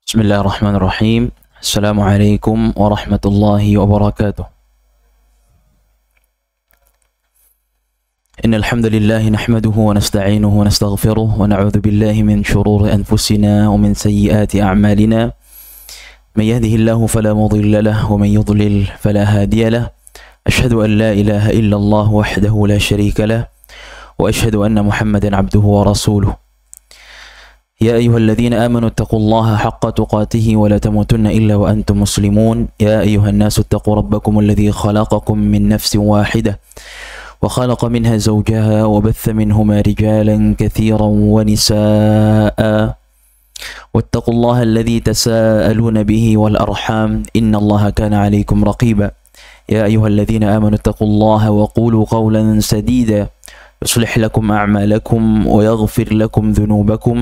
بسم الله الرحمن الرحيم. السلام عليكم ورحمة الله وبركاته. إن الحمد لله نحمده ونستعينه ونستغفره ونعوذ بالله من شرور أنفسنا ومن سيئات أعمالنا. من يهده الله فلا مضل له ومن يضلل فلا هادي له. أشهد أن لا إله إلا الله وحده لا شريك له وأشهد أن محمدا عبده ورسوله. يا أيها الذين آمنوا اتقوا الله حق تقاته ولا تموتن إلا وأنتم مسلمون. يا أيها الناس اتقوا ربكم الذي خلقكم من نفس واحدة وخلق منها زوجها وبث منهما رجالا كثيرا ونساء واتقوا الله الذي تساءلون به والأرحام إن الله كان عليكم رقيبا. يا أيها الذين آمنوا اتقوا الله وقولوا قولا سديدا يصلح لكم أعمالكم ويغفر لكم ذنوبكم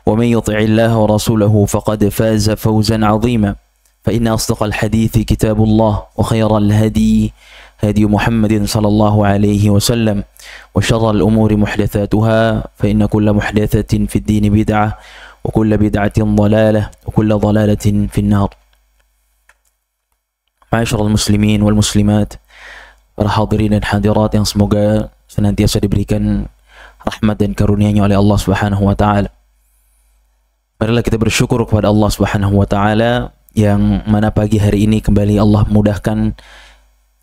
ومن يطع الله ورسوله فقد فاز فوزا عظيما. فإن أصدق الحديث كتاب الله وخير الهدي هدي محمد صلى الله عليه وسلم وشر الأمور محدثاتها فإن كل محدثة في الدين بدعة وكل بدعة ضلالة وكل ضلالة في النار. معاشر المسلمين والmuslimat, para hadirin dan hadirat yang semoga senantiasa diberikan rahmat dan karunia-Nya oleh Allah Subhanahu wa taala. Marilah kita bersyukur kepada Allah Subhanahu wa taala yang mana pagi hari ini kembali Allah mudahkan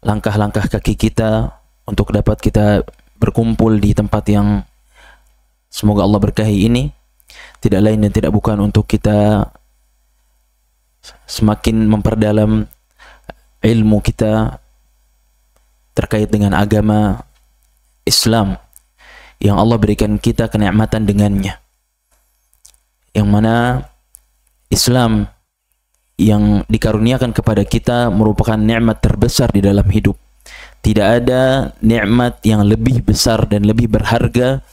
langkah-langkah kaki kita untuk dapat kita berkumpul di tempat yang semoga Allah berkahi ini. Tidak lain dan tidak bukan untuk kita semakin memperdalam ilmu kita terkait dengan agama Islam yang Allah berikan kita kenikmatan dengannya, yang mana Islam yang dikaruniakan kepada kita merupakan nikmat terbesar di dalam hidup. Tidak ada nikmat yang lebih besar dan lebih berharga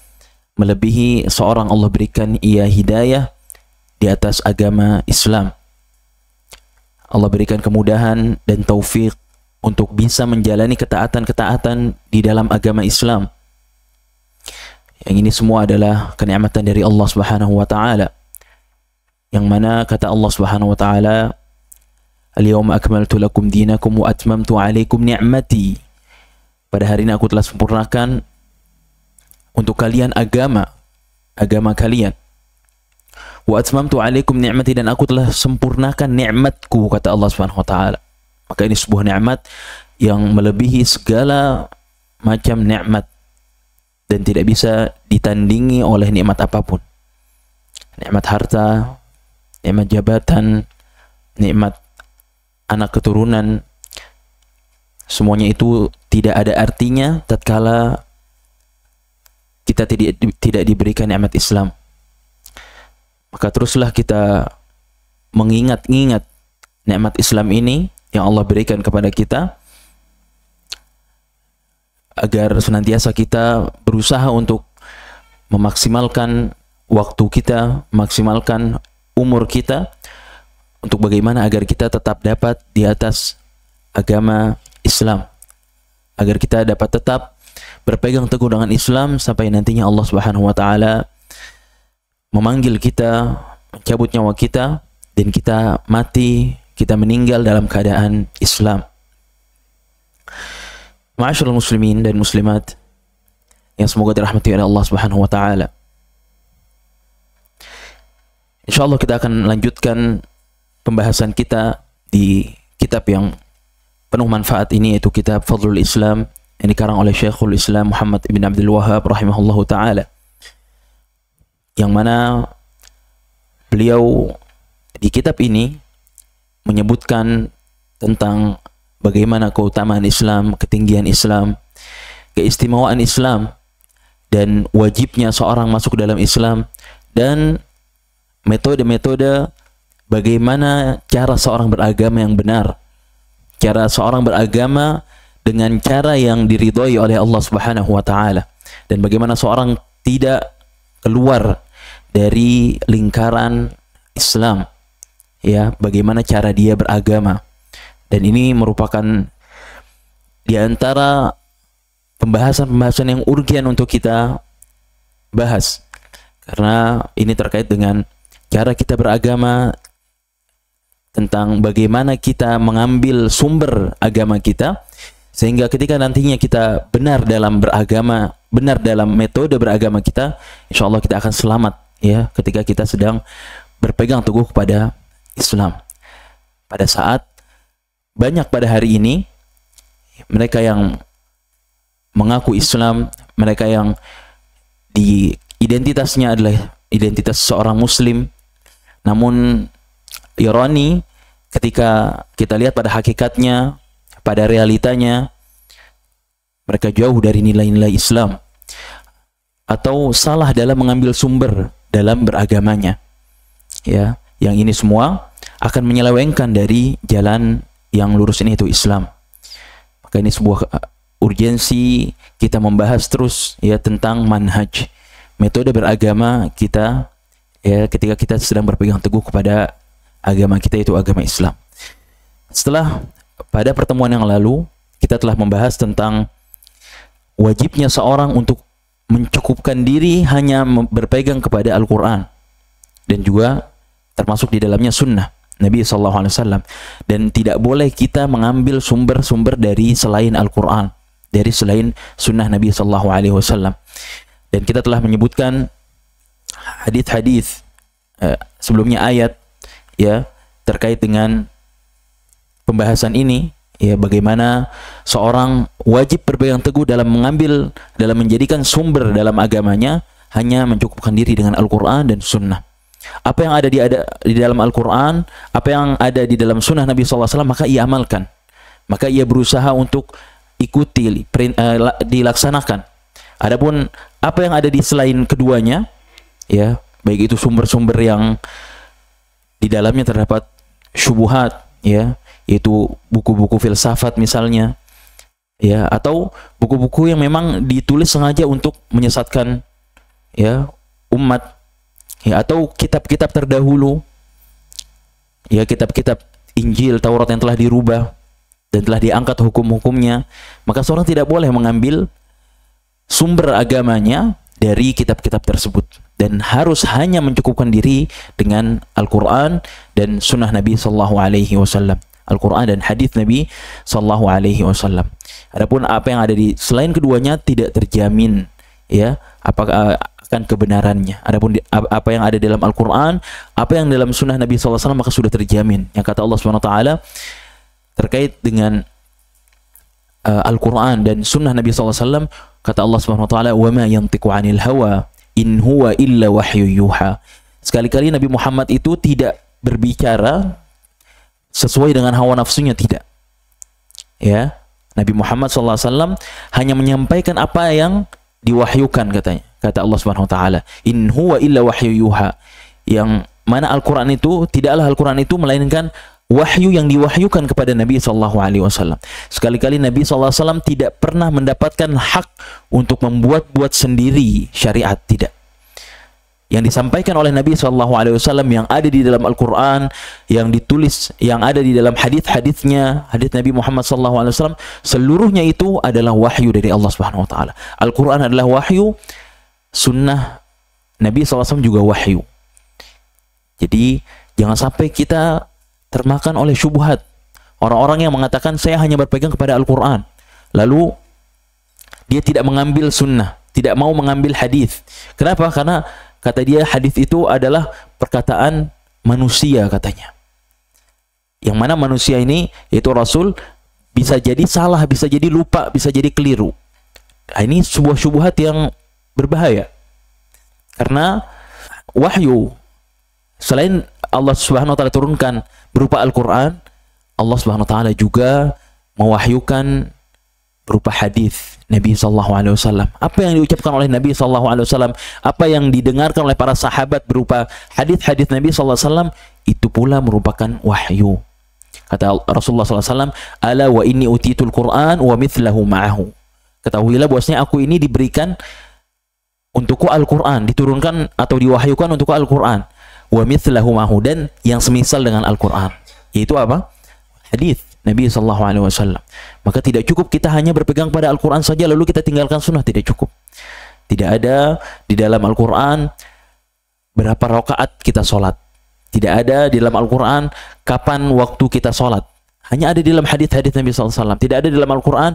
melebihi seorang Allah berikan ia hidayah di atas agama Islam. Allah berikan kemudahan dan taufik untuk bisa menjalani ketaatan-ketaatan di dalam agama Islam. Yang ini semua adalah kenikmatan dari Allah Subhanahu wa taala. Yang mana kata Allah Subhanahu wa taala, "Al-yawma akmaltu lakum dinakum wa atmamtu 'alaikum ni'mati." Pada hari ini aku telah sempurnakan untuk kalian agama kalian. Wa atmamtu 'alaikum ni'mati, dan aku telah sempurnakan nikmatku, kata Allah Subhanahu wa taala. Maka ini sebuah nikmat yang melebihi segala macam nikmat dan tidak bisa ditandingi oleh nikmat apapun. Nikmat harta, nikmat jabatan, nikmat anak keturunan, semuanya itu tidak ada artinya tatkala kita tidak diberikan nikmat Islam. Maka teruslah kita mengingat-ingat nikmat Islam ini yang Allah berikan kepada kita, agar senantiasa kita berusaha untuk memaksimalkan waktu kita, memaksimalkan umur kita, untuk bagaimana agar kita tetap dapat di atas agama Islam, agar kita dapat tetap berpegang teguh dengan Islam sampai nantinya Allah Subhanahu wa taala memanggil kita, mencabut nyawa kita, dan kita mati, kita meninggal dalam keadaan Islam. Ma'asyiral muslimin dan muslimat yang semoga dirahmati oleh Allah Subhanahu wa taala. Insyaallah kita akan melanjutkan pembahasan kita di kitab yang penuh manfaat ini, yaitu kitab Fadlul Islam yang dikarang oleh Syekhul Islam Muhammad ibn Abdul Wahhab rahimahullahu taala. Yang mana beliau di kitab ini menyebutkan tentang bagaimana keutamaan Islam, ketinggian Islam, keistimewaan Islam, dan wajibnya seorang masuk dalam Islam, dan metode-metode bagaimana cara seorang beragama yang benar, cara seorang beragama dengan cara yang diridhoi oleh Allah Subhanahu wa taala, dan bagaimana seorang tidak keluar dari lingkaran Islam, ya, bagaimana cara dia beragama. Dan ini merupakan di antara pembahasan-pembahasan yang urgen untuk kita bahas, karena ini terkait dengan cara kita beragama tentang bagaimana kita mengambil sumber agama kita, sehingga ketika nantinya kita benar dalam beragama, benar dalam metode beragama kita, insya Allah kita akan selamat ya ketika kita sedang berpegang teguh kepada Islam. Pada saat banyak pada hari ini mereka yang mengaku Islam, mereka yang di identitasnya adalah identitas seorang muslim, namun ironi ketika kita lihat pada hakikatnya, pada realitanya, mereka jauh dari nilai-nilai Islam atau salah dalam mengambil sumber dalam beragamanya. Ya, yang ini semua akan menyelewengkan dari jalan yang lurus ini, yaitu Islam. Maka ini sebuah urgensi kita membahas terus ya tentang manhaj, metode beragama kita ya ketika kita sedang berpegang teguh kepada agama kita, yaitu agama Islam. Setelah pada pertemuan yang lalu kita telah membahas tentang wajibnya seorang untuk mencukupkan diri hanya berpegang kepada Al-Quran dan juga termasuk di dalamnya sunnah Nabi SAW, dan tidak boleh kita mengambil sumber-sumber dari selain Al-Quran, dari selain sunnah Nabi SAW. Dan kita telah menyebutkan hadis-hadis sebelumnya ayat ya terkait dengan pembahasan ini ya, bagaimana seorang wajib berpegang teguh dalam menjadikan sumber dalam agamanya hanya mencukupkan diri dengan Al-Quran dan sunnah. Apa yang ada di dalam Al-Quran, apa yang ada di dalam sunnah Nabi SAW, maka ia amalkan, maka ia berusaha untuk ikuti, dilaksanakan. Adapun apa yang ada di selain keduanya ya, baik itu sumber-sumber yang di dalamnya terdapat syubhat ya, yaitu buku-buku filsafat misalnya ya, atau buku-buku yang memang ditulis sengaja untuk menyesatkan ya umat ya, atau kitab-kitab terdahulu ya, kitab-kitab Injil, Taurat yang telah dirubah dan telah diangkat hukum-hukumnya, maka seorang tidak boleh mengambil sumber agamanya dari kitab-kitab tersebut dan harus hanya mencukupkan diri dengan Al-Quran dan sunnah Nabi SAW, Al-Quran dan hadis Nabi SAW. Adapun apa yang ada di selain keduanya tidak terjamin ya apakah akan kebenarannya. Adapun apa yang ada dalam Al-Quran, apa yang dalam sunnah Nabi SAW, maka sudah terjamin. Yang kata Allah SWT terkait dengan Al-Quran dan sunnah Nabi SAW, kata Allah SWT, wa ma yantiqu 'anil hawa in huwa illa wahyu yuha. Sekali-kali Nabi Muhammad itu tidak berbicara sesuai dengan hawa nafsunya, tidak. Ya, Nabi Muhammad SAW hanya menyampaikan apa yang diwahyukan, katanya. Kata Allah SWT, in huwa illa wahyu yuha. Yang mana Al-Quran itu, tidaklah Al-Quran itu melainkan wahyu yang diwahyukan kepada Nabi SAW. Sekali-kali Nabi SAW tidak pernah mendapatkan hak untuk membuat-buat sendiri syariat, tidak. Yang disampaikan oleh Nabi SAW yang ada di dalam Al-Quran, yang ditulis, yang ada di dalam hadis-hadisnya, hadis Nabi Muhammad SAW, seluruhnya itu adalah wahyu dari Allah SWT. Al-Quran adalah wahyu, sunnah Nabi SAW juga wahyu. Jadi jangan sampai kita termakan oleh syubhat orang-orang yang mengatakan saya hanya berpegang kepada Al-Quran, lalu dia tidak mengambil sunnah, tidak mau mengambil hadis. Kenapa? Karena kata dia hadis itu adalah perkataan manusia, katanya. Yang mana manusia ini, yaitu Rasul, bisa jadi salah, bisa jadi lupa, bisa jadi keliru. Nah, ini sebuah syubhat yang berbahaya. Karena wahyu selain Allah Subhanahu wa taala turunkan berupa Al-Quran, Allah Subhanahu wa taala juga mewahyukan berupa hadis Nabi SAW. Apa yang diucapkan oleh Nabi SAW, apa yang didengarkan oleh para sahabat berupa hadis-hadis Nabi SAW, itu pula merupakan wahyu. Kata Rasulullah SAW, ala wa inni utitul Quran wa mithlahu ma'ahu. Ketahuilah bahwasanya aku ini diberikan untukku Al-Quran, diturunkan atau diwahyukan untukku Al-Quran, wa mithlahu ma'ahu, dan yang semisal dengan Al-Quran, yaitu apa? Hadis Nabi SAW. Maka tidak cukup kita hanya berpegang pada Al-Quran saja lalu kita tinggalkan sunnah, tidak cukup. Tidak ada di dalam Al-Quran berapa rakaat kita sholat, Tidak ada di dalam Al-Quran kapan waktu kita sholat. Hanya ada di dalam hadis-hadis Nabi SAW. Tidak ada di dalam Al-Quran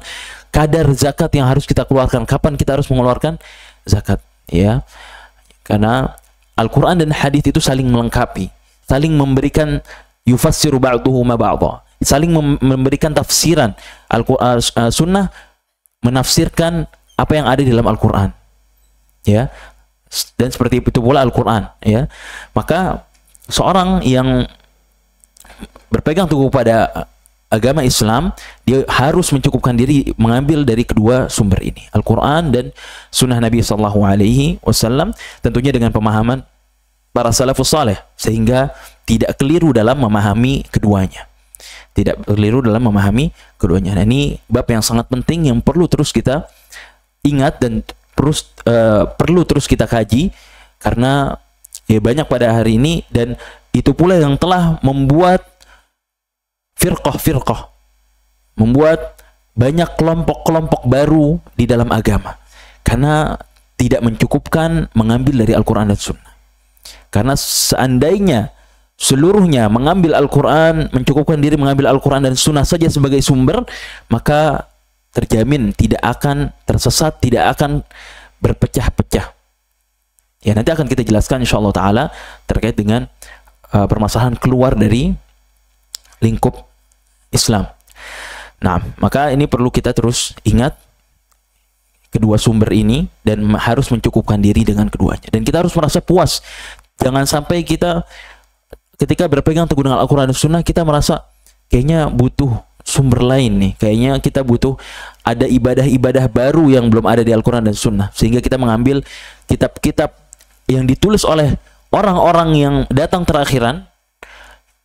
kadar zakat yang harus kita keluarkan. Kapan kita harus mengeluarkan zakat? Ya, karena Al-Quran dan hadis itu saling melengkapi, saling memberikan yufassiru ba'duhu ma ba'dha, saling memberikan tafsiran. Sunnah menafsirkan apa yang ada di dalam Al-Quran. Ya, dan seperti itu pula Al-Quran. Ya, maka seorang yang berpegang teguh pada agama Islam, dia harus mencukupkan diri mengambil dari kedua sumber ini, Al-Quran dan Sunnah Nabi Sallallahu Alaihi Wasallam, tentunya dengan pemahaman para salafus saleh, sehingga tidak keliru dalam memahami keduanya. Tidak keliru dalam memahami keduanya. Nah, ini bab yang sangat penting yang perlu terus kita ingat dan perlu terus kita kaji, karena ya banyak pada hari ini, dan itu pula yang telah membuat firqah, membuat banyak kelompok-kelompok baru di dalam agama, karena tidak mencukupkan mengambil dari Al-Quran dan Sunnah. Karena seandainya seluruhnya mengambil Al-Quran, mencukupkan diri mengambil Al-Quran dan Sunnah saja sebagai sumber, maka terjamin tidak akan tersesat, tidak akan berpecah-pecah. Ya, nanti akan kita jelaskan insyaallah ta'ala terkait dengan permasalahan keluar dari lingkup Islam. Nah, maka ini perlu kita terus ingat kedua sumber ini dan harus mencukupkan diri dengan keduanya. Dan kita harus merasa puas. Jangan sampai kita ketika berpegang teguh dengan Al-Quran dan Sunnah, kita merasa kayaknya butuh sumber lain nih. Kayaknya kita butuh ada ibadah-ibadah baru yang belum ada di Al-Quran dan Sunnah. Sehingga kita mengambil kitab-kitab yang ditulis oleh orang-orang yang datang terakhiran,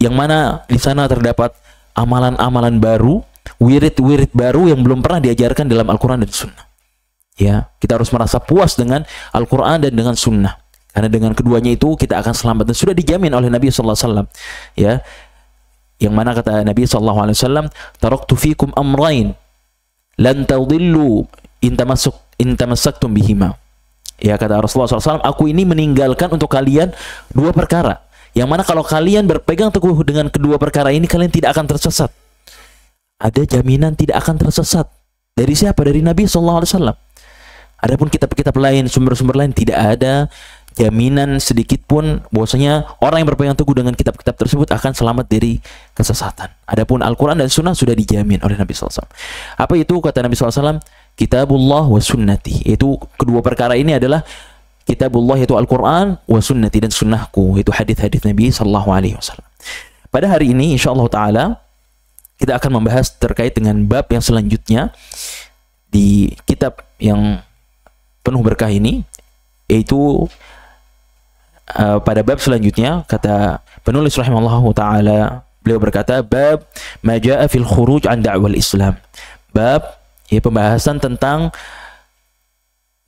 yang mana di sana terdapat amalan-amalan baru, wirid-wirid baru yang belum pernah diajarkan dalam Al-Quran dan Sunnah. Ya, kita harus merasa puas dengan Al-Quran dan dengan Sunnah, karena dengan keduanya itu kita akan selamat dan sudah dijamin oleh Nabi Sallallahu Alaihi Wasallam. Ya, yang mana kata Nabi Sallallahu Alaihi Wasallam, "Taraktu fikum amrain, lan tadillu in tamassaktum bihima." Ya, kata Rasulullah SAW, aku ini meninggalkan untuk kalian dua perkara, yang mana kalau kalian berpegang teguh dengan kedua perkara ini, kalian tidak akan tersesat. Ada jaminan tidak akan tersesat. Dari siapa? Dari Nabi SAW. Adapun kitab-kitab lain, sumber-sumber lain, tidak ada jaminan sedikit pun bahwasanya orang yang berpegang teguh dengan kitab-kitab tersebut akan selamat dari kesesatan. Adapun Al-Quran dan Sunnah sudah dijamin oleh Nabi SAW. Apa itu kata Nabi SAW? Kitabullah wa sunnati. Itu kedua perkara ini adalah Kitabullah, yaitu Al-Quran, wa sunnati, dan sunnahku, yaitu hadis-hadis Nabi Sallallahu Alaihi Wasallam. Pada hari ini insyaallah ta'ala kita akan membahas terkait dengan bab yang selanjutnya di kitab yang penuh berkah ini, yaitu pada bab selanjutnya kata penulis rahimahullahu ta'ala, beliau berkata, bab ma jaa fil khuruj an da'wal Islam. Bab ya pembahasan tentang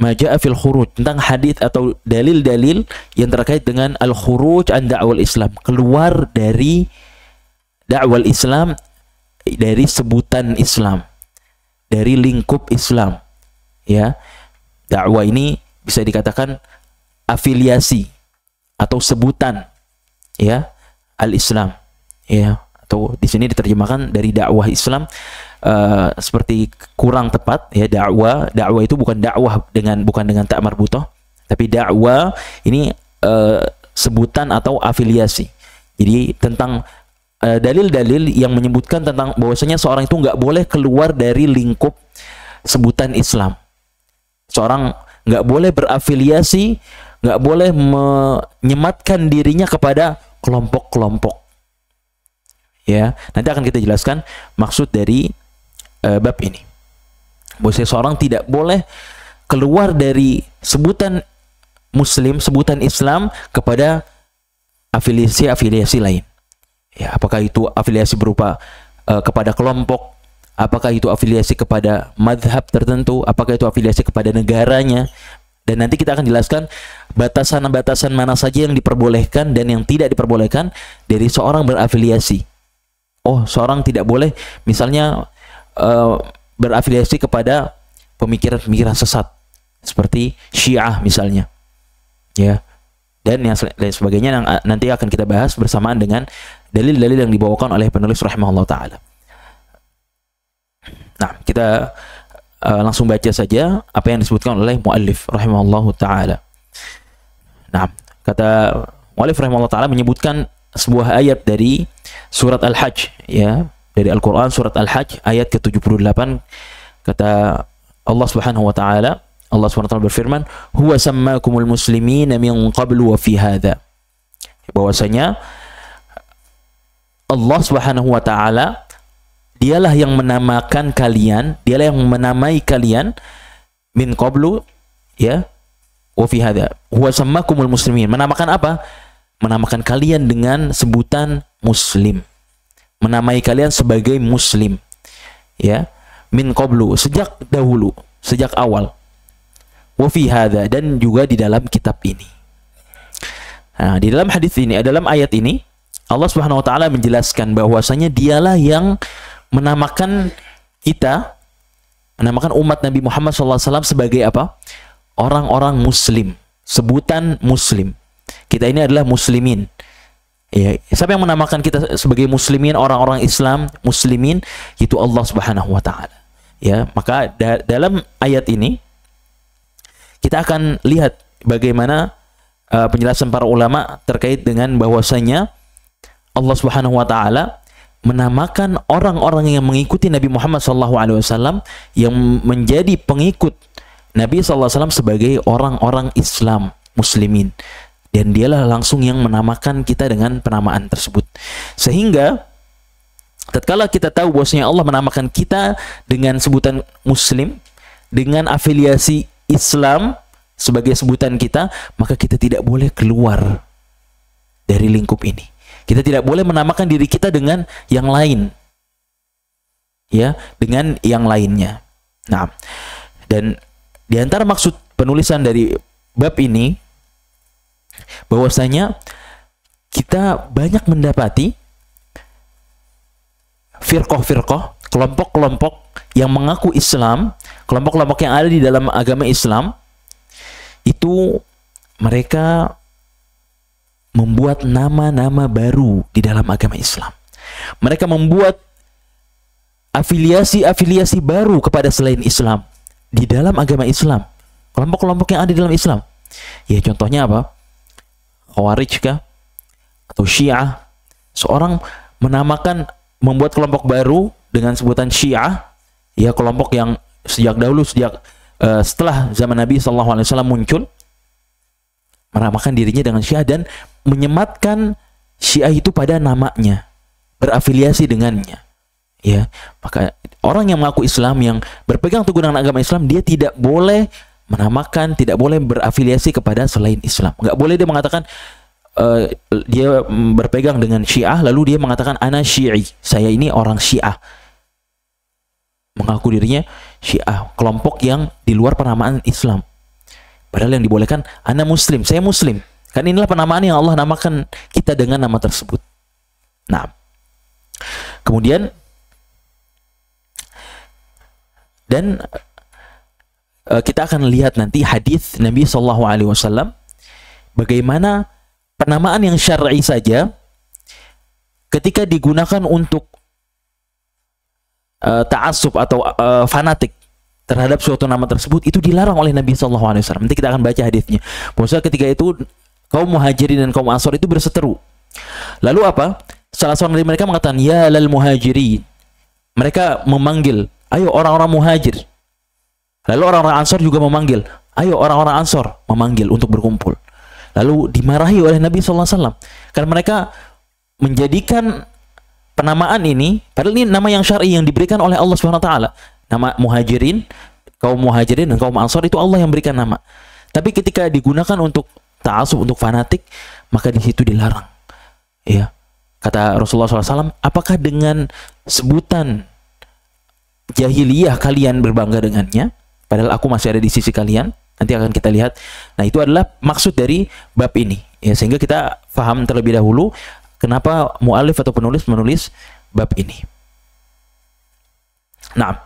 Maja'a fil khuruj, tentang hadis atau dalil-dalil yang terkait dengan al-khuruj an da'wal Islam, keluar dari dakwal Islam, dari sebutan Islam, dari lingkup Islam. Ya, dakwah ini bisa dikatakan afiliasi atau sebutan, ya, al-Islam, ya, atau di sini diterjemahkan dari dakwah Islam. Seperti kurang tepat, ya, dakwah itu bukan dakwah bukan dengan tak marbutah, tapi dakwah ini sebutan atau afiliasi. Jadi tentang dalil-dalil yang menyebutkan tentang bahwasanya seorang itu nggak boleh keluar dari lingkup sebutan Islam. Seorang nggak boleh berafiliasi, nggak boleh menyematkan dirinya kepada kelompok-kelompok. Ya, nanti akan kita jelaskan maksud dari bab ini. Bahwa seorang tidak boleh keluar dari sebutan Muslim, sebutan Islam kepada afiliasi-afiliasi lain. Ya, apakah itu afiliasi berupa kepada kelompok, apakah itu afiliasi kepada madhab tertentu, apakah itu afiliasi kepada negaranya. Dan nanti kita akan jelaskan batasan-batasan mana saja yang diperbolehkan dan yang tidak diperbolehkan dari seorang berafiliasi. Oh, seorang tidak boleh misalnya berafiliasi kepada pemikiran-pemikiran sesat seperti Syiah misalnya, ya, dan yang lain sebagainya yang nanti akan kita bahas bersamaan dengan dalil-dalil yang dibawakan oleh penulis rahimahullah taala. Nah, kita langsung baca saja apa yang disebutkan oleh muallif rahimahullah taala. Nah, kata muallif rahimahullah taala menyebutkan sebuah ayat dari surat Al-Hajj, ya, dari Al-Qur'an surat Al-Hajj ayat ke-78. Kata Allah Subhanahu wa taala, Allah Subhanahu wa taala berfirman, "Huwa sammakumul muslimina min qablu wa fi hadza." Bahwasanya Allah Subhanahu wa taala dialah yang menamakan kalian, dialah yang menamai kalian min qablu, ya, wa fi hadza. Huwa sammakumul muslimin. Menamakan apa? Menamakan kalian dengan sebutan muslim. Menamai kalian sebagai muslim. Ya, min qablu, sejak dahulu, sejak awal. Wa fi hadza, dan juga di dalam kitab ini. Nah, di dalam hadis ini, dalam ayat ini, Allah Subhanahu wa taala menjelaskan bahwasanya dialah yang menamakan kita, menamakan umat Nabi Muhammad SAW sebagai apa? Orang-orang muslim, sebutan muslim. Kita ini adalah muslimin. Ya, siapa yang menamakan kita sebagai muslimin, orang-orang Islam, muslimin, itu Allah Subhanahu wa taala. Ya, maka dalam ayat ini kita akan lihat bagaimana penjelasan para ulama terkait dengan bahwasanya Allah Subhanahu wa taala menamakan orang-orang yang mengikuti Nabi Muhammad SAW, yang menjadi pengikut Nabi SAW sebagai orang-orang Islam, muslimin. Dan dialah langsung yang menamakan kita dengan penamaan tersebut. Sehingga tatkala kita tahu bahwasanya Allah menamakan kita dengan sebutan muslim, dengan afiliasi Islam sebagai sebutan kita, maka kita tidak boleh keluar dari lingkup ini. Kita tidak boleh menamakan diri kita dengan yang lain. Ya, dengan yang lainnya. Nah, dan di antara maksud penulisan dari bab ini, bahwasanya kita banyak mendapati firqah-firqah, kelompok-kelompok yang mengaku Islam, kelompok-kelompok yang ada di dalam agama Islam, itu mereka membuat nama-nama baru di dalam agama Islam. Mereka membuat afiliasi-afiliasi baru kepada selain Islam di dalam agama Islam. Kelompok-kelompok yang ada di dalam Islam. Ya, contohnya apa? Khawarij kah? Atau Syiah. Seorang menamakan, membuat kelompok baru dengan sebutan Syiah, ya, kelompok yang sejak dahulu, setelah zaman Nabi SAW muncul, menamakan dirinya dengan Syiah dan menyematkan Syiah itu pada namanya, berafiliasi dengannya. Ya, maka orang yang mengaku Islam, yang berpegang teguh dengan agama Islam, dia tidak boleh menamakan, tidak boleh berafiliasi kepada selain Islam. Nggak boleh dia mengatakan dia berpegang dengan Syiah lalu dia mengatakan ana Syi'i, saya ini orang Syiah, mengaku dirinya Syiah, kelompok yang di luar penamaan Islam. Padahal yang dibolehkan ana Muslim, saya Muslim. Kan inilah penamaan yang Allah namakan kita dengan nama tersebut. Nah, kemudian dan kita akan lihat nanti hadis Nabi SAW bagaimana penamaan yang syar'i saja ketika digunakan untuk ta'assub atau fanatik terhadap suatu nama tersebut, itu dilarang oleh Nabi SAW. Nanti kita akan baca hadisnya. Maksudnya ketika itu kaum muhajirin dan kaum ansor itu berseteru. Lalu apa? Salah seorang dari mereka mengatakan, ya lal muhajirin. Mereka memanggil, ayo orang-orang muhajir. Lalu orang-orang ansor juga memanggil, ayo orang-orang ansor, memanggil untuk berkumpul. Lalu dimarahi oleh Nabi SAW. Karena mereka menjadikan penamaan ini, padahal ini nama yang syar'i yang diberikan oleh Allah SWT. Nama muhajirin, kaum muhajirin dan kaum ansor itu Allah yang berikan nama. Tapi ketika digunakan untuk ta'asub, untuk fanatik, maka di situ dilarang. Ya, kata Rasulullah SAW, apakah dengan sebutan jahiliyah kalian berbangga dengannya? Padahal aku masih ada di sisi kalian. Nanti akan kita lihat. Nah, itu adalah maksud dari bab ini. Ya, sehingga kita faham terlebih dahulu kenapa mu'alif atau penulis menulis bab ini. Nah,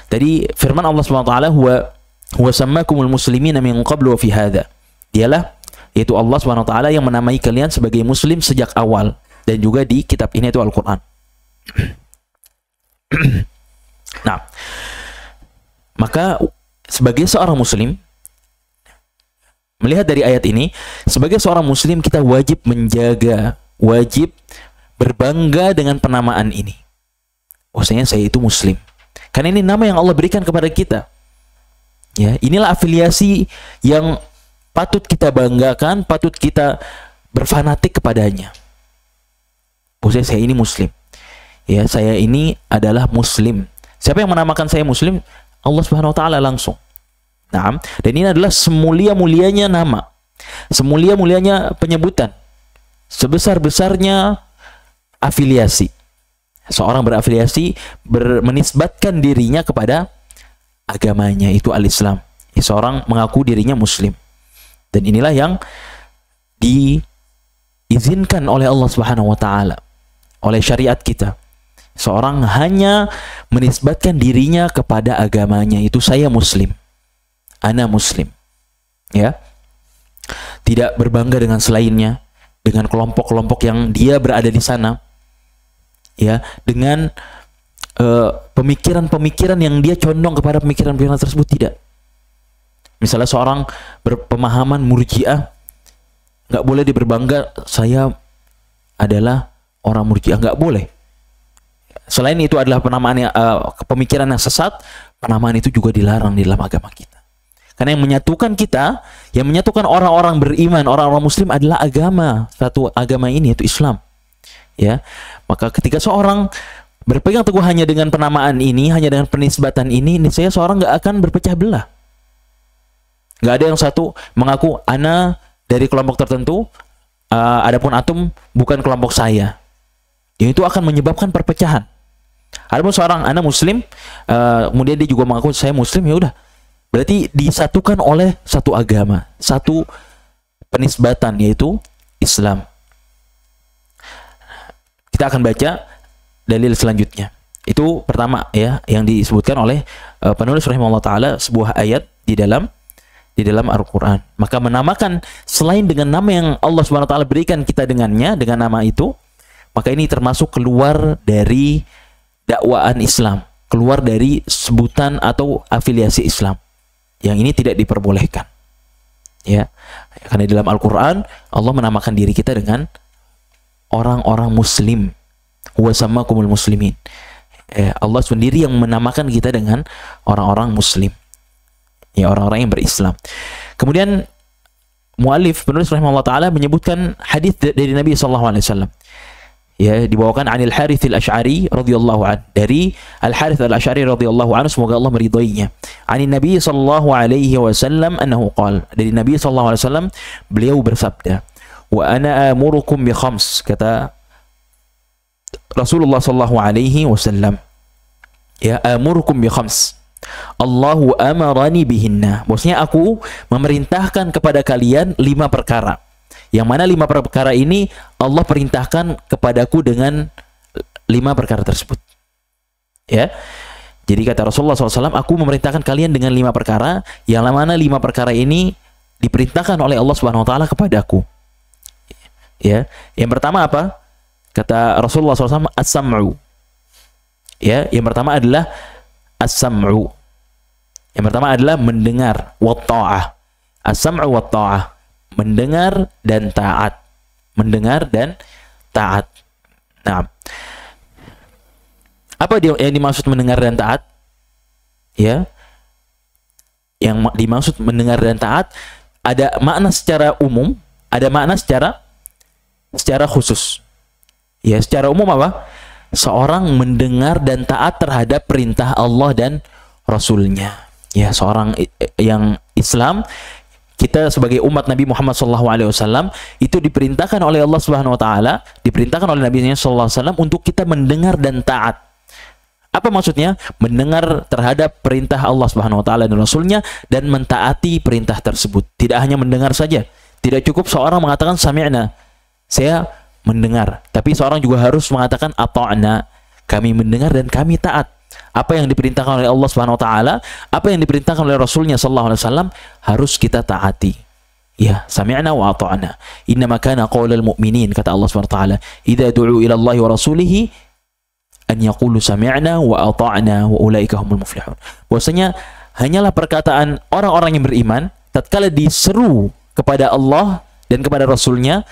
tadi firman Allah SWT, huwa sammakumul muslimina min qablu wa fi hadza. Dialah yaitu Allah Subhanahu wa taala yang menamai kalian sebagai muslim sejak awal, dan juga di kitab ini itu Al-Qur'an. Nah, maka sebagai seorang muslim, melihat dari ayat ini, sebagai seorang muslim kita wajib menjaga, wajib berbangga dengan penamaan ini. Bahwasanya saya itu muslim. Karena ini nama yang Allah berikan kepada kita. Ya, inilah afiliasi yang patut kita banggakan, patut kita berfanatik kepadanya. Bahwasanya saya ini muslim. Ya, saya ini adalah muslim. Siapa yang menamakan saya muslim? Allah Subhanahu wa taala langsung. Nah, dan ini adalah semulia-mulianya nama. Semulia-mulianya penyebutan. Sebesar-besarnya afiliasi. Seorang berafiliasi, menisbatkan dirinya kepada agamanya, itu al-Islam. Seorang mengaku dirinya muslim. Dan inilah yang diizinkan oleh Allah Subhanahu wa taala, oleh syariat kita. Seorang hanya menisbatkan dirinya kepada agamanya, itu saya muslim. Ana muslim. Ya. Tidak berbangga dengan selainnya, dengan kelompok-kelompok yang dia berada di sana. Ya, dengan pemikiran-pemikiran yang dia condong kepada pemikiran-pemikiran tersebut, tidak. Misalnya seorang berpemahaman Murji'ah, nggak boleh diberbangga, saya adalah orang Murji'ah, nggak boleh. Selain itu adalah penamaan pemikiran yang sesat, penamaan itu juga dilarang di dalam agama kita. Karena yang menyatukan kita, yang menyatukan orang-orang beriman, orang-orang muslim adalah agama, satu agama ini, yaitu Islam. Ya, maka ketika seorang berpegang teguh hanya dengan penamaan ini, hanya dengan penisbatan ini saya seorang nggak akan berpecah belah. Nggak ada yang satu mengaku ana dari kelompok tertentu, adapun antum bukan kelompok saya. Yang itu akan menyebabkan perpecahan. Adapun seorang ana muslim, kemudian dia juga mengaku saya muslim, ya udah. Berarti disatukan oleh satu agama, satu penisbatan, yaitu Islam. Kita akan baca dalil selanjutnya. Itu pertama ya, yang disebutkan oleh penulis rahimahullah taala, sebuah ayat di dalam Al-Qur'an. Maka menamakan selain dengan nama yang Allah Subhanahu wa taala berikan kita dengannya, dengan nama itu, maka ini termasuk keluar dari dakwaan Islam, keluar dari sebutan atau afiliasi Islam. Yang ini tidak diperbolehkan. Ya. Karena di dalam Al-Qur'an Allah menamakan diri kita dengan orang-orang muslim. Huwa sammakumul muslimin. Allah sendiri yang menamakan kita dengan orang-orang muslim. Ya, orang-orang yang berislam. Kemudian muallif penulis rahimahullah taala menyebutkan hadis dari Nabi sallallahu alaihi wasallam. Ya, dibawakan Anil Harits Al-Asy'ari radhiyallahu an, dari Al-Harits Al-Asy'ari radhiyallahu anhu, semoga Allah meridainya. Anin Nabi sallallahu alaihi wasallam annahu qala, dari Nabi sallallahu alaihi wasallam beliau bersabda, wa ana amurukum bi khams, kata Rasulullah sallallahu alaihi wasallam, ya, amurukum bi khams, Allahu amarani bihinna, maksudnya aku memerintahkan kepada kalian 5 perkara. Yang mana 5 perkara ini Allah perintahkan kepadaku dengan 5 perkara tersebut. Ya, jadi kata Rasulullah SAW, aku memerintahkan kalian dengan 5 perkara, yang mana 5 perkara ini diperintahkan oleh Allah Subhanahu wa taala kepadaku. Ya, yang pertama apa? Kata Rasulullah SAW, as-sam'u. Ya, yang pertama adalah as-sam'u. Yang pertama adalah mendengar, wa ta'ah. As-sam'u wa ta'ah, mendengar dan taat. Mendengar dan taat. Nah, apa yang dimaksud mendengar dan taat? Ya, yang dimaksud mendengar dan taat ada makna secara umum, ada makna secara khusus. Ya, secara umum apa? Seorang mendengar dan taat terhadap perintah Allah dan Rasulnya. Ya, seorang yang Islam, kita sebagai umat Nabi Muhammad SAW itu diperintahkan oleh Allah Subhanahu Wa Taala, diperintahkan oleh Nabi SAW untuk kita mendengar dan taat. Apa maksudnya? Mendengar terhadap perintah Allah Subhanahu Wa Taala dan Rasulnya, dan mentaati perintah tersebut. Tidak hanya mendengar saja. Tidak cukup seorang mengatakan sami'na, saya mendengar, tapi seorang juga harus mengatakan ata'na, kami mendengar dan kami taat. Apa yang diperintahkan oleh Allah Subhanahu wa taala, apa yang diperintahkan oleh Rasulnya sallallahu alaihi wasallam harus kita taati. Ya, sami'na wa ata'na. Innama kana qaulal mu'minin, kata Allah Subhanahu wa taala, idza du'u ila Allah wa rasulihi an yaqulu sami'na wa ata'na wa ulaika humul muflihun. Bahwasanya hanyalah perkataan orang-orang yang beriman tatkala diseru kepada Allah dan kepada Rasulnya,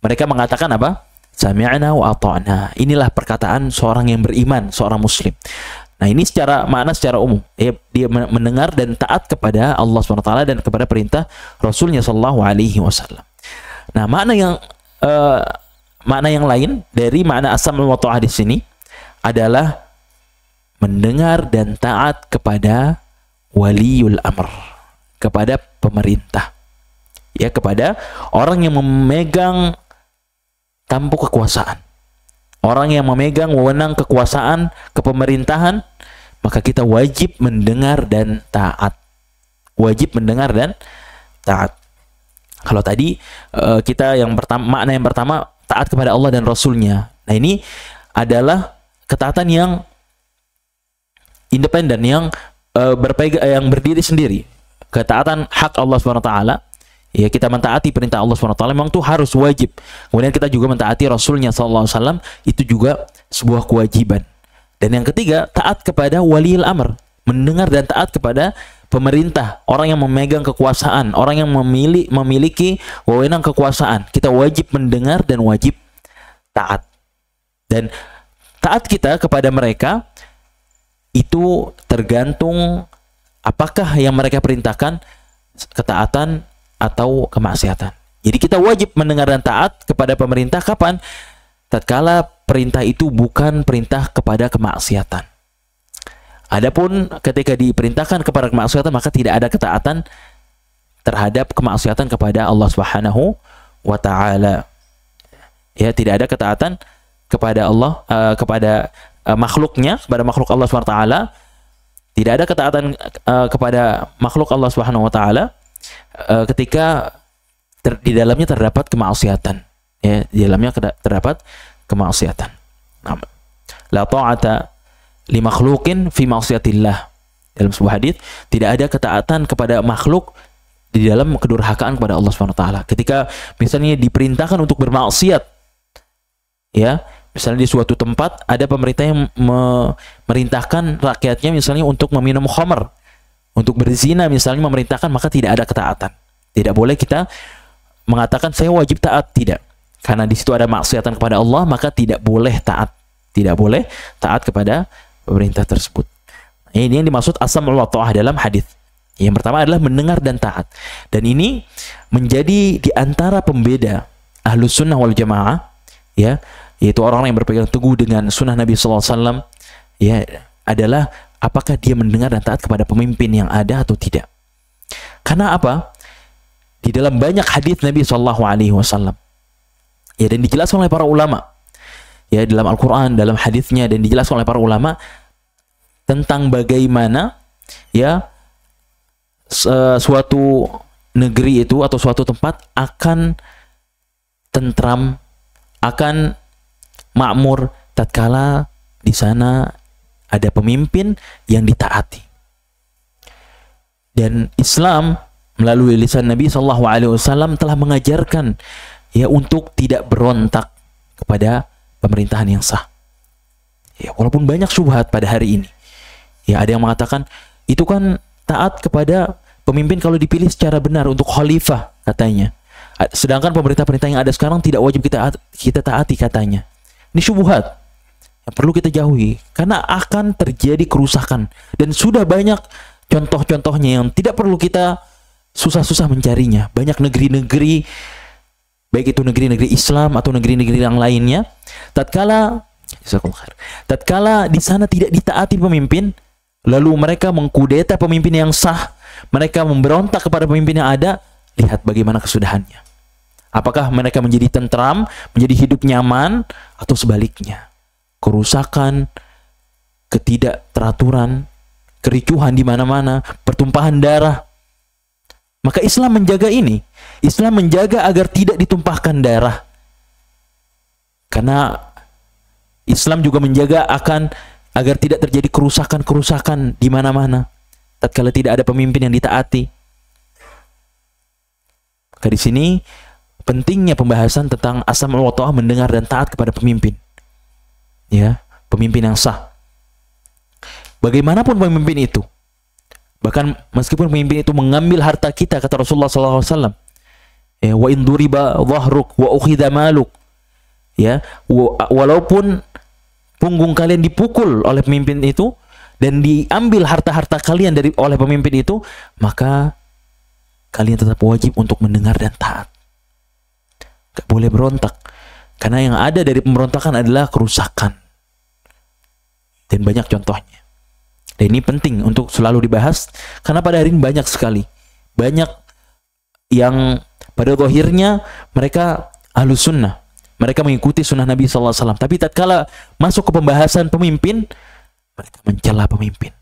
mereka mengatakan apa? Sami'na wa ata'na. Inilah perkataan seorang yang beriman, seorang muslim. Nah, ini secara makna secara umum. Dia mendengar dan taat kepada Allah SWT dan kepada perintah Rasulnya Shallallahu Alaihi Wasallam. Nah, makna yang lain dari makna as-sam' wa ta'ah di sini adalah mendengar dan taat kepada waliul amr, kepada pemerintah. Ya, kepada orang yang memegang tampuk kekuasaan. Orang yang memegang wewenang kekuasaan, kepemerintahan, maka kita wajib mendengar dan taat. Wajib mendengar dan taat. Kalau tadi kita makna yang pertama taat kepada Allah dan Rasulnya. Nah, ini adalah ketaatan yang independen, yang yang berdiri sendiri. Ketaatan hak Allah SWT. Ya, kita mentaati perintah Allah SWT memang itu harus wajib. Kemudian kita juga mentaati Rasulnya SAW, itu juga sebuah kewajiban. Dan yang ketiga, taat kepada waliul amr, mendengar dan taat kepada pemerintah, orang yang memegang kekuasaan, orang yang memiliki wewenang kekuasaan. Kita wajib mendengar dan wajib taat. Dan taat kita kepada mereka itu tergantung apakah yang mereka perintahkan ketaatan atau kemaksiatan. Jadi kita wajib mendengar dan taat kepada pemerintah kapan? Tatkala perintah itu bukan perintah kepada kemaksiatan. Adapun ketika diperintahkan kepada kemaksiatan, maka tidak ada ketaatan terhadap kemaksiatan kepada Allah Subhanahu wa taala. Ya, tidak ada ketaatan kepada Allah, kepada makhluknya, kepada makhluk Allah Subhanahu wa taala. Tidak ada ketaatan kepada makhluk Allah Subhanahu wa taala ketika di dalamnya terdapat kemaksiatan. Ya, di dalamnya terdapat kemaksiatan. La ta'ata li makhluqin fi ma'siyatillah. Dalam sebuah hadis, tidak ada ketaatan kepada makhluk di dalam kedurhakaan kepada Allah Subhanahu wa taala. Ketika misalnya diperintahkan untuk bermaksiat, ya, misalnya di suatu tempat ada pemerintah yang memerintahkan rakyatnya misalnya untuk meminum khamr, untuk berzina misalnya memerintahkan, maka tidak ada ketaatan. Tidak boleh kita mengatakan saya wajib taat, tidak. Karena di situ ada maksiatan kepada Allah, maka tidak boleh taat. Tidak boleh taat kepada pemerintah tersebut. Ini yang dimaksud as-sam' wa ta'ah dalam hadis. Yang pertama adalah mendengar dan taat. Dan ini menjadi di antara pembeda Ahlus Sunnah wal Jamaah, ya, yaitu orang-orang yang berpegang teguh dengan sunnah Nabi sallallahu alaihi wasallam, ya, adalah apakah dia mendengar dan taat kepada pemimpin yang ada atau tidak. Karena apa? Di dalam banyak hadis Nabi sallallahu alaihi wasallam, ya, dan dijelaskan oleh para ulama, ya, dalam Al-Qur'an, dalam hadisnya, dan dijelaskan oleh para ulama tentang bagaimana, ya, suatu negeri itu atau suatu tempat akan tentram, akan makmur tatkala di sana ada pemimpin yang ditaati. Dan Islam melalui lisan Nabi Shallallahu Alaihi Wasallam telah mengajarkan, ya, untuk tidak berontak kepada pemerintahan yang sah. Ya, walaupun banyak syubhat pada hari ini, ya, ada yang mengatakan itu kan taat kepada pemimpin kalau dipilih secara benar untuk khalifah katanya. Sedangkan pemerintah-pemerintah yang ada sekarang tidak wajib kita taati katanya. Ini syubhat yang perlu kita jauhi, karena akan terjadi kerusakan, dan sudah banyak contoh-contohnya yang tidak perlu kita susah-susah mencarinya. Banyak negeri-negeri, baik itu negeri-negeri Islam atau negeri-negeri yang lainnya, tatkala di sana tidak ditaati pemimpin, lalu mereka mengkudeta pemimpin yang sah, mereka memberontak kepada pemimpin yang ada, lihat bagaimana kesudahannya. Apakah mereka menjadi tentram, menjadi hidup nyaman, atau sebaliknya? Kerusakan, ketidakteraturan, kericuhan di mana-mana, pertumpahan darah. Maka Islam menjaga ini. Islam menjaga agar tidak ditumpahkan darah. Karena Islam juga menjaga agar tidak terjadi kerusakan-kerusakan di mana-mana tatkala tidak ada pemimpin yang ditaati. Maka di sini pentingnya pembahasan tentang as-sam'u wa ta'ah, mendengar dan taat kepada pemimpin. Ya, pemimpin yang sah. Bagaimanapun pemimpin itu, bahkan meskipun pemimpin itu mengambil harta kita, kata Rasulullah SAW, ya, wa in duriba dhahruk wa ukhidha maluk, ya, walaupun punggung kalian dipukul oleh pemimpin itu dan diambil harta-harta kalian oleh pemimpin itu, maka kalian tetap wajib untuk mendengar dan taat. Gak boleh berontak, karena yang ada dari pemberontakan adalah kerusakan, dan banyak contohnya. Dan ini penting untuk selalu dibahas, karena pada hari ini banyak sekali, banyak yang pada zahirnya mereka ahlus sunnah, mereka mengikuti sunnah Nabi SAW, tapi tatkala masuk ke pembahasan pemimpin, mereka mencela pemimpin,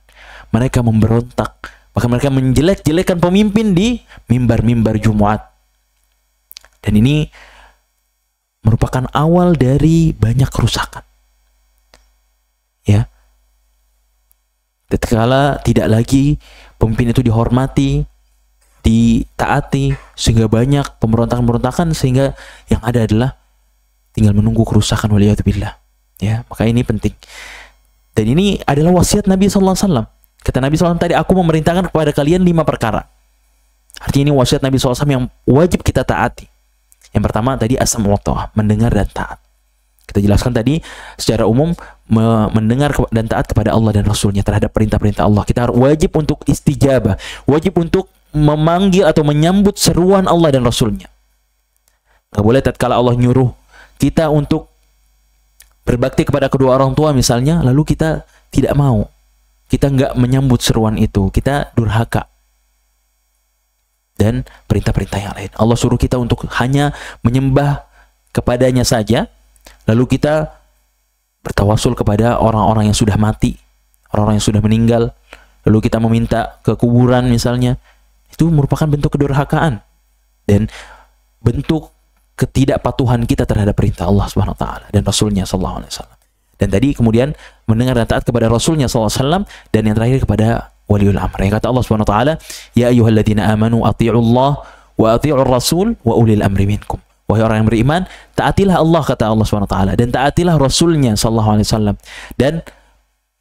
mereka memberontak, bahkan mereka menjelek-jelekan pemimpin di mimbar-mimbar Jumat. Dan ini merupakan awal dari banyak kerusakan. Ya, tatkala tidak lagi pemimpin itu dihormati, ditaati, sehingga banyak pemberontakan-pemberontakan, sehingga yang ada adalah tinggal menunggu kerusakan, waliyadzubillah. Ya, maka ini penting. Dan ini adalah wasiat Nabi SAW. Kata Nabi SAW tadi, aku memerintahkan kepada kalian 5 perkara. Artinya ini wasiat Nabi SAW yang wajib kita taati. Yang pertama tadi as-sam'u wa ta'ah, mendengar dan taat. Kita jelaskan tadi secara umum, mendengar dan taat kepada Allah dan Rasulnya terhadap perintah-perintah Allah. Kita wajib untuk istijabah, wajib untuk memanggil atau menyambut seruan Allah dan Rasulnya. Gak boleh tatkala Allah nyuruh kita untuk berbakti kepada kedua orang tua misalnya, lalu kita tidak mau, kita nggak menyambut seruan itu, kita durhaka. Dan perintah-perintah yang lain, Allah suruh kita untuk hanya menyembah kepadanya saja, lalu kita bertawasul kepada orang-orang yang sudah mati, orang-orang yang sudah meninggal, lalu kita meminta ke kuburan misalnya, itu merupakan bentuk kedurhakaan dan bentuk ketidakpatuhan kita terhadap perintah Allah Subhanahu wa taala dan Rasulnya sallallahu alaihi wasallam. Dan tadi kemudian mendengar dan taat kepada Rasulnya sallallahu alaihi wasallam, dan yang terakhir kepada waliul amr. Yang kata Allah Subhanahu wa taala, ya ayyuhalladzina amanu athi'ullah wa athi'ur rasul wa ulil amri minkum. Wahai orang yang beriman, taatilah Allah, kata Allah Subhanahu wa taala, dan taatilah Rasulnya sallallahu alaihi wasallam, dan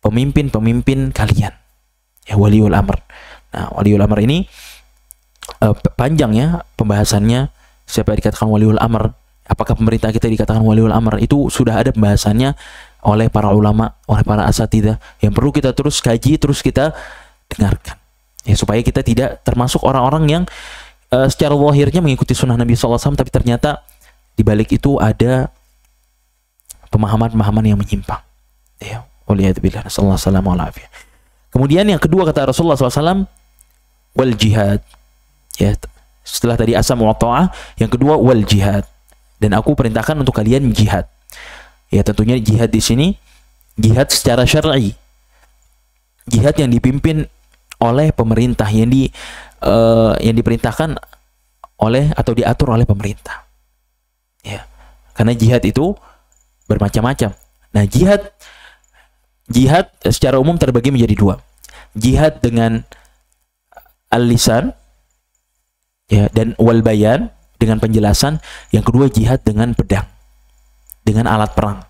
pemimpin-pemimpin kalian. Ya, waliul amr. Nah, waliul amr ini panjang ya pembahasannya. Siapa yang dikatakan waliul amr? Apakah pemerintah kita dikatakan waliul amr? Itu sudah ada pembahasannya oleh para ulama, oleh para asatidzah, yang perlu kita terus kaji, terus kita dengarkan. Ya, supaya kita tidak termasuk orang-orang yang secara zahirnya mengikuti sunnah Nabi SAW, tapi ternyata di balik itu ada pemahaman-pemahaman yang menyimpang. Ya, waliyadzubillah, nasallallahu alaihi wasallam. Kemudian yang kedua kata Rasulullah SAW, wal jihad. Ya, setelah tadi as-sam'u wa ta'ah, yang kedua wal jihad. Dan aku perintahkan untuk kalian jihad. Ya, tentunya jihad di sini jihad secara syar'i. Jihad yang dipimpin oleh pemerintah, yang diperintahkan oleh atau diatur oleh pemerintah. Ya. Karena jihad itu bermacam-macam. Nah, jihad secara umum terbagi menjadi 2. Jihad dengan al-lisan, ya, dan wal bayan, dengan penjelasan. Yang kedua jihad dengan pedang, dengan alat perang.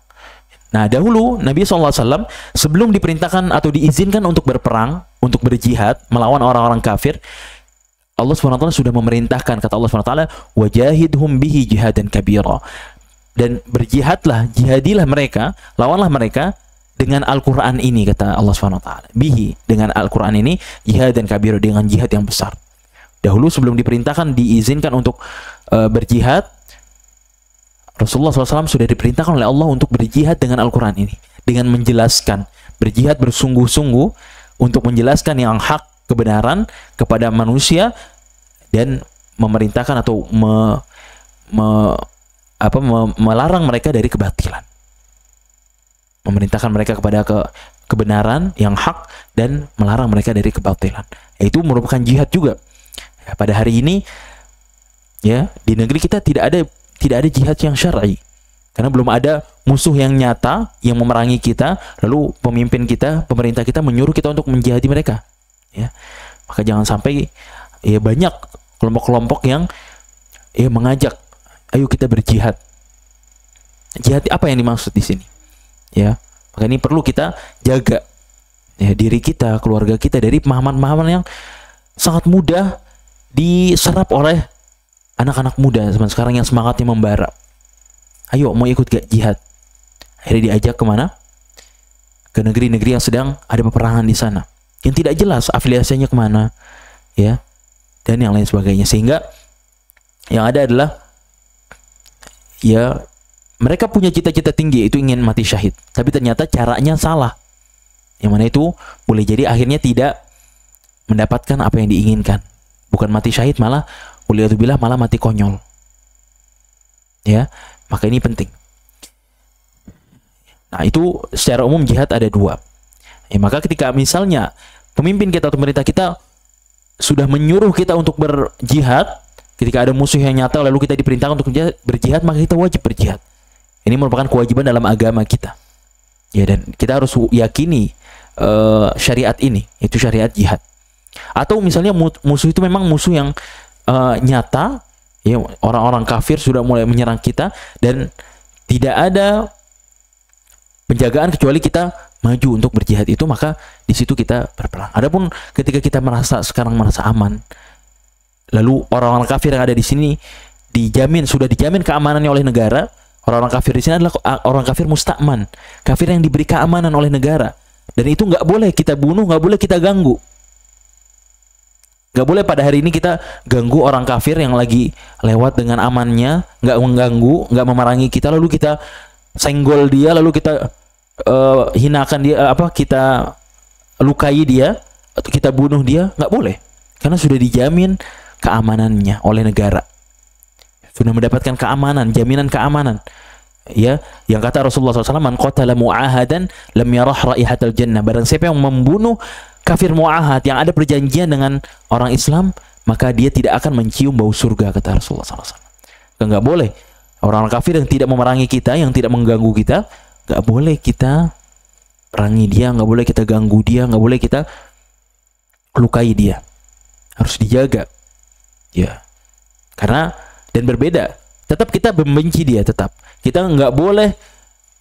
Nah, dahulu Nabi SAW sebelum diperintahkan atau diizinkan untuk berperang, untuk berjihad melawan orang-orang kafir, Allah SWT sudah memerintahkan, kata Allah SWT, wajahidhum bihi jihadan kabira. Dan berjihadlah, jihadilah mereka, lawanlah mereka dengan Al-Quran ini, kata Allah SWT. Bihi, dengan Al-Quran ini, jihadan kabira, dengan jihad yang besar. Dahulu sebelum diperintahkan, diizinkan untuk berjihad, Rasulullah SAW sudah diperintahkan oleh Allah untuk berjihad dengan Al-Quran ini, dengan menjelaskan, berjihad bersungguh-sungguh untuk menjelaskan yang hak, kebenaran kepada manusia, dan memerintahkan atau melarang mereka dari kebatilan, memerintahkan mereka kepada kebenaran yang hak dan melarang mereka dari kebatilan. Itu merupakan jihad juga. Ya, pada hari ini, ya, di negeri kita tidak ada jihad yang syar'i, karena belum ada musuh yang nyata yang memerangi kita, lalu pemimpin kita, pemerintah kita menyuruh kita untuk menjihadi mereka. Ya, maka jangan sampai ya banyak kelompok-kelompok yang ya mengajak, ayo kita berjihad. Jihad apa yang dimaksud di sini? Ya, maka ini perlu kita jaga ya diri kita, keluarga kita dari pemahaman-pemahaman yang sangat mudah diserap oleh anak-anak muda zaman sekarang yang semangatnya membara. Ayo mau ikut gak jihad? Akhirnya diajak kemana? Ke negeri-negeri yang sedang ada peperangan di sana, yang tidak jelas afiliasinya kemana, ya, dan yang lain sebagainya. Sehingga yang ada adalah ya mereka punya cita-cita tinggi, itu ingin mati syahid, tapi ternyata caranya salah, yang mana itu boleh jadi akhirnya tidak mendapatkan apa yang diinginkan. Bukan mati syahid, malah waliyadzubillah malah mati konyol. Ya, maka ini penting. Nah, itu secara umum jihad ada dua. Ya, maka ketika misalnya pemimpin kita atau pemerintah kita sudah menyuruh kita untuk berjihad, ketika ada musuh yang nyata lalu kita diperintahkan untuk berjihad, maka kita wajib berjihad. Ini merupakan kewajiban dalam agama kita. Ya, dan kita harus yakini syariat ini, itu syariat jihad. Atau misalnya musuh itu memang musuh yang nyata, ya, orang-orang kafir sudah mulai menyerang kita dan tidak ada penjagaan kecuali kita maju untuk berjihad itu, maka di situ kita berperang. Adapun ketika kita sekarang merasa aman, lalu orang-orang kafir yang ada di sini sudah dijamin keamanannya oleh negara. Orang-orang kafir di sini adalah orang kafir musta'man, kafir yang diberi keamanan oleh negara, dan itu nggak boleh kita bunuh, nggak boleh kita ganggu. Nggak boleh pada hari ini kita ganggu orang kafir yang lagi lewat dengan amannya, nggak mengganggu, nggak memerangi kita, lalu kita senggol dia, lalu kita hinakan dia, kita lukai dia, atau kita bunuh dia, nggak boleh, karena sudah dijamin keamanannya oleh negara, sudah mendapatkan keamanan, jaminan keamanan. Ya, yang kata Rasulullah SAW, man qatala mu'ahadan lam yarah raihatal jannah. Barang siapa yang membunuh kafir mu'ahad yang ada perjanjian dengan orang Islam, maka dia tidak akan mencium bau surga, kata Rasulullah SAW. Nggak boleh orang-orang kafir yang tidak memerangi kita, yang tidak mengganggu kita, nggak boleh kita perangi dia, nggak boleh kita ganggu dia, nggak boleh kita lukai dia. Harus dijaga. Ya, karena dan berbeda. Tetap kita membenci dia, tetap kita nggak boleh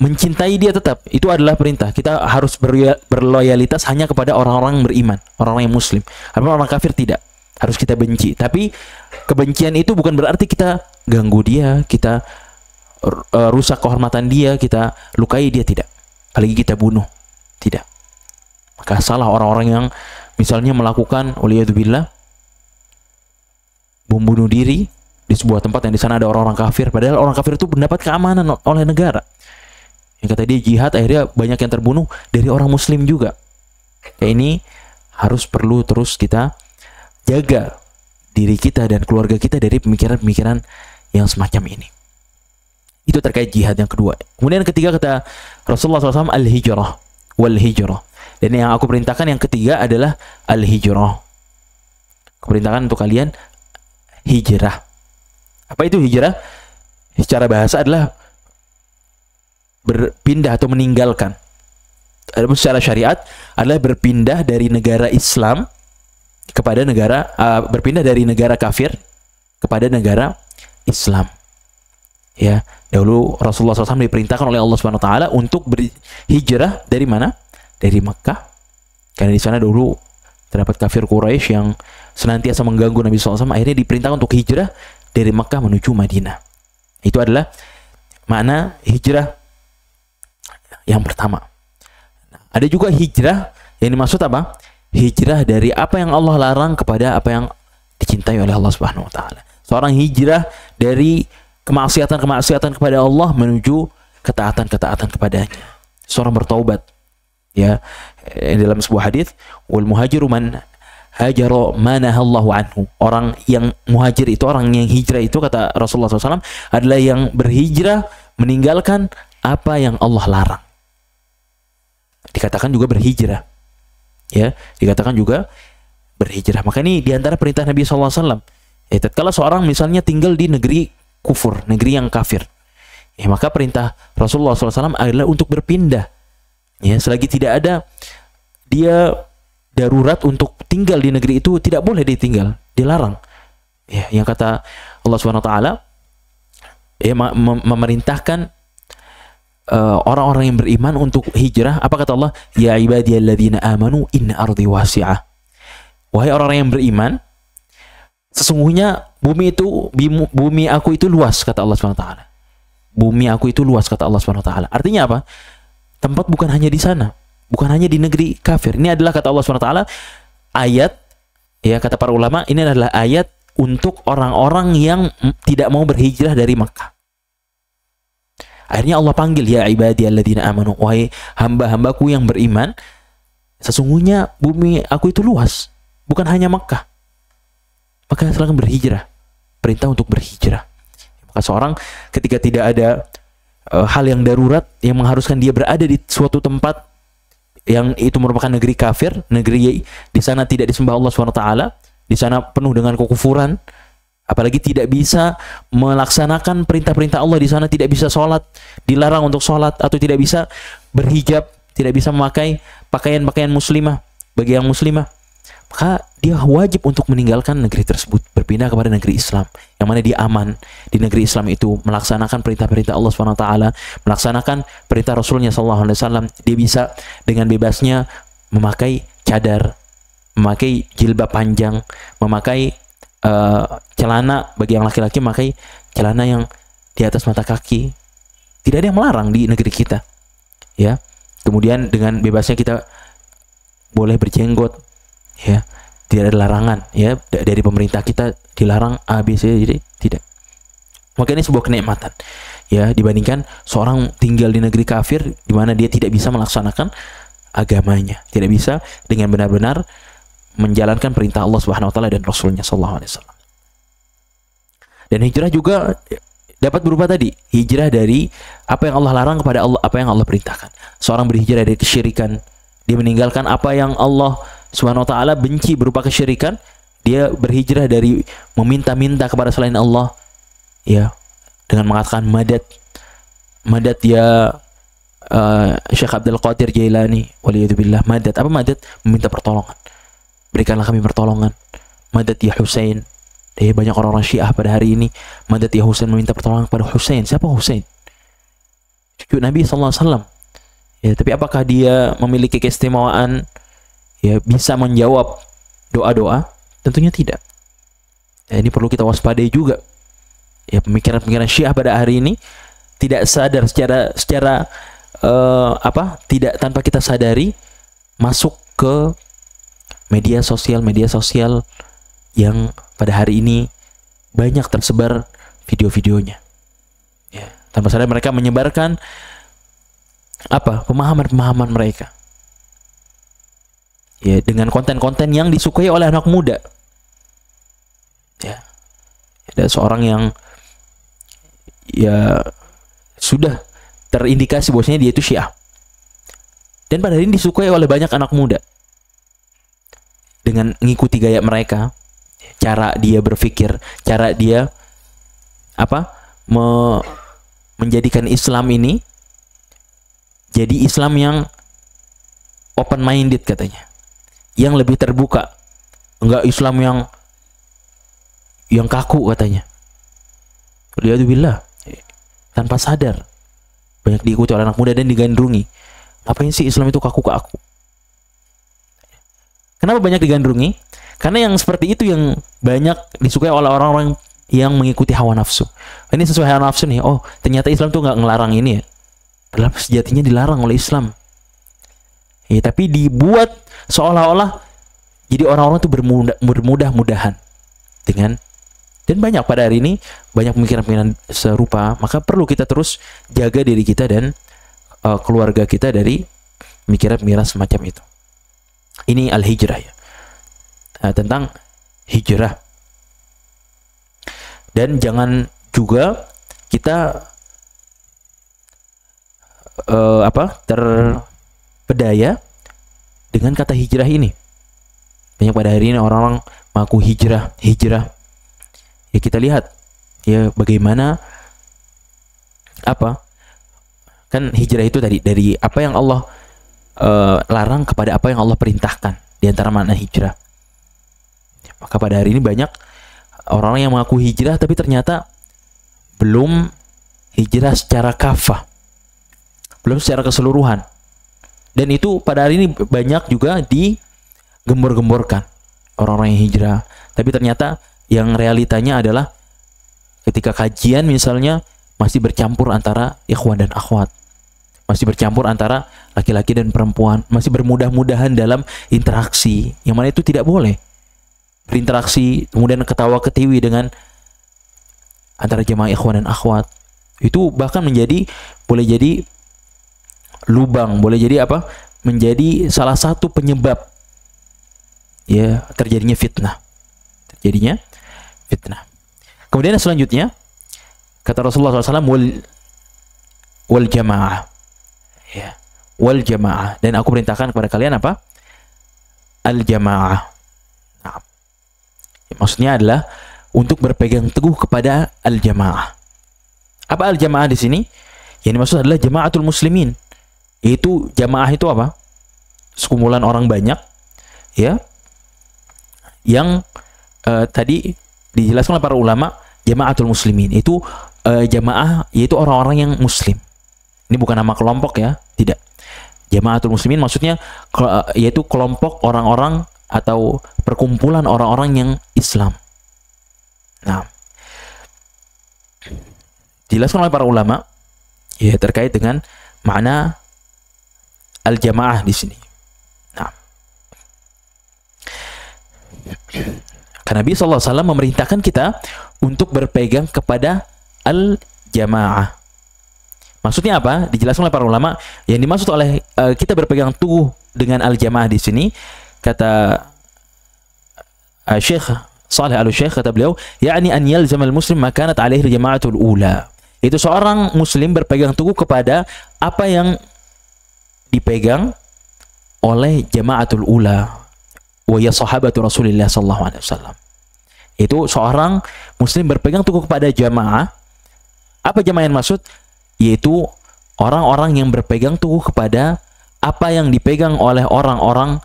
mencintai dia, tetap itu adalah perintah. Kita harus berloyalitas hanya kepada orang-orang beriman, orang-orang yang muslim. Karena orang kafir tidak, harus kita benci. Tapi kebencian itu bukan berarti kita ganggu dia, kita rusak kehormatan dia, kita lukai dia, tidak. Apalagi kita bunuh, tidak. Maka salah orang-orang yang misalnya melakukan waliyadzubillah bom bunuh diri di sebuah tempat yang di sana ada orang-orang kafir, padahal orang kafir itu mendapat keamanan oleh negara. Yang kata dia jihad, akhirnya banyak yang terbunuh dari orang muslim juga. Ya, ini harus perlu terus kita jaga diri kita dan keluarga kita dari pemikiran-pemikiran yang semacam ini. Itu terkait jihad yang kedua. Kemudian yang ketiga kata Rasulullah SAW, al-hijrah wal hijrah. Dan yang aku perintahkan yang ketiga adalah al-hijrah. Aku perintahkan untuk kalian hijrah. Apa itu hijrah? Secara bahasa adalah berpindah atau meninggalkan. Adapun secara syariat adalah berpindah dari negara Islam kepada negara berpindah dari negara kafir kepada negara Islam. Ya, dahulu Rasulullah SAW diperintahkan oleh Allah Subhanahu Wa Taala untuk berhijrah dari mana? Dari Mekah. Karena di sana dulu terdapat kafir Quraisy yang senantiasa mengganggu Nabi SAW. Akhirnya diperintahkan untuk hijrah dari Mekah menuju Madinah. Itu adalah makna hijrah yang pertama. Nah, ada juga hijrah yang dimaksud apa? Hijrah dari apa yang Allah larang kepada apa yang dicintai oleh Allah Subhanahu Wa Taala. Seorang hijrah dari kemaksiatan-kemaksiatan kepada Allah menuju ketaatan-ketaatan kepadanya. Seorang bertaubat. Ya, dalam sebuah hadis, wal muhajiru man hajaro manahallahu anhu. Orang yang muhajir itu, orang yang hijrah itu, kata Rasulullah SAW, adalah yang berhijrah meninggalkan apa yang Allah larang. Dikatakan juga berhijrah. Ya, dikatakan juga berhijrah. Maka ini diantara perintah Nabi SAW. Ya, tatkala seorang misalnya tinggal di negeri kufur, negeri yang kafir, ya, maka perintah Rasulullah SAW adalah untuk berpindah. Ya, selagi tidak ada dia darurat untuk tinggal di negeri itu, tidak boleh ditinggal, dilarang. Ya, yang kata Allah Subhanahu wa taala ya memerintahkan orang-orang yang beriman untuk hijrah. Apa kata Allah? Ya ibadiyalladzina amanu inna ardi wasi'ah. Wahai orang-orang yang beriman, sesungguhnya bumi aku itu luas, kata Allah Subhanahu wa taala. Bumi aku itu luas, kata Allah Subhanahu wa taala. Artinya apa? Tempat bukan hanya di sana, bukan hanya di negeri kafir. Ini adalah, kata Allah Subhanahu wa taala, ayat, ya kata para ulama, ini adalah ayat untuk orang-orang yang tidak mau berhijrah dari Makkah. Akhirnya Allah panggil, ya ibadiyalladzina amanu, wahai hamba-hambaku yang beriman, sesungguhnya bumi aku itu luas, bukan hanya Makkah. Maka silakan berhijrah. Perintah untuk berhijrah. Maka seorang ketika tidak ada hal yang darurat yang mengharuskan dia berada di suatu tempat yang itu merupakan negeri kafir, negeri di sana tidak disembah Allah SWT, di sana penuh dengan kekufuran, apalagi tidak bisa melaksanakan perintah-perintah Allah, di sana tidak bisa sholat, dilarang untuk sholat, atau tidak bisa berhijab, tidak bisa memakai pakaian-pakaian muslimah bagi yang muslimah, maka dia wajib untuk meninggalkan negeri tersebut, berpindah kepada negeri Islam, yang mana dia aman. Di negeri Islam itu melaksanakan perintah-perintah Allah SWT, melaksanakan perintah Rasulnya SAW. Dia bisa dengan bebasnya memakai cadar, memakai jilbab panjang, memakai celana, bagi yang laki-laki memakai celana yang di atas mata kaki. Tidak ada yang melarang di negeri kita, ya. Kemudian dengan bebasnya kita boleh berjenggot, ya, tidak ada larangan, ya, dari pemerintah kita dilarang A, B, C, D, tidak. Maka ini sebuah kenikmatan, ya, dibandingkan seorang tinggal di negeri kafir di mana dia tidak bisa melaksanakan agamanya, tidak bisa dengan benar-benar menjalankan perintah Allah Subhanahu wa taala dan Rasulnya sallallahu alaihi wasallam. Dan hijrah juga dapat berupa tadi, hijrah dari apa yang Allah larang kepada Allah, apa yang Allah perintahkan. Seorang berhijrah dari kesyirikan, dia meninggalkan apa yang Allah Subhanahu wa taala benci berupa kesyirikan, dia berhijrah dari meminta-minta kepada selain Allah, ya, dengan mengatakan madad ya Syekh Abdul Qadir Jailani waliyadzubillah. Madad, apa madad? Meminta pertolongan, berikanlah kami pertolongan. Madad ya Husain. Banyak orang-orang Syiah pada hari ini, madad ya Husain, meminta pertolongan kepada Husain. Siapa Husain? Cucu Nabi SAW. Ya, tapi apakah dia memiliki keistimewaan, ya, bisa menjawab doa-doa? Tentunya tidak. Ya, ini perlu kita waspadai juga. Ya, pemikiran-pemikiran Syiah pada hari ini tidak sadar secara tidak, tanpa kita sadari, masuk ke media sosial yang pada hari ini banyak tersebar video-videonya. Ya, tanpa sadar mereka menyebarkan pemahaman-pemahaman mereka. Ya, dengan konten-konten yang disukai oleh anak muda. Ya, ada seorang yang ya sudah terindikasi bahwasanya dia itu Syiah, dan pada hari ini disukai oleh banyak anak muda dengan mengikuti gaya mereka, cara dia berpikir, cara dia menjadikan Islam ini jadi Islam yang open minded katanya, yang lebih terbuka, enggak Islam yang kaku katanya. Waliyadzubillah, tanpa sadar banyak diikuti oleh anak muda dan digandrungi. Ngapain sih Islam itu kaku ke aku? Kenapa banyak digandrungi? Karena yang seperti itu yang banyak disukai oleh orang-orang yang mengikuti hawa nafsu. Ini sesuai hawa nafsu nih. Oh, ternyata Islam tuh nggak ngelarang ini ya. Padahal sejatinya dilarang oleh Islam. Ya, tapi dibuat seolah-olah jadi orang-orang tuh bermudah-mudahan dengan, dan banyak pada hari ini banyak pemikiran-pemikiran serupa. Maka perlu kita terus jaga diri kita dan keluarga kita dari pemikiran-pemikiran semacam itu. Ini al-hijrah, ya. Tentang hijrah. Dan jangan juga kita terpedaya dengan kata hijrah ini. Banyak pada hari ini orang-orang mengaku hijrah. Ya, kita lihat ya bagaimana kan hijrah itu tadi dari apa yang Allah larang kepada apa yang Allah perintahkan, di antara makna hijrah. Maka pada hari ini banyak orang-orang yang mengaku hijrah tapi ternyata belum hijrah secara kafah, belum secara keseluruhan. Dan itu pada hari ini banyak juga digembor-gemborkan orang-orang yang hijrah, tapi ternyata yang realitanya adalah ketika kajian misalnya masih bercampur antara ikhwan dan akhwat, masih bercampur antara laki-laki dan perempuan, masih bermudah-mudahan dalam interaksi, yang mana itu tidak boleh. Berinteraksi kemudian ketawa-ketiwi dengan antara jemaah ikhwan dan akhwat, itu bahkan boleh jadi lubang, boleh jadi apa? Menjadi salah satu penyebab ya terjadinya fitnah. Kemudian selanjutnya kata Rasulullah SAW, wal jamaah. Ya, wal jamaah. Dan aku perintahkan kepada kalian apa? Al jamaah. Nah, ya, maksudnya adalah untuk berpegang teguh kepada al jamaah. Apa al jamaah di sini? Yang dimaksud adalah jamaatul muslimin. Itu jamaah itu apa? Sekumpulan orang banyak, ya, yang tadi dijelaskan oleh para ulama, jamaatul muslimin itu jamaah yaitu orang-orang yang muslim. Ini bukan nama kelompok ya, tidak. Jamaatul muslimin maksudnya yaitu kelompok orang-orang atau perkumpulan orang-orang yang Islam. Nah, dijelaskan oleh para ulama ya terkait dengan makna al-jamaah di sini. Nah, karena Nabi SAW memerintahkan kita untuk berpegang kepada al-jamaah. Maksudnya apa? Dijelaskan oleh para ulama. Yang dimaksud oleh kita berpegang teguh dengan al-jamaah di sini, kata Syekh Saleh Al-Syekh, kata beliau, yakni an yalzam al-muslim ma kanat alaihi al-jama'atul ula. Itu seorang muslim berpegang teguh kepada apa yang dipegang oleh jamaatul ula wa ya sahabatu Rasulillah sallallahu alaihi wasallam. Itu seorang muslim berpegang teguh kepada jamaah. Apa jamaah yang maksud? Yaitu orang-orang yang berpegang teguh kepada apa yang dipegang oleh orang-orang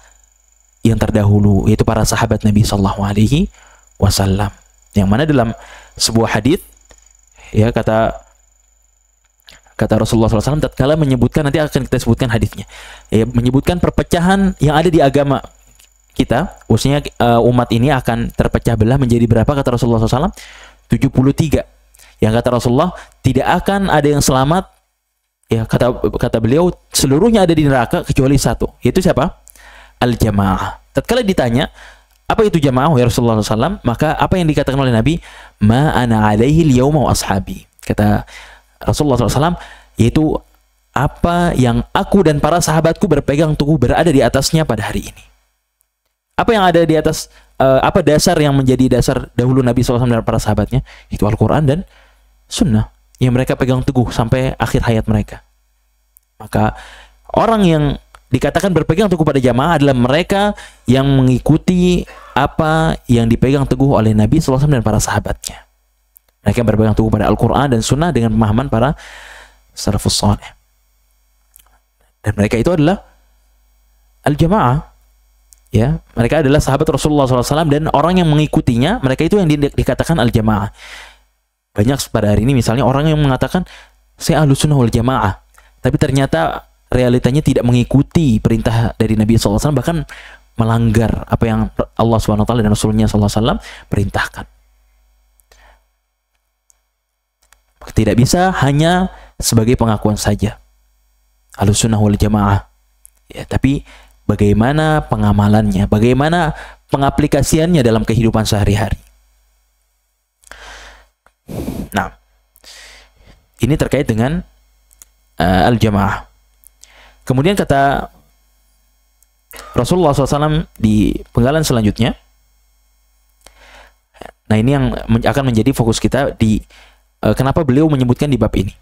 yang terdahulu, yaitu para sahabat Nabi sallallahu alaihi wasallam. Yang mana dalam sebuah hadis ya kata Rasulullah SAW tatkala menyebutkan, nanti akan kita sebutkan hadisnya, ya, menyebutkan perpecahan yang ada di agama kita, khususnya umat ini akan terpecah belah menjadi berapa kata Rasulullah SAW? 73. Yang kata Rasulullah tidak akan ada yang selamat, ya kata beliau seluruhnya ada di neraka kecuali satu, yaitu siapa? Al-jamaah. Tatkala ditanya apa itu jamaah ya Rasulullah SAW, maka apa yang dikatakan oleh Nabi? Ma ana alaihi al-yawma wa ashabi. Kata Rasulullah SAW, yaitu apa yang aku dan para sahabatku berpegang teguh berada di atasnya pada hari ini. Apa yang ada di atas, apa dasar yang menjadi dasar dahulu Nabi SAW dan para sahabatnya? Itu Al-Quran dan Sunnah yang mereka pegang teguh sampai akhir hayat mereka. Maka orang yang dikatakan berpegang teguh pada jamaah adalah mereka yang mengikuti apa yang dipegang teguh oleh Nabi SAW dan para sahabatnya. Mereka yang berpegang teguh pada Al-Quran dan Sunnah dengan pemahaman para salafus saleh. Dan mereka itu adalah al-jamaah. Ya, mereka adalah sahabat Rasulullah SAW dan orang yang mengikutinya, mereka itu yang dikatakan al-jamaah. Banyak pada hari ini misalnya orang yang mengatakan saya ahlus sunnah wal jamaah, tapi ternyata realitanya tidak mengikuti perintah dari Nabi SAW, bahkan melanggar apa yang Allah SWT dan Rasulnya SAW perintahkan. Tidak bisa hanya sebagai pengakuan saja ahlus sunnah wal jamaah, ya, tapi bagaimana pengamalannya, bagaimana pengaplikasiannya dalam kehidupan sehari-hari. Nah, ini terkait dengan al-jamaah. Kemudian kata Rasulullah SAW di penggalan selanjutnya, nah ini yang akan menjadi fokus kita di kenapa beliau menyebutkan di bab ini.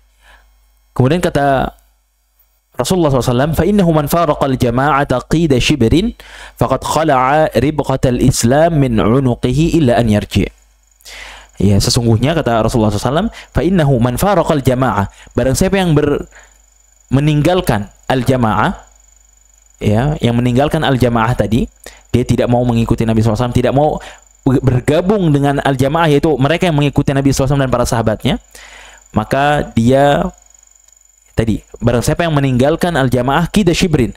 Kemudian kata Rasulullah SAW, فَإِنَّهُ مَنْ فَارَقَ الْجَمَاعَةَ قِيدَ شِبْرٍ فَقَدْ خَلَعَ رِبْقَةَ الْإِسْلَامِ مِنْ عُنُقِهِ إِلَّا أَنْ يَرْجِعَ. Ya, sesungguhnya kata Rasulullah SAW, فَإِنَّهُ مَنْ فَارَقَ الْجَمَاعَةَ, barang siapa yang meninggalkan al-jamaah, ya, yang meninggalkan al-jamaah tadi, dia tidak mau mengikuti Nabi SAW, tidak mau bergabung dengan al-jamaah, yaitu mereka yang mengikuti Nabi SAW dan para sahabatnya, maka dia tadi, barang siapa yang meninggalkan al-jamaah qida shibrin.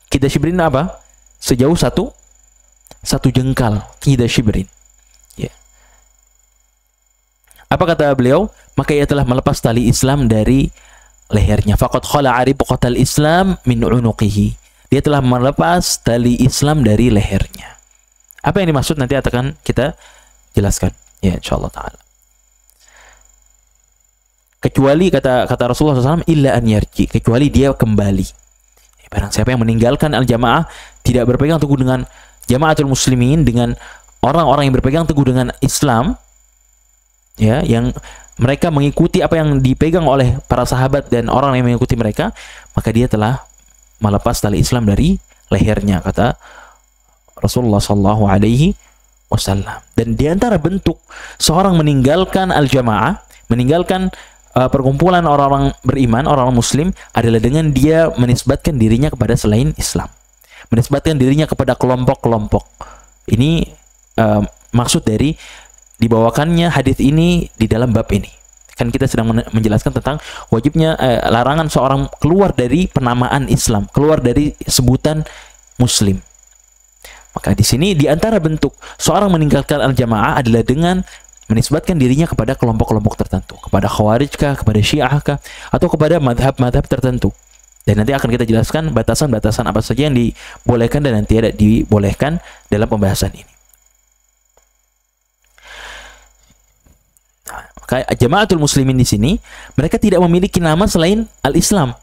Qida shibrin apa? Sejauh satu jengkal, qida shibrin. Ya. Apa kata beliau? Maka ia telah melepas tali Islam dari lehernya. Faqad khala'a ribqatal Islam min unuqihi. Dia telah melepas tali Islam dari lehernya. Apa yang dimaksud nanti akan kita jelaskan, ya insyaallah taala. Kecuali kata Rasulullah SAW, illa an yarji, kecuali dia kembali. Barang siapa yang meninggalkan al-jamaah, tidak berpegang teguh dengan jamaatul muslimin, dengan orang-orang yang berpegang teguh dengan Islam, ya, yang mereka mengikuti apa yang dipegang oleh para sahabat dan orang yang mengikuti mereka, maka dia telah melepas tali Islam dari lehernya, kata Rasulullah Shallallahu Alaihi Wasallam. Dan diantara bentuk seorang meninggalkan al-jamaah, meninggalkan perkumpulan orang-orang beriman, orang-orang muslim, adalah dengan dia menisbatkan dirinya kepada selain Islam, menisbatkan dirinya kepada kelompok-kelompok. Ini maksud dari dibawakannya hadis ini di dalam bab ini. Kan kita sedang menjelaskan tentang wajibnya larangan seorang keluar dari penamaan Islam, keluar dari sebutan muslim. Maka di sini di antara bentuk seorang meninggalkan al-jamaah adalah dengan menisbatkan dirinya kepada kelompok-kelompok tertentu, kepada Khawarij kah, kepada Syiah kah, atau kepada madhab-madhab tertentu. Dan nanti akan kita jelaskan batasan-batasan apa saja yang dibolehkan dan yang tidak dibolehkan dalam pembahasan ini. Maka jamaatul muslimin di sini, mereka tidak memiliki nama selain al-Islam.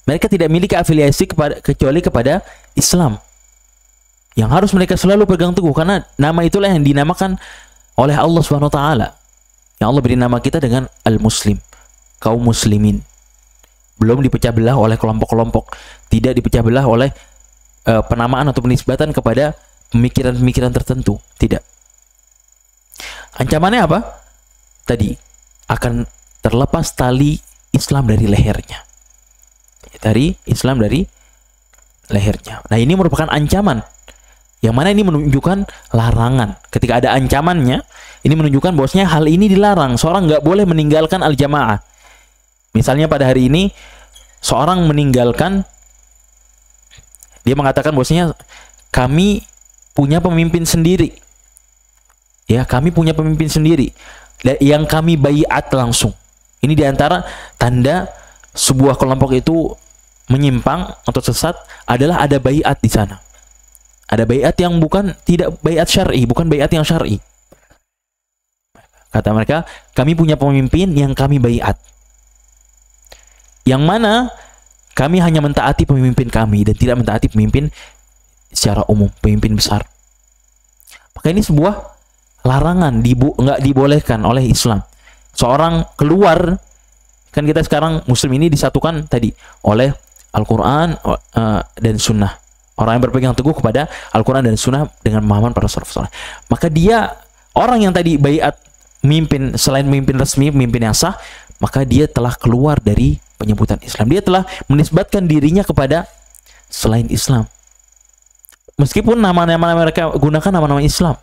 Mereka tidak memiliki afiliasi kecuali kepada Islam, yang harus mereka selalu pegang teguh, karena nama itulah yang dinamakan oleh Allah Subhanahu wa taala. Yang Allah beri nama kita dengan al-muslim, kaum muslimin. Belum dipecah belah oleh kelompok-kelompok, tidak dipecah belah oleh penamaan atau penisbatan kepada pemikiran-pemikiran tertentu, tidak. Ancamannya apa? Tadi akan terlepas tali Islam dari lehernya. Dari Islam dari lehernya. Nah, ini merupakan ancaman. Yang mana ini menunjukkan larangan. Ketika ada ancamannya, ini menunjukkan bahwasanya hal ini dilarang. Seorang nggak boleh meninggalkan al-jamaah. Misalnya pada hari ini, seorang meninggalkan, dia mengatakan bahwasanya kami punya pemimpin sendiri. Ya, kami punya pemimpin sendiri. Yang kami baiat langsung. Ini diantara tanda sebuah kelompok itu menyimpang atau sesat adalah ada baiat di sana. Ada baiat yang tidak baiat syar'i, bukan baiat yang syar'i. Kata mereka, kami punya pemimpin yang kami baiat. Yang mana kami hanya mentaati pemimpin kami dan tidak mentaati pemimpin secara umum, pemimpin besar. Maka ini sebuah larangan, nggak dibolehkan oleh Islam. Seorang keluar, kan kita sekarang muslim ini disatukan tadi oleh Al-Quran dan Sunnah. Orang yang berpegang teguh kepada Al-Quran dan Sunnah dengan pemahaman para salafus saleh. Maka dia, orang yang tadi baiat memimpin selain memimpin resmi, pemimpin yang sah, maka dia telah keluar dari penyebutan Islam. Dia telah menisbatkan dirinya kepada selain Islam. Meskipun nama-nama mereka gunakan nama-nama Islam.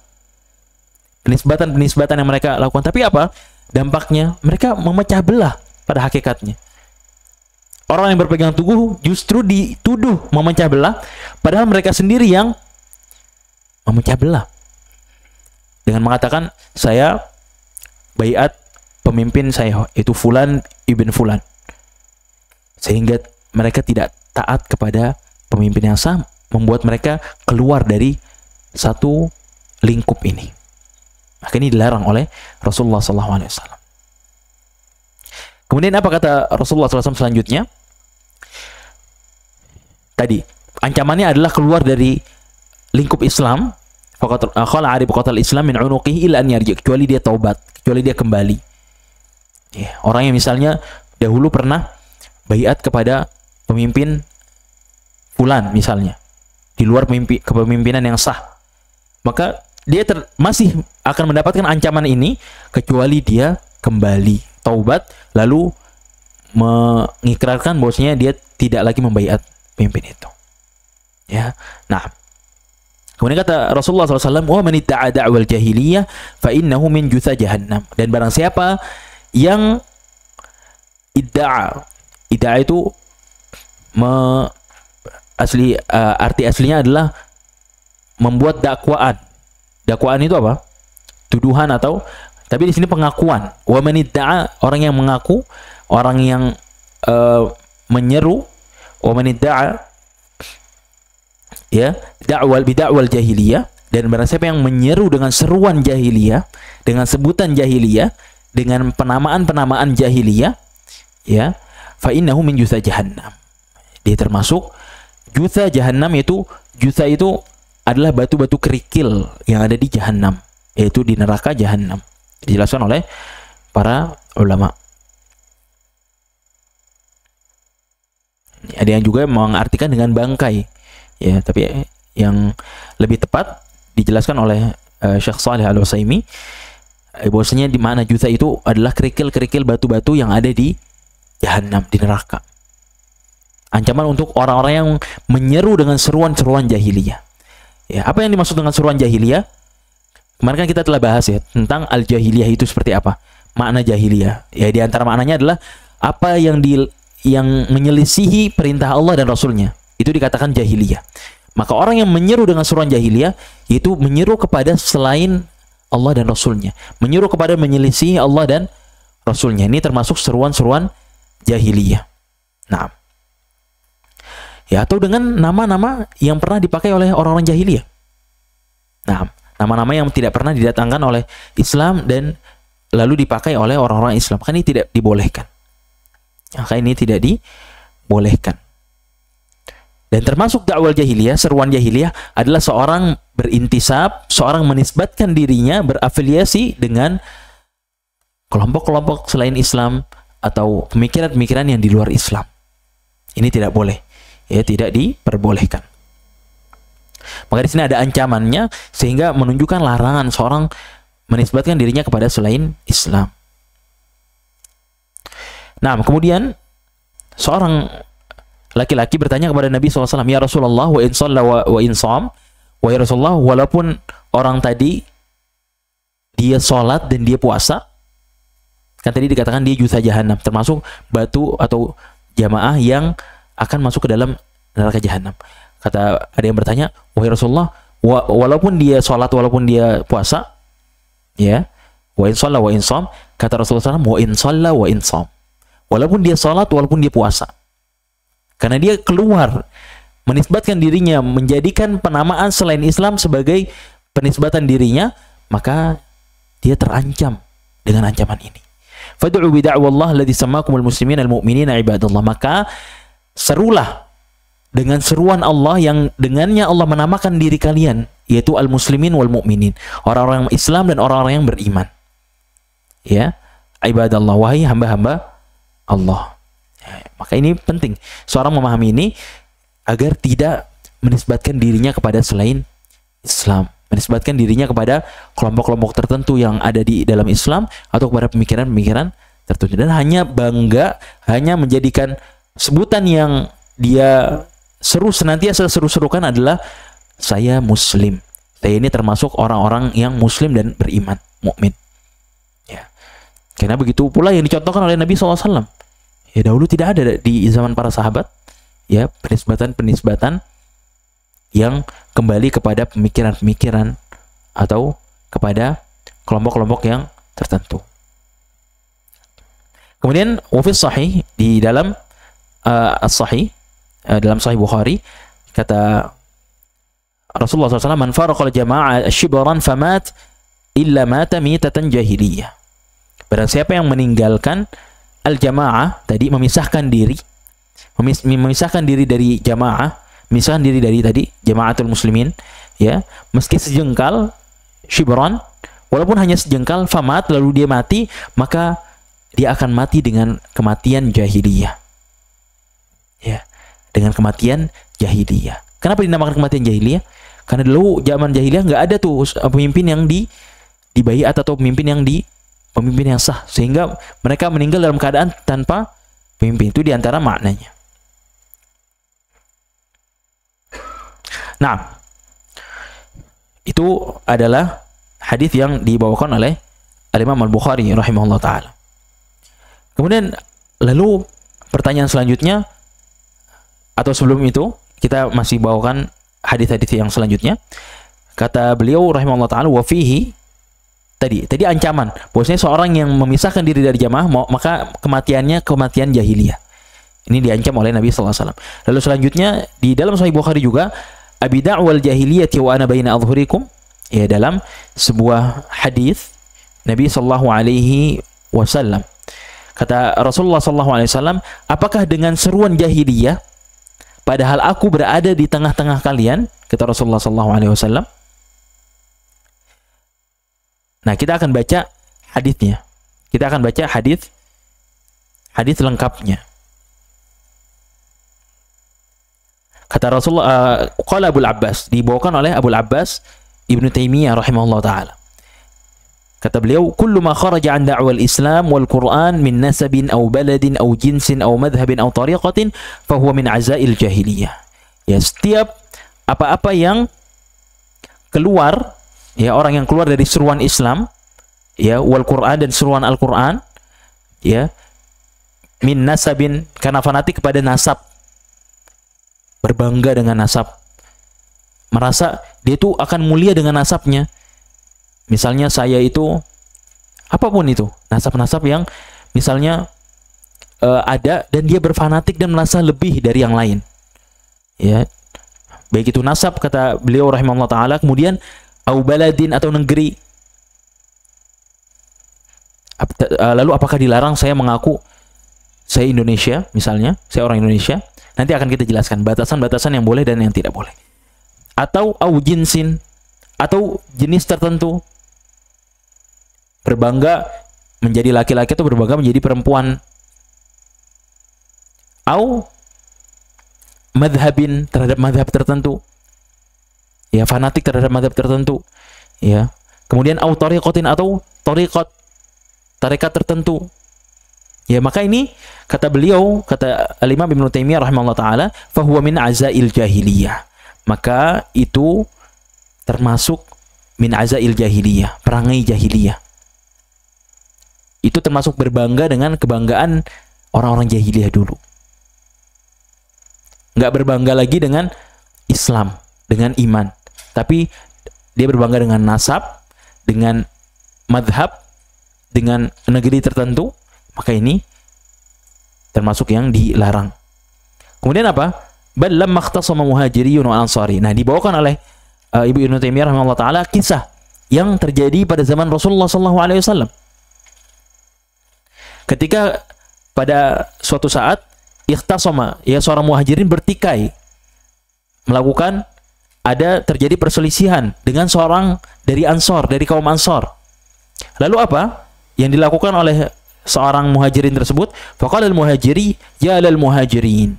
Penisbatan-penisbatan yang mereka lakukan. Tapi apa? Dampaknya mereka memecah belah pada hakikatnya. Orang yang berpegang teguh justru dituduh memecah belah, padahal mereka sendiri yang memecah belah. Dengan mengatakan, saya baiat pemimpin saya, itu Fulan ibn Fulan. Sehingga mereka tidak taat kepada pemimpin yang sah, membuat mereka keluar dari satu lingkup ini. Maka ini dilarang oleh Rasulullah SAW. Kemudian apa kata Rasulullah SAW selanjutnya? Tadi ancamannya adalah keluar dari lingkup Islam. Khala'a ribqatal Islam min unuqihi illa an yarji, kecuali dia taubat, kecuali dia kembali. Ya, orang yang misalnya dahulu pernah baiat kepada pemimpin fulan misalnya, di luar kepemimpinan yang sah, maka dia masih akan mendapatkan ancaman ini kecuali dia kembali, taubat, lalu mengikrarkan bahwasanya dia tidak lagi membaiat pemimpin itu. Ya. Nah, Kemudian kata Rasulullah SAW, wa man idda'a da'wal jahiliyah fa innahu min jutha jahannam. Dan barang siapa yang idda'a, idda'a itu arti aslinya adalah membuat dakwaan. Dakwaan itu apa? Tuduhan atau, tapi di sini pengakuan. Wa man idda'a, orang yang mengaku, orang yang menyeru. Wa man idda'a, ya, bid'awal jahiliyah, dan barang siapa yang menyeru dengan seruan jahiliyah, dengan sebutan jahiliyah, dengan penamaan-penamaan jahiliyah, ya, fa innahu min jutha jahannam. Dia termasuk jutha jahannam. Jutha itu adalah batu-batu kerikil yang ada di jahannam, yaitu di neraka jahannam. Dijelaskan oleh para ulama. Ada yang juga mengartikan dengan bangkai, ya, tapi yang lebih tepat dijelaskan oleh Syekh Shalih Al-Utsaimin, bahwasanya di mana jutha itu adalah kerikil-kerikil batu-batu yang ada di jahannam, di neraka. Ancaman untuk orang-orang yang menyeru dengan seruan-seruan jahiliyah. Ya, apa yang dimaksud dengan seruan jahiliyah? Kemarin kan kita telah bahas, ya, tentang al-jahiliyah itu seperti apa, makna jahiliyah. Ya, di antara maknanya adalah apa yang menyelisihi perintah Allah dan Rasulnya, itu dikatakan jahiliyah. Maka orang yang menyeru dengan seruan jahiliyah itu menyeru kepada selain Allah dan Rasulnya, menyeru kepada menyelisihi Allah dan Rasulnya. Ini termasuk seruan-seruan jahiliyah. Nah, ya, atau dengan nama-nama yang pernah dipakai oleh orang-orang jahiliyah. Nah, nama-nama yang tidak pernah didatangkan oleh Islam dan lalu dipakai oleh orang-orang Islam, kan ini tidak dibolehkan. Maka ini tidak dibolehkan. Dan termasuk dakwal jahiliyah, seruan jahiliyah adalah seorang berintisab, seorang menisbatkan dirinya berafiliasi dengan kelompok-kelompok selain Islam atau pemikiran-pemikiran yang di luar Islam. Ini tidak boleh, ya, tidak diperbolehkan. Maka di sini ada ancamannya sehingga menunjukkan larangan seorang menisbatkan dirinya kepada selain Islam. Nah, kemudian seorang laki-laki bertanya kepada Nabi SAW, ya Rasulullah, wa in shalla wa in sham, wa ya Rasulullah, walaupun orang tadi dia sholat dan dia puasa, kan tadi dikatakan dia jutha jahannam, termasuk batu atau jamaah yang akan masuk ke dalam neraka jahannam. Kata ada yang bertanya, wahai Rasulullah, walaupun dia sholat, walaupun dia puasa, ya, wa in shalla wa in sham, kata Rasulullah SAW, wa in shalla wa in sham, walaupun dia sholat, walaupun dia puasa. Karena dia keluar menisbatkan dirinya, menjadikan penamaan selain Islam sebagai penisbatan dirinya, maka dia terancam dengan ancaman ini. Fad'u bi da'wallah alladhi sammakumul muslimin al-mu'minina ibadallah. Maka serulah dengan seruan Allah yang dengannya Allah menamakan diri kalian, yaitu al-muslimin wal mu'minin, orang-orang Islam dan orang-orang yang beriman. Ya, ibadallah, wahai hamba-hamba Allah. Ya, maka ini penting seorang memahami ini agar tidak menisbatkan dirinya kepada selain Islam, menisbatkan dirinya kepada kelompok-kelompok tertentu yang ada di dalam Islam atau kepada pemikiran-pemikiran tertentu, dan hanya bangga, hanya menjadikan sebutan yang dia senantiasa seru-serukan adalah saya Muslim, saya ini termasuk orang-orang yang Muslim dan beriman, mukmin. Ya, karena begitu pula yang dicontohkan oleh Nabi SAW. Ya, dahulu tidak ada di zaman para sahabat, ya, penisbatan-penisbatan yang kembali kepada pemikiran-pemikiran atau kepada kelompok-kelompok yang tertentu. Kemudian wafis sahih, di dalam as-sahih, dalam Sahih Bukhari, kata Rasulullah SAW, man faraqal jama'a shibran famat illa mata mitatan jahiliyah. Barang siapa yang meninggalkan al-jamaah, tadi memisahkan diri dari jamaah, memisahkan diri dari tadi jamaatul muslimin, ya, meski sejengkal, shibran, walaupun hanya sejengkal, famat, lalu dia mati, maka dia akan mati dengan kematian jahiliyah. Ya, dengan kematian jahiliyah. Kenapa dinamakan kematian jahiliyah? Karena dulu zaman jahiliyah nggak ada tuh pemimpin yang dibaiat atau pemimpin yang sah, sehingga mereka meninggal dalam keadaan tanpa pemimpin. Itu diantara maknanya. Nah, Itu adalah hadis yang dibawakan oleh Al-Imam Al-Bukhari rahimahullah taala. Kemudian lalu pertanyaan selanjutnya, atau sebelum itu kita masih bawakan hadis-hadis yang selanjutnya. Kata beliau rahimahullah taala, wa fihi, tadi ancaman bahwasanya seorang yang memisahkan diri dari jamaah maka kematiannya kematian jahiliyah. Ini diancam oleh Nabi sallallahu alaihi wasallam. Lalu selanjutnya di dalam Sahih Bukhari juga, abida'wal jahiliyati wa ana baina adhhurikum, ya, dalam sebuah hadis Nabi sallallahu alaihi wasallam, kata Rasulullah sallallahu alaihi wasallam, apakah dengan seruan jahiliyah padahal aku berada di tengah-tengah kalian, kata Rasulullah sallallahu alaihi wasallam. Nah, kita akan baca hadisnya. Kita akan baca hadis lengkapnya. Kata Rasulullah, qala Abu Abbas, dibawakan oleh Abu Abbas Ibnu Taimiyah rahimahullah taala. Kata beliau, kullu ma kharaja an da'wal Islam wal Quran min nasabin aw baladin aw jinsin aw madhhabin aw tariqatin fa huwa min azail jahiliyah. Ya, setiap apa-apa yang keluar, ya, orang yang keluar dari seruan Islam, ya, wal Quran, dan seruan Al-Quran, ya, min nasabin, karena fanatik kepada nasab, berbangga dengan nasab, merasa dia itu akan mulia dengan nasabnya. Misalnya saya itu, apapun itu, nasab-nasab yang misalnya ada, dan dia berfanatik dan merasa lebih dari yang lain, ya, baik itu nasab, kata beliau rahimahullah taala. Kemudian au baladin, atau negeri. Lalu apakah dilarang saya mengaku saya Indonesia, misalnya saya orang Indonesia? Nanti akan kita jelaskan batasan-batasan yang boleh dan yang tidak boleh. Atau au jinsin, atau jenis tertentu, berbangga menjadi laki-laki atau berbangga menjadi perempuan. Au madhabin, terhadap madhab tertentu, ya, fanatik terhadap madhab tertentu, ya. Kemudian au tariqatin, atau tarekat tertentu, ya. Maka ini kata beliau, kata Al-Imam Ibnu Taimiyah rahimahullah taala, fa huwa min azail jahiliyah, maka itu termasuk min azail jahiliyah, perangai jahiliyah. Itu termasuk berbangga dengan kebanggaan orang-orang jahiliyah dulu. Nggak berbangga lagi dengan Islam, dengan iman, tapi dia berbangga dengan nasab, dengan madhab, dengan negeri tertentu. Maka ini termasuk yang dilarang. Kemudian apa? Bal lamma ikhtasama muhajiriyun wa ansari. Nah, dibawakan oleh Ibnu Taimiyah rahimahullah taala kisah yang terjadi pada zaman Rasulullah sallallahu alaihi wasallam. Ketika pada suatu saat ikhtasama, ya, seorang muhajirin bertikai, melakukan, ada terjadi perselisihan dengan seorang dari Ansor, dari kaum Ansor. Lalu apa yang dilakukan oleh seorang muhajirin tersebut? Faqala al-muhajiri ya lal muhajirin,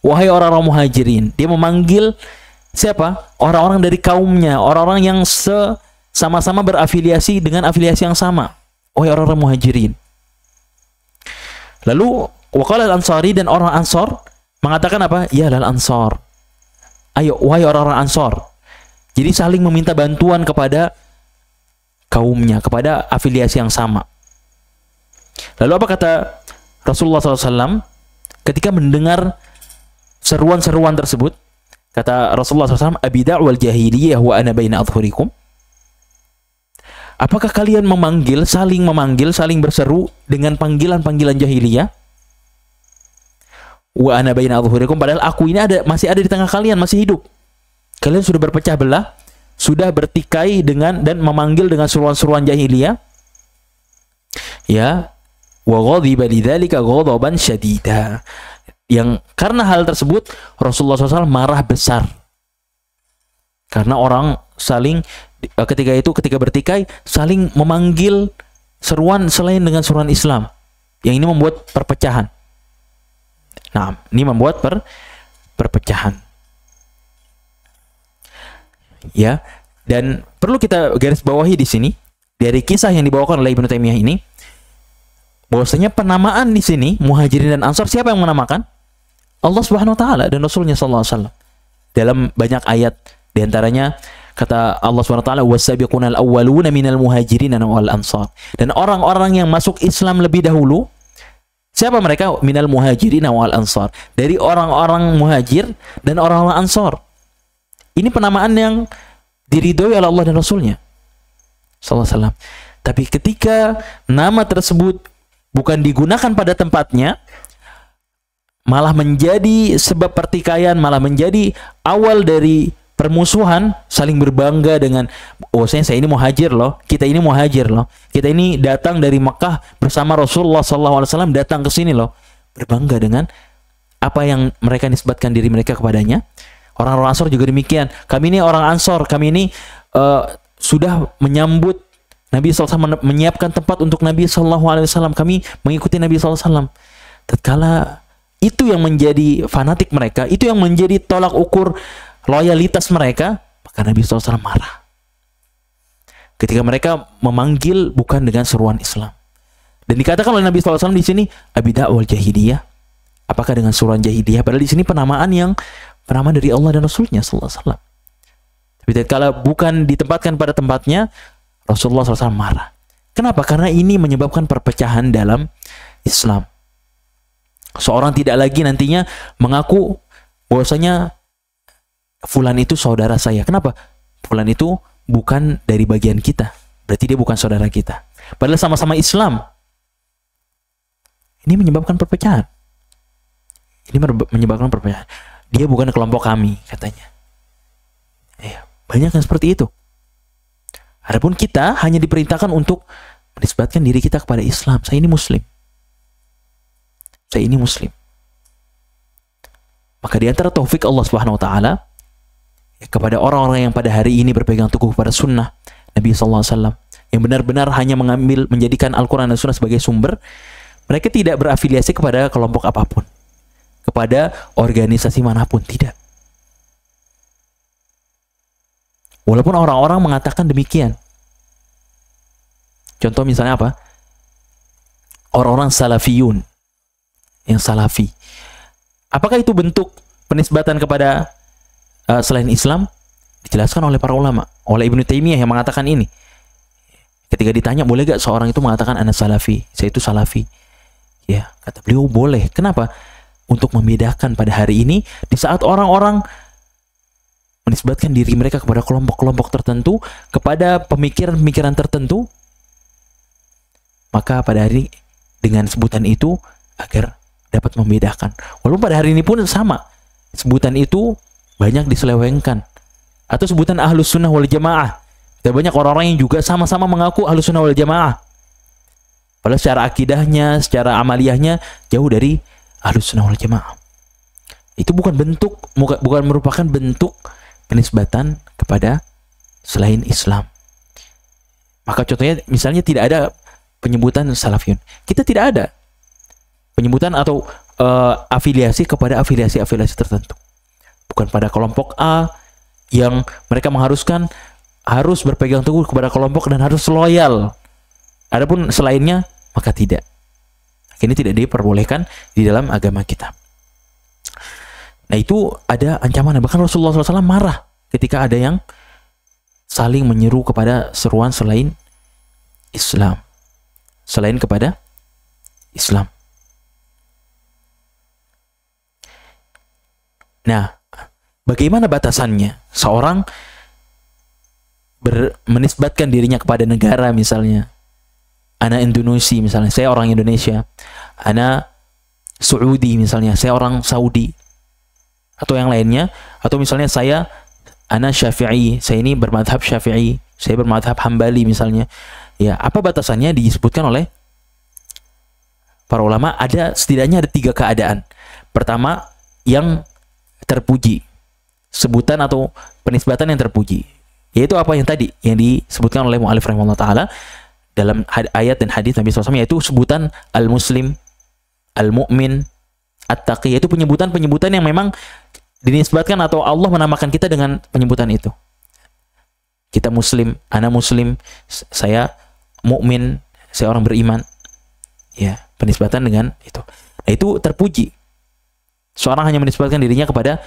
wahai orang-orang muhajirin. Dia memanggil siapa? Orang-orang dari kaumnya, orang-orang yang sama-sama berafiliasi dengan afiliasi yang sama. Wahai orang-orang muhajirin. Lalu waqala al-ansari, dan orang Ansor mengatakan apa? Ya lal ansor, ayo wahai orang-orang Ansor. Jadi saling meminta bantuan kepada kaumnya, kepada afiliasi yang sama. Lalu apa kata Rasulullah SAW ketika mendengar seruan-seruan tersebut? Kata Rasulullah SAW, abida'wal jahiliyah wa ana baina adhhurikum. Apakah kalian saling memanggil, saling berseru dengan panggilan-panggilan jahiliyah? Wa ana baina adhhurikum, padahal aku ini masih ada di tengah kalian, masih hidup. Kalian sudah berpecah belah, sudah bertikai dengan dan memanggil dengan seruan-seruan jahiliyah. Ya, wa ghadiba lidzalika ghadaban syadida. Yang karena hal tersebut Rasulullah SAW marah besar. Karena orang saling ketika bertikai saling memanggil seruan selain dengan seruan Islam. Yang ini membuat perpecahan. Nah, ini membuat perpecahan. Ya, dan perlu kita garis bawahi di sini dari kisah yang dibawakan oleh Ibnu Taimiyah ini, bahwasanya penamaan di sini Muhajirin dan Ansor, siapa yang menamakan? Allah Subhanahu wa taala dan Rasulnya sallallahu alaihi wasallam. Dalam banyak ayat, di antaranya Kata Allah SWT, "Wasabiqunal awwaluna minal muhajirin wal ansar." Dan orang-orang yang masuk Islam lebih dahulu, siapa mereka? Minal muhajirin wal ansar. Dari orang-orang muhajir dan orang-orang ansar. Ini penamaan yang diridhoi oleh Allah dan Rasulnya sallallahu alaihi wasallam. Tapi ketika nama tersebut bukan digunakan pada tempatnya, malah menjadi sebab pertikaian, malah menjadi awal dari permusuhan, saling berbangga dengan, oh saya ini muhajir loh, kita ini muhajir loh, kita ini datang dari Mekah bersama Rasulullah SAW, datang ke sini loh, berbangga dengan apa yang mereka nisbatkan diri mereka kepadanya. Orang-orang Ansor juga demikian, kami ini orang Ansor, kami ini sudah menyambut Nabi SAW, menyiapkan tempat untuk Nabi SAW, kami mengikuti Nabi SAW. Tatkala itu yang menjadi fanatik mereka, itu yang menjadi tolak ukur loyalitas mereka, maka Nabi SAW marah ketika mereka memanggil bukan dengan seruan Islam. Dan dikatakan oleh Nabi SAW di sini abidah wal jahiliyah, apakah dengan seruan jahiliyah? Padahal di sini penamaan dari Allah dan Rasulnya SAW. Tapi kalau bukan ditempatkan pada tempatnya, Rasulullah SAW marah. Kenapa? Karena ini menyebabkan perpecahan dalam Islam. Seorang tidak lagi nantinya mengaku bahwasanya fulan itu saudara saya. Kenapa? Fulan itu bukan dari bagian kita, berarti dia bukan saudara kita. Padahal sama-sama Islam. Ini menyebabkan perpecahan. Dia bukan kelompok kami, katanya. Banyak yang seperti itu. Adapun kita hanya diperintahkan untuk menisbatkan diri kita kepada Islam. Saya ini Muslim. Maka di antara taufik Allah Subhanahu wa taala kepada orang-orang yang pada hari ini berpegang teguh pada sunnah Nabi SAW, yang benar-benar hanya menjadikan Al-Quran dan Sunnah sebagai sumber, mereka tidak berafiliasi kepada kelompok apapun, kepada organisasi manapun, tidak. Walaupun orang-orang mengatakan demikian. Contoh misalnya apa? Orang-orang salafiyun, yang salafi. Apakah itu bentuk penisbatan kepada selain Islam? Dijelaskan oleh para ulama, oleh Ibnu Taimiyah yang mengatakan ini. Ketika ditanya, boleh gak seorang itu mengatakan ana salafi, saya itu salafi? Ya, kata beliau boleh. Kenapa? Untuk membedakan pada hari ini, di saat orang-orang menisbatkan diri mereka kepada kelompok-kelompok tertentu, kepada pemikiran-pemikiran tertentu, maka pada hari dengan sebutan itu agar dapat membedakan. Walaupun pada hari ini pun sama, sebutan itu banyak diselewengkan. Atau sebutan Ahlus Sunnah wal Jamaah. Dan banyak orang-orang yang juga sama-sama mengaku Ahlus Sunnah wal Jamaah, padahal secara akidahnya, secara amaliyahnya jauh dari Ahlus Sunnah wal Jamaah. Itu bukan merupakan bentuk penisbatan kepada selain Islam. Maka contohnya misalnya tidak ada penyebutan salafiyun. Kita tidak ada penyebutan atau afiliasi kepada afiliasi tertentu. Bukan pada kelompok A yang mereka mengharuskan harus berpegang teguh kepada kelompok dan harus loyal. Adapun selainnya maka tidak. Ini tidak diperbolehkan di dalam agama kita. Nah, itu ada ancaman. Bahkan Rasulullah SAW marah ketika ada yang saling menyeru kepada seruan selain Islam, selain kepada Islam. Nah, bagaimana batasannya? Seorang menisbatkan dirinya kepada negara, misalnya ana Indonesia, misalnya saya orang Indonesia, ana Saudi, misalnya saya orang Saudi, atau yang lainnya, atau misalnya saya ana Syafi'i, saya ini bermadhab Syafi'i, saya bermadhab Hambali misalnya. Ya, apa batasannya? Disebutkan oleh para ulama, setidaknya ada 3 keadaan. Pertama, yang terpuji, sebutan atau penisbatan yang terpuji, yaitu apa yang tadi yang disebutkan oleh mu'alif rahimahullah ta'ala dalam ayat dan hadis Nabi SAW, yaitu sebutan al-muslim, al-mu'min, at-taqi, yaitu penyebutan-penyebutan yang memang dinisbatkan atau Allah menamakan kita dengan penyebutan itu. Kita muslim, ana muslim, saya mukmin, saya orang beriman. Ya, penisbatan dengan itu. Nah, itu terpuji. Seorang hanya menisbatkan dirinya kepada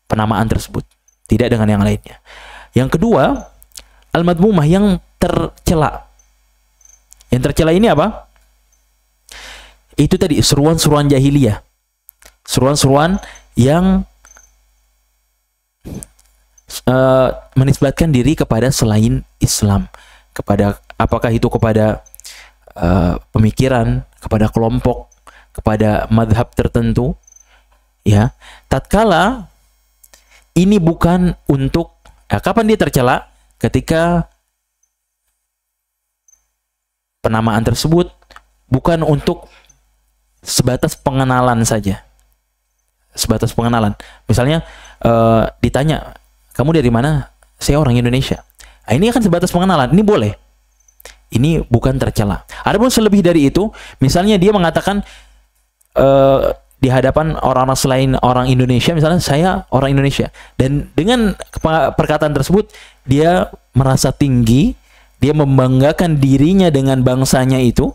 penamaan tersebut, tidak dengan yang lainnya. Yang kedua, al-madmumah, yang tercela. Yang tercela ini apa? Itu tadi seruan-seruan jahiliyah. Seruan-seruan yang menisbatkan diri kepada selain Islam, kepada apakah itu kepada pemikiran, kepada kelompok, kepada madhab tertentu, ya. Tatkala ini bukan untuk, kapan dia tercela? Ketika penamaan tersebut bukan untuk sebatas pengenalan saja, sebatas pengenalan. Misalnya ditanya, kamu dari mana? Saya orang Indonesia. Nah, ini akan sebatas pengenalan. Ini boleh. Ini bukan tercela. Adapun selebih dari itu, misalnya dia mengatakan di hadapan orang-orang selain orang Indonesia, misalnya saya orang Indonesia, dan dengan perkataan tersebut dia merasa tinggi, dia membanggakan dirinya dengan bangsanya itu,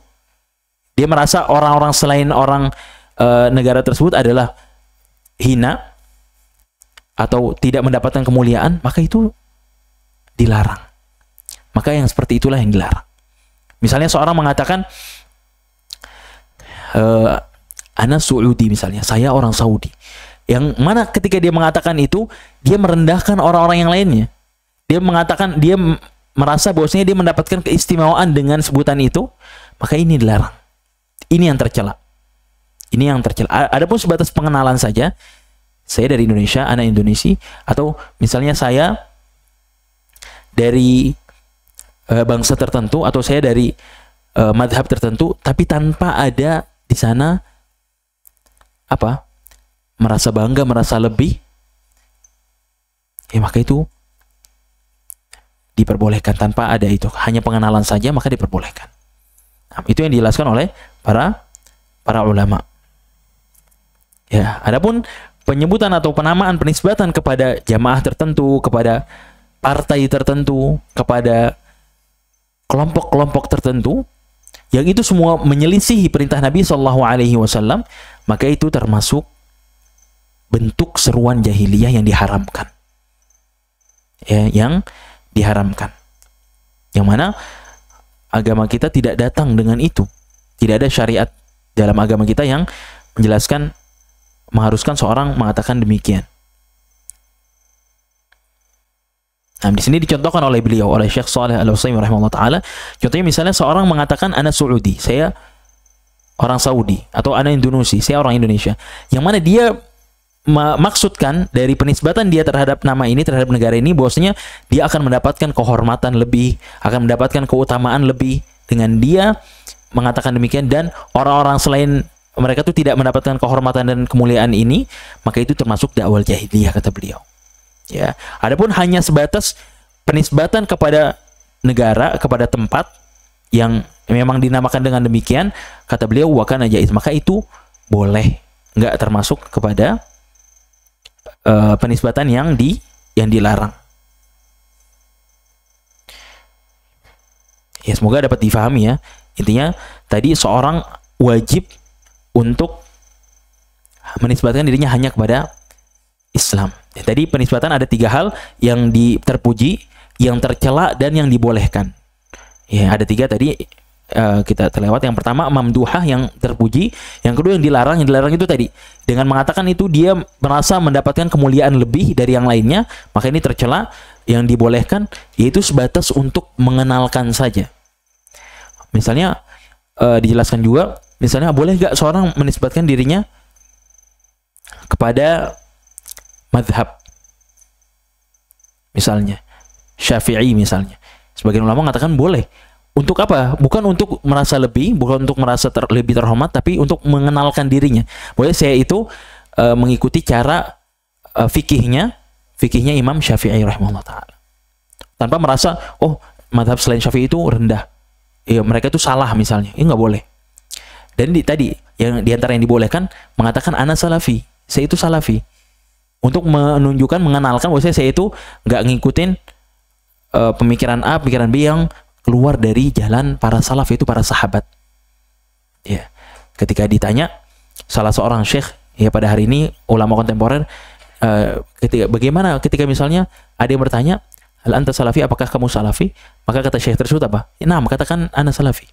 dia merasa orang-orang selain orang negara tersebut adalah hina atau tidak mendapatkan kemuliaan, maka itu dilarang. Maka yang seperti itulah yang dilarang. Misalnya seorang mengatakan, ana Saudi misalnya, saya orang Saudi. Yang mana ketika dia mengatakan itu, dia merendahkan orang-orang yang lainnya. Dia mengatakan, dia merasa bahwasanya dia mendapatkan keistimewaan dengan sebutan itu, maka ini dilarang. Ini yang tercela. Ini yang tercela. Adapun sebatas pengenalan saja, saya dari Indonesia, ana Indonesia, atau misalnya saya dari bangsa tertentu, atau saya dari madhab tertentu, tapi tanpa ada di sana apa, merasa bangga, merasa lebih, ya maka itu diperbolehkan. Tanpa ada itu, hanya pengenalan saja, maka diperbolehkan. Nah, itu yang dijelaskan oleh para ulama. Ya, adapun penyebutan atau penamaan, penisbatan kepada jamaah tertentu, kepada partai tertentu, kepada kelompok-kelompok tertentu, yang itu semua menyelisihi perintah Nabi SAW, maka itu termasuk bentuk seruan jahiliyah yang diharamkan. Ya, yang diharamkan. Yang mana agama kita tidak datang dengan itu. Tidak ada syariat dalam agama kita yang menjelaskan, mengharuskan seorang mengatakan demikian. Nah, di sini dicontohkan oleh beliau, oleh Syekh Shalih Al-Utsaimin rahimahullah taala. Contohnya misalnya seorang mengatakan ana Saudi, saya orang Saudi, atau ana Indonesia, saya orang Indonesia. Yang mana dia maksudkan dari penisbatan dia terhadap nama ini, terhadap negara ini, bahwasanya dia akan mendapatkan kehormatan lebih, akan mendapatkan keutamaan lebih dengan dia mengatakan demikian, dan orang-orang selain mereka itu tidak mendapatkan kehormatan dan kemuliaan ini, maka itu termasuk dakwah jahiliyah, kata beliau. Ya, adapun hanya sebatas penisbatan kepada negara, kepada tempat yang memang dinamakan dengan demikian, kata beliau wa kana jaiz, maka itu boleh, enggak termasuk kepada penisbatan yang dilarang. Ya, semoga dapat difahami ya. Intinya tadi seorang wajib untuk menisbatkan dirinya hanya kepada Islam. Ya, tadi penisbatan ada 3 hal, yang terpuji, yang tercela, dan yang dibolehkan. Ya, ada 3 tadi kita terlewat. Yang pertama mamduhah, yang terpuji. Yang kedua yang dilarang. Yang dilarang itu tadi dengan mengatakan itu dia merasa mendapatkan kemuliaan lebih dari yang lainnya, maka ini tercela. Yang dibolehkan yaitu sebatas untuk mengenalkan saja. Misalnya dijelaskan juga, misalnya boleh gak seorang menisbatkan dirinya kepada madhab, misalnya Syafi'i misalnya. Sebagian ulama mengatakan boleh. Untuk apa? Bukan untuk merasa lebih, bukan untuk merasa lebih terhormat, tapi untuk mengenalkan dirinya. Boleh saya itu mengikuti cara fikihnya Imam Syafi'i rahimahullah ta'ala, tanpa merasa, oh madhab selain Syafi'i itu rendah, ya mereka itu salah misalnya. Ini nggak boleh. Dan tadi yang diantara yang dibolehkan mengatakan ana salafi, saya itu salafi, untuk menunjukkan, mengenalkan bahwa saya itu nggak ngikutin pemikiran A, pemikiran B yang keluar dari jalan para salaf, itu para sahabat. Ya, ketika ditanya salah seorang syekh, ya pada hari ini ulama kontemporer, bagaimana ketika misalnya ada yang bertanya, Hal anta salafi, apakah kamu salafi? Maka kata syekh tersebut apa? Nah, katakan ana salafi.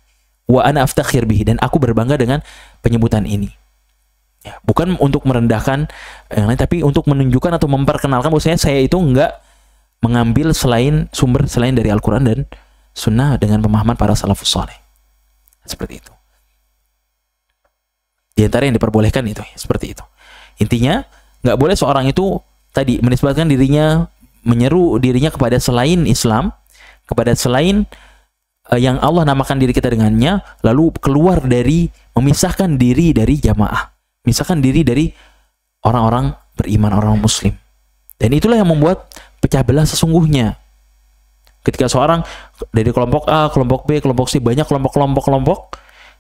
Wa ana aftakhir bihi, dan aku berbangga dengan penyebutan ini. Ya, bukan untuk merendahkan yang lain, tapi untuk menunjukkan atau memperkenalkan bahwasanya saya itu enggak mengambil sumber selain dari Al-Quran dan Sunnah dengan pemahaman para salafus saleh. Seperti itu. Di antara yang diperbolehkan itu, seperti itu. Intinya, nggak boleh seorang itu tadi menisbatkan dirinya, menyeru dirinya kepada selain Islam, kepada selain yang Allah namakan diri kita dengannya, lalu keluar dari, memisahkan diri dari jamaah, memisahkan diri dari orang-orang beriman, orang muslim. Dan itulah yang membuat pecah belah sesungguhnya. Ketika seorang dari kelompok A, kelompok B, kelompok C, banyak kelompok,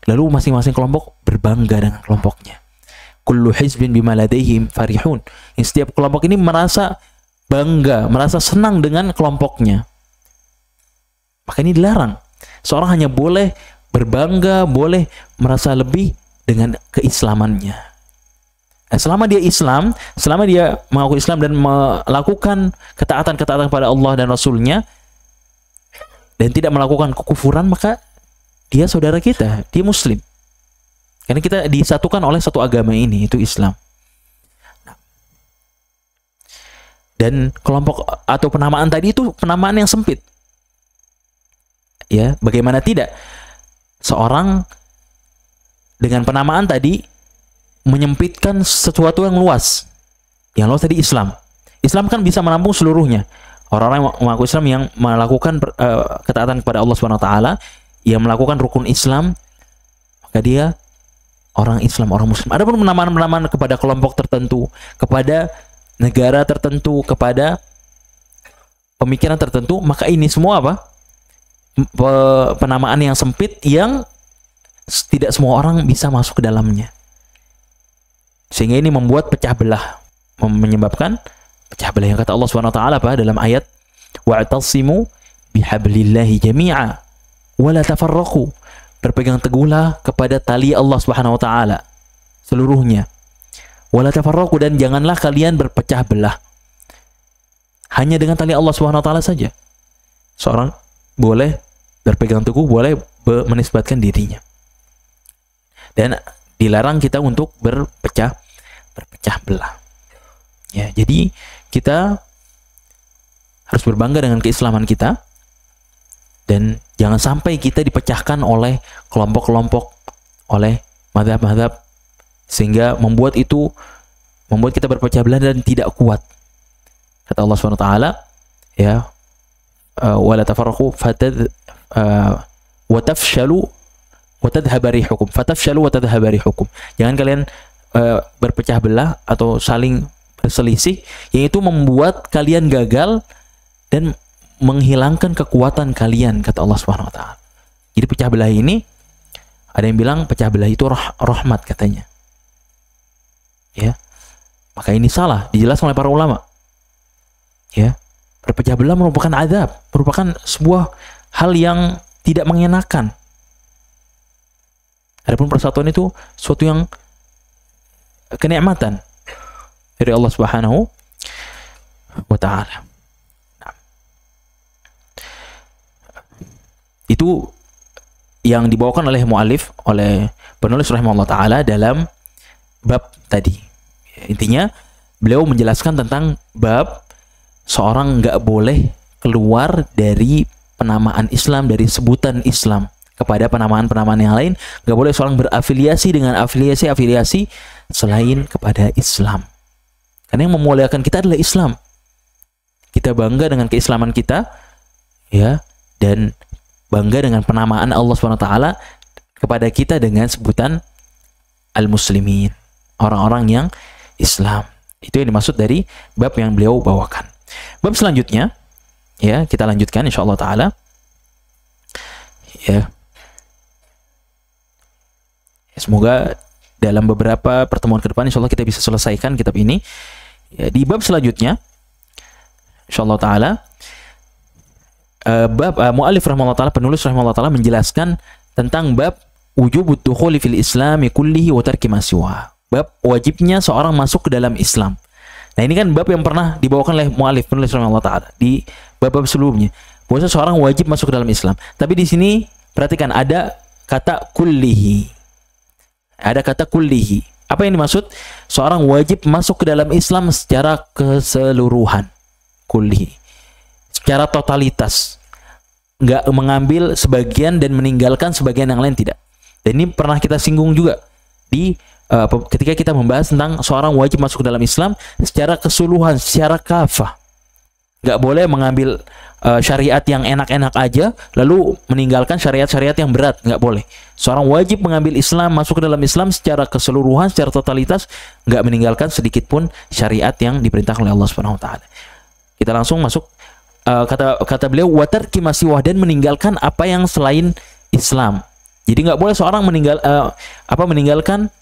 lalu masing-masing kelompok berbangga dengan kelompoknya. Kullu hizbin bima ladaihim farihun. Setiap kelompok ini merasa bangga, merasa senang dengan kelompoknya. Maka ini dilarang. Seorang hanya boleh berbangga, boleh merasa lebih dengan keislamannya. Selama dia Islam, selama dia mengaku Islam dan melakukan ketaatan-ketaatan kepada Allah dan Rasulnya, dan tidak melakukan kekufuran, maka dia saudara kita, dia muslim. Karena kita disatukan oleh satu agama ini, itu Islam. Dan kelompok atau penamaan tadi itu penamaan yang sempit. Ya, bagaimana tidak? Seorang dengan penamaan tadi menyempitkan sesuatu yang luas. Yang luas tadi Islam. Islam kan bisa menampung seluruhnya. Orang-orang yang mengaku Islam yang melakukan ketaatan kepada Allah Subhanahu wa taala, yang melakukan rukun Islam, maka dia orang Islam, orang muslim. Adapun penamaan-penamaan kepada kelompok tertentu, kepada negara tertentu, kepada pemikiran tertentu, maka ini semua apa? Penamaan yang sempit yang tidak semua orang bisa masuk ke dalamnya. Sehingga ini membuat pecah belah, menyebabkan pecah belah. Yang kata Allah Subhanahu wa taala apa dalam ayat wa'tasimu bihablillahi jami'a wa la tafarraqu. Berpegang teguhlah kepada tali Allah Subhanahu wa taala seluruhnya. Wa la tafarraqu, dan janganlah kalian berpecah belah. Hanya dengan tali Allah Subhanahu wa taala saja. Seorang boleh berpegang teguh, boleh menisbatkan dirinya. Dan dilarang kita untuk berpecah belah. Ya, jadi kita harus berbangga dengan keislaman kita, dan jangan sampai kita dipecahkan oleh kelompok-kelompok, oleh mazhab-mazhab, sehingga membuat kita berpecah belah dan tidak kuat. Kata Allah Subhanahu wa taala, ya, wala tafarraqu wa tafshalu wa tadhhabu rihukum. Fatafshalu wa tadhhabu rihukum. Jangan kalian berpecah belah atau saling berselisih, yaitu membuat kalian gagal dan menghilangkan kekuatan kalian, kata Allah Subhanahu wa taala. Jadi pecah belah ini, ada yang bilang pecah belah itu rahmat katanya. Ya. Maka ini salah, dijelaskan oleh para ulama. Ya. Berpecah belah merupakan azab, merupakan sebuah hal yang tidak mengenakan. Adapun persatuan itu suatu yang kenikmatan dari Allah Subhanahu wa taala. Itu yang dibawakan oleh muallif, oleh penulis rahimahullah taala dalam bab tadi. Intinya beliau menjelaskan tentang bab seorang nggak boleh keluar dari penamaan Islam, dari sebutan Islam kepada penamaan-penamaan yang lain. Nggak boleh seorang berafiliasi dengan afiliasi selain kepada Islam. Karena yang memuliakan kita adalah Islam. Kita bangga dengan keislaman kita, ya, dan bangga dengan penamaan Allah SWT kepada kita dengan sebutan al-muslimin, orang-orang yang Islam. Itu yang dimaksud dari bab yang beliau bawakan. Bab selanjutnya, ya, kita lanjutkan insyaallah taala. Ya. Semoga dalam beberapa pertemuan ke depan insyaallah kita bisa selesaikan kitab ini. Ya, di bab selanjutnya insyaallah taala, bab muallif rahimahullah taala, penulis rahimahullah taala menjelaskan tentang bab wujubud dukhuli fil islami kullihi wa tarki ma siwa. Bab wajibnya seorang masuk ke dalam Islam Nah ini kan bab yang pernah dibawakan oleh mu'alif penulis Allah Ta'ala di bab-bab sebelumnya. Bahwa seorang wajib masuk ke dalam Islam. Tapi di sini perhatikan ada kata kullihi. Ada kata kullihi. Apa yang dimaksud? Seorang wajib masuk ke dalam Islam secara keseluruhan. Kullihi. Secara totalitas. Nggak mengambil sebagian dan meninggalkan sebagian yang lain, tidak. Dan ini pernah kita singgung juga di ketika kita membahas tentang seorang wajib masuk ke dalam Islam secara keseluruhan, secara kafah. Nggak boleh mengambil syariat yang enak-enak aja lalu meninggalkan syariat-syariat yang berat, nggak boleh. Seorang wajib mengambil Islam, masuk ke dalam Islam secara keseluruhan, secara totalitas, nggak meninggalkan sedikit pun syariat yang diperintahkan oleh Allah Subhanahu wa taala. Kita langsung masuk kata beliau watarki masiwah, dan meninggalkan apa yang selain Islam. Jadi nggak boleh seorang meninggalkan,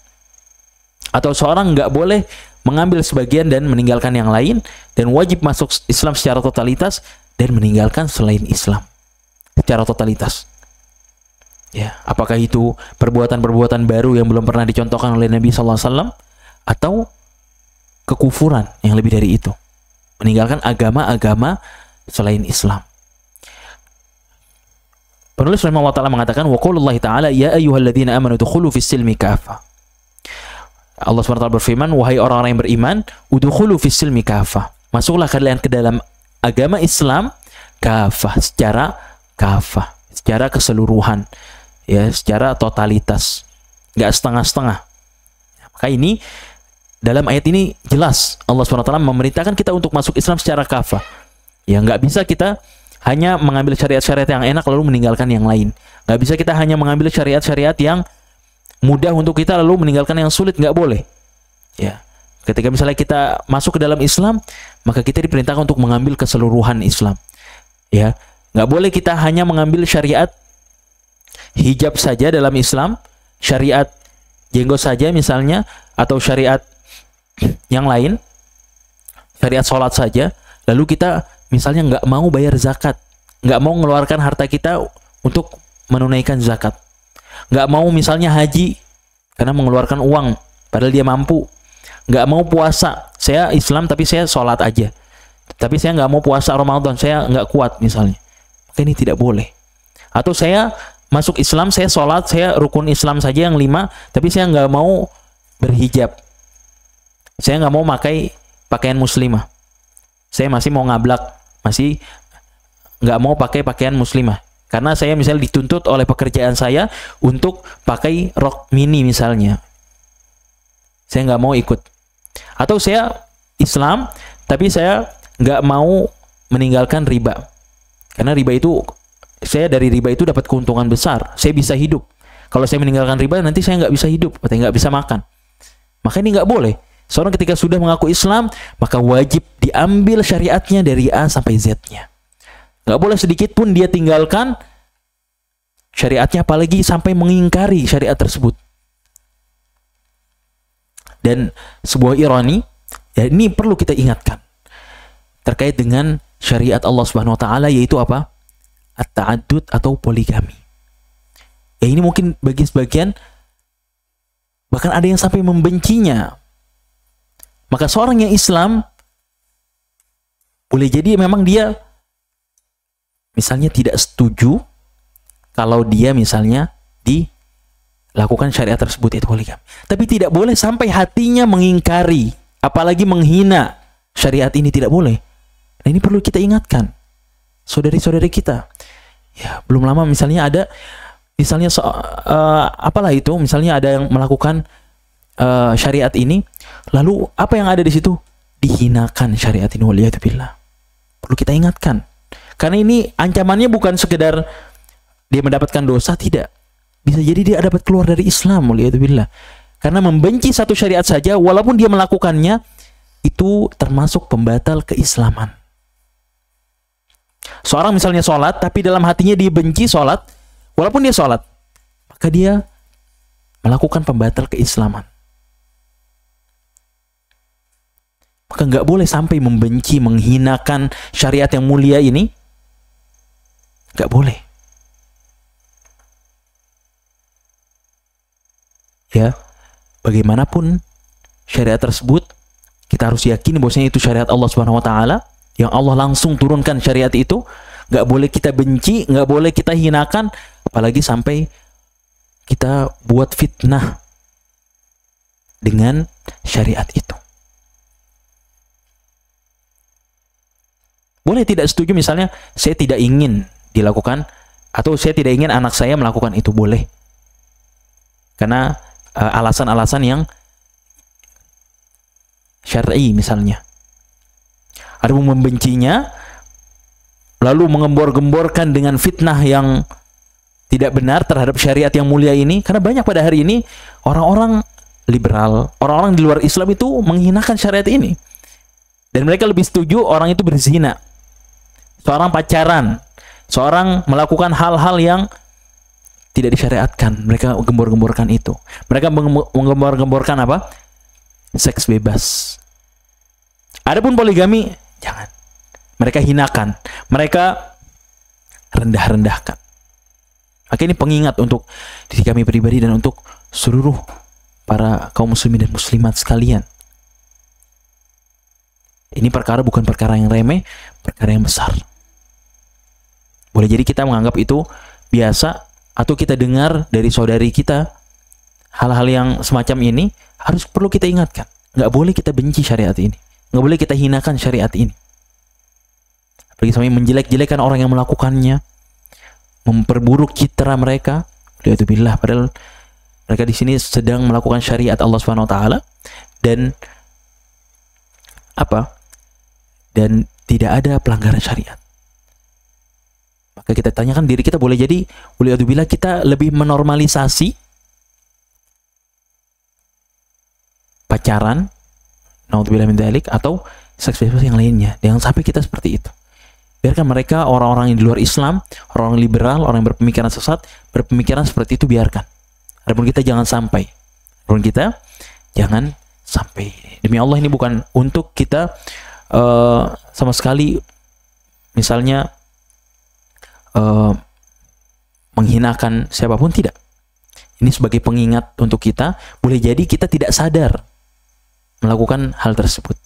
atau seorang nggak boleh mengambil sebagian dan meninggalkan yang lain, dan wajib masuk Islam secara totalitas dan meninggalkan selain Islam secara totalitas. Ya, apakah itu perbuatan-perbuatan baru yang belum pernah dicontohkan oleh Nabi SAW, atau kekufuran yang lebih dari itu, meninggalkan agama-agama selain Islam. Penulis rahimahullah ta'ala mengatakan wa qaulullahi ta'ala ya ayyuhalladzina amanu dukhulu fis silmi kafah. Allah SWT berfirman, wahai orang-orang yang beriman, udkhulu fis silmi kafah, masuklah kalian ke dalam agama Islam kafah, secara keseluruhan, ya, secara totalitas, nggak setengah-setengah. Maka ini dalam ayat ini jelas Allah SWT memerintahkan kita untuk masuk Islam secara kafah. Ya, nggak bisa kita hanya mengambil syariat-syariat yang enak lalu meninggalkan yang lain. Nggak bisa kita hanya mengambil syariat-syariat yang mudah untuk kita lalu meninggalkan yang sulit, nggak boleh. Ya, ketika misalnya kita masuk ke dalam Islam, maka kita diperintahkan untuk mengambil keseluruhan Islam. Ya, nggak boleh kita hanya mengambil syariat hijab saja dalam Islam, syariat jenggot saja misalnya, atau syariat yang lain, syariat sholat saja, lalu kita misalnya nggak mau bayar zakat, nggak mau mengeluarkan harta kita untuk menunaikan zakat, nggak mau misalnya haji karena mengeluarkan uang padahal dia mampu, nggak mau puasa, saya Islam tapi saya sholat aja, tapi saya nggak mau puasa Ramadan, saya nggak kuat misalnya, maka ini tidak boleh. Atau saya masuk Islam, saya sholat, saya rukun Islam saja yang 5, tapi saya nggak mau berhijab, saya nggak mau pakai pakaian muslimah, saya masih mau ngablak, masih nggak mau pakai pakaian muslimah, karena saya misalnya dituntut oleh pekerjaan saya untuk pakai rok mini misalnya, saya nggak mau ikut. Atau saya Islam tapi saya nggak mau meninggalkan riba, karena riba itu, saya dari riba itu dapat keuntungan besar, saya bisa hidup. Kalau saya meninggalkan riba nanti saya nggak bisa hidup, atau nggak bisa makan. Maka ini nggak boleh. Seorang ketika sudah mengaku Islam, maka wajib diambil syariatnya dari A sampai Z-nya. Nggak boleh sedikit pun dia tinggalkan syariatnya, apalagi sampai mengingkari syariat tersebut. Dan sebuah ironi, ya, ini perlu kita ingatkan terkait dengan syariat Allah Subhanahu wa taala, yaitu apa? At-ta'addud atau poligami. Ya, ini mungkin bagi sebagian bahkan ada yang sampai membencinya. Maka seorang yang Islam boleh jadi memang dia misalnya tidak setuju kalau dia misalnya dilakukan syariat tersebut, itu poligami. Tapi tidak boleh sampai hatinya mengingkari, apalagi menghina syariat ini, tidak boleh. Nah, ini perlu kita ingatkan saudari-saudari kita. Ya, belum lama misalnya ada misalnya apalah itu, misalnya ada yang melakukan syariat ini, lalu apa yang ada di situ? Dihinakan syariat ini, waliyadzubillah. Perlu kita ingatkan. Karena ini ancamannya bukan sekedar dia mendapatkan dosa, tidak. Bisa jadi dia dapat keluar dari Islam, waliyadzubillah. Karena membenci satu syariat saja, walaupun dia melakukannya, itu termasuk pembatal keislaman. Seorang misalnya sholat, tapi dalam hatinya dia benci sholat, walaupun dia sholat, maka dia melakukan pembatal keislaman. Maka nggak boleh sampai membenci, menghinakan syariat yang mulia ini. Nggak boleh. Ya, bagaimanapun syariat tersebut, kita kita harus yakini bahwasanya itu syariat Allah Subhanahu wa taala, yang Allah langsung turunkan syariat itu. Nggak boleh kita benci, nggak boleh kita hinakan, apalagi sampai kita buat fitnah dengan syariat itu. Boleh tidak setuju, misalnya saya tidak ingin dilakukan, atau saya tidak ingin anak saya melakukan itu, boleh. Karena alasan-alasan yang syar'i misalnya. Ada yang membencinya, lalu mengembor-gemborkan dengan fitnah yang tidak benar terhadap syariat yang mulia ini. Karena banyak pada hari ini orang-orang liberal, orang-orang di luar Islam itu menghinakan syariat ini. Dan mereka lebih setuju orang itu berzina, seorang pacaran, seorang melakukan hal-hal yang tidak disyariatkan. Mereka gembor-gemborkan itu. Mereka menggembor-gemborkan apa? Seks bebas. Adapun poligami, jangan. Mereka hinakan, mereka rendah-rendahkan. Maka ini pengingat untuk diri kami pribadi dan untuk seluruh para kaum muslimin dan muslimat sekalian. Ini perkara bukan perkara yang remeh, perkara yang besar. Boleh jadi kita menganggap itu biasa, atau kita dengar dari saudari kita hal-hal yang semacam ini, harus perlu kita ingatkan. Nggak boleh kita benci syariat ini, nggak boleh kita hinakan syariat ini. Apalagi sampai menjelek-jelekan orang yang melakukannya, memperburuk citra mereka. Alhamdulillah, padahal mereka di sini sedang melakukan syariat Allah Subhanahu wa taala dan apa? Dan tidak ada pelanggaran syariat. Maka kita tanyakan diri kita, boleh jadi alhamdulillah kita lebih menormalisasi pacaran, naudzubillah min dzalik, atau seks bebas yang lainnya. Jangan sampai kita seperti itu. Biarkan mereka, orang-orang yang di luar Islam, orang liberal, orang yang berpemikiran sesat, berpemikiran seperti itu, biarkan. Adapun kita jangan sampai. Adapun kita jangan sampai. Demi Allah, ini bukan untuk kita sama sekali misalnya menghinakan siapapun, tidak. Ini sebagai pengingat untuk kita. Boleh jadi kita tidak sadar melakukan hal tersebut.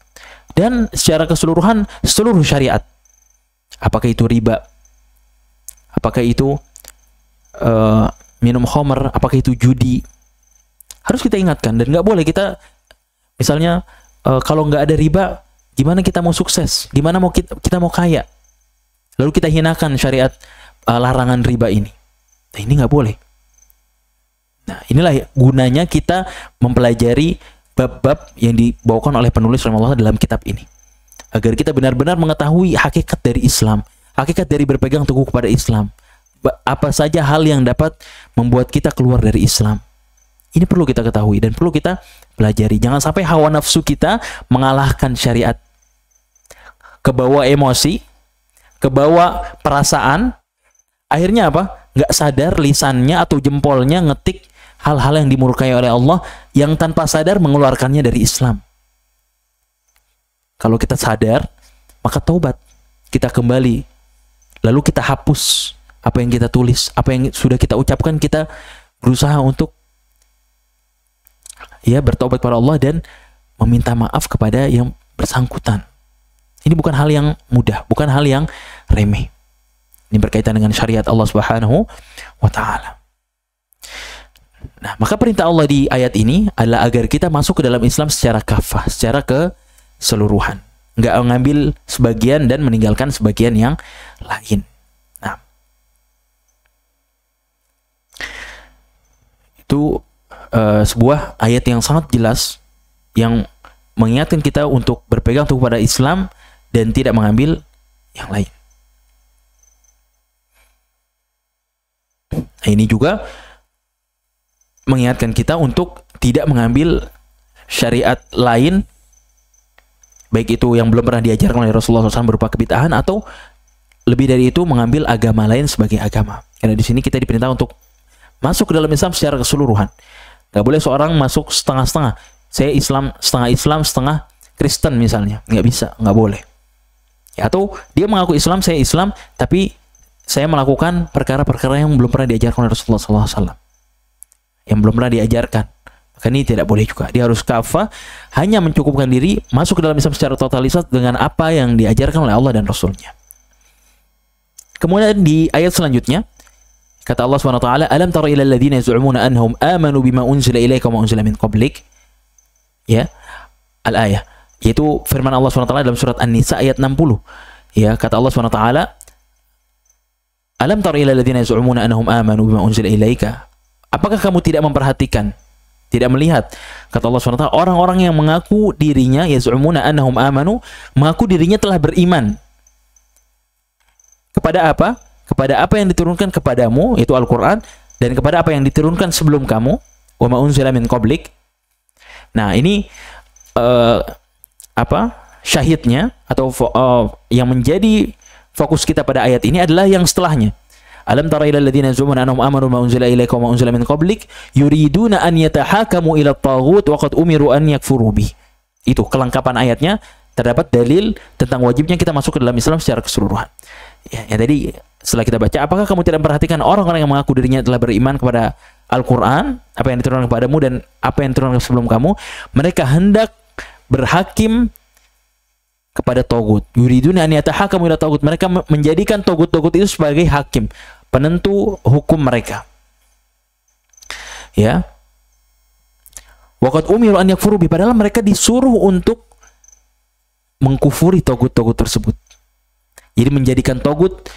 Dan secara keseluruhan, seluruh syariat, apakah itu riba, apakah itu minum khamr, apakah itu judi, harus kita ingatkan. Dan nggak boleh kita misalnya kalau nggak ada riba, gimana kita mau sukses, gimana mau kita mau kaya, lalu kita hinakan syariat larangan riba ini. Nah, ini nggak boleh. Nah, inilah gunanya kita mempelajari bab-bab yang dibawakan oleh penulis rahimahullah dalam kitab ini, agar kita benar-benar mengetahui hakikat dari Islam, hakikat dari berpegang teguh kepada Islam. Apa saja hal yang dapat membuat kita keluar dari Islam. Ini perlu kita ketahui dan perlu kita pelajari. Jangan sampai hawa nafsu kita mengalahkan syariat. Kebawa emosi, kebawa perasaan, akhirnya apa? Nggak sadar lisannya atau jempolnya ngetik hal-hal yang dimurkai oleh Allah, yang tanpa sadar mengeluarkannya dari Islam. Kalau kita sadar, maka taubat, kita kembali, lalu kita hapus apa yang kita tulis, apa yang sudah kita ucapkan, kita berusaha untuk ya bertaubat kepada Allah dan meminta maaf kepada yang bersangkutan. Ini bukan hal yang mudah, bukan hal yang remeh. Ini berkaitan dengan syariat Allah Subhanahu wa taala. Nah, maka perintah Allah di ayat ini adalah agar kita masuk ke dalam Islam secara kafah, secara keseluruhan. Nggak mengambil sebagian dan meninggalkan sebagian yang lain. Nah, itu sebuah ayat yang sangat jelas yang mengingatkan kita untuk berpegang teguh pada Islam dan tidak mengambil yang lain. Nah, ini juga mengingatkan kita untuk tidak mengambil syariat lain, baik itu yang belum pernah diajarkan oleh Rasulullah SAW berupa kebid'ahan, atau lebih dari itu mengambil agama lain sebagai agama. Karena di sini kita diperintah untuk masuk ke dalam Islam secara keseluruhan. Gak boleh seorang masuk setengah-setengah. Saya Islam, setengah Kristen misalnya. Nggak bisa, nggak boleh. Ya, atau dia mengaku Islam, saya Islam, tapi saya melakukan perkara-perkara yang belum pernah diajarkan oleh Rasulullah SAW, yang belum pernah diajarkan. Maka ini tidak boleh juga. Dia harus kafah, hanya mencukupkan diri masuk ke dalam Islam secara totalitas dengan apa yang diajarkan oleh Allah dan Rasulnya. Kemudian di ayat selanjutnya kata Allah Subhanahu wa taala, "Alam tara ilal ladzina yaz'umuna annahum amanu bima unzila ilaika wa ma unzila min qablik." Ya, al-ayah, yaitu firman Allah Subhanahu wa taala dalam surat An-Nisa ayat 60. Ya, kata Allah Subhanahu wa taala, "Alam tara ilal ladzina yaz'umuna annahum amanu bima unzila ilaika." Apakah kamu tidak memperhatikan, tidak melihat, kata Allah SWT, orang-orang yang mengaku dirinya, yaz'umuna annahum amanu, mengaku dirinya telah beriman. Kepada apa? Kepada apa yang diturunkan kepadamu, yaitu Al-Quran, dan kepada apa yang diturunkan sebelum kamu, wa ma unzila min qablik. Nah, ini syahidnya, atau yang menjadi fokus kita pada ayat ini adalah yang setelahnya. Alam tara ilal ladzina yaz'umuna annahum amanu ma unzila ilaika wa ma unzila min qablik yuriduna an yatahakamu ila at-taghut wa qad umiru an yakfuru bih. Itu kelengkapan ayatnya, terdapat dalil tentang wajibnya kita masuk ke dalam Islam secara keseluruhan. Ya, tadi setelah kita baca, apakah kamu tidak memperhatikan orang-orang yang mengaku dirinya telah beriman kepada Al-Quran, apa yang diturunkan kepadamu dan apa yang diturunkan sebelum kamu, mereka hendak berhakim kepada togut. Yuriduna an yatahakamu ila togut. Mereka menjadikan togut-togut itu sebagai hakim, penentu hukum mereka. Ya. Waqad umiru an yakfuru bi, padahal mereka disuruh untuk mengkufuri togut-togut tersebut. Jadi menjadikan togut,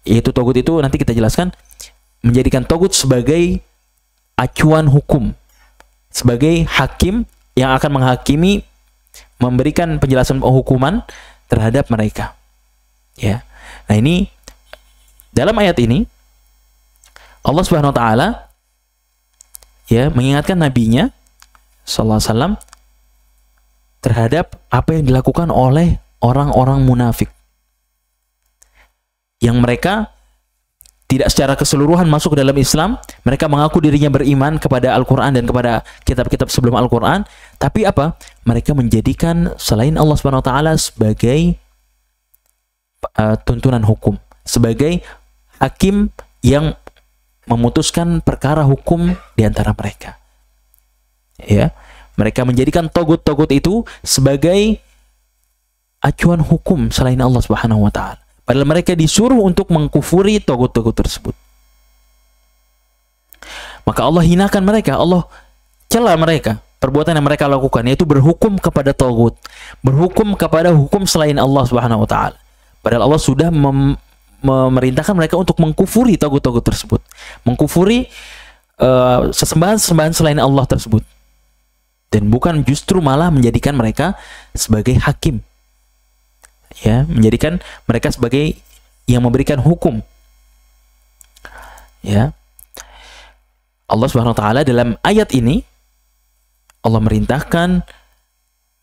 yaitu togut itu nanti kita jelaskan, menjadikan togut sebagai acuan hukum, sebagai hakim yang akan menghakimi, memberikan penjelasan hukuman terhadap mereka. Ya. Nah, ini dalam ayat ini Allah Subhanahu wa taala ya mengingatkan nabinya sallallahu alaihi wasallam terhadap apa yang dilakukan oleh orang-orang munafik yang mereka tidak secara keseluruhan masuk ke dalam Islam. Mereka mengaku dirinya beriman kepada Al-Quran dan kepada kitab-kitab sebelum Al-Quran, tapi apa? Mereka menjadikan selain Allah Subhanahu wa taala sebagai tuntunan hukum, sebagai hakim yang memutuskan perkara hukum di antara mereka. Ya, mereka menjadikan togut-togut itu sebagai acuan hukum selain Allah Subhanahu wa taala. Padahal mereka disuruh untuk mengkufuri togut-togut tersebut. Maka Allah hinakan mereka, Allah cela mereka, perbuatan yang mereka lakukan, yaitu berhukum kepada togut, berhukum kepada hukum selain Allah Subhanahu wa taala. Padahal Allah sudah memerintahkan mereka untuk mengkufuri togut-togut tersebut, mengkufuri sesembahan-sesembahan selain Allah tersebut, dan bukan justru malah menjadikan mereka sebagai hakim, ya, menjadikan mereka sebagai yang memberikan hukum. Ya, Allah Subhanahu wa taala dalam ayat ini Allah merintahkan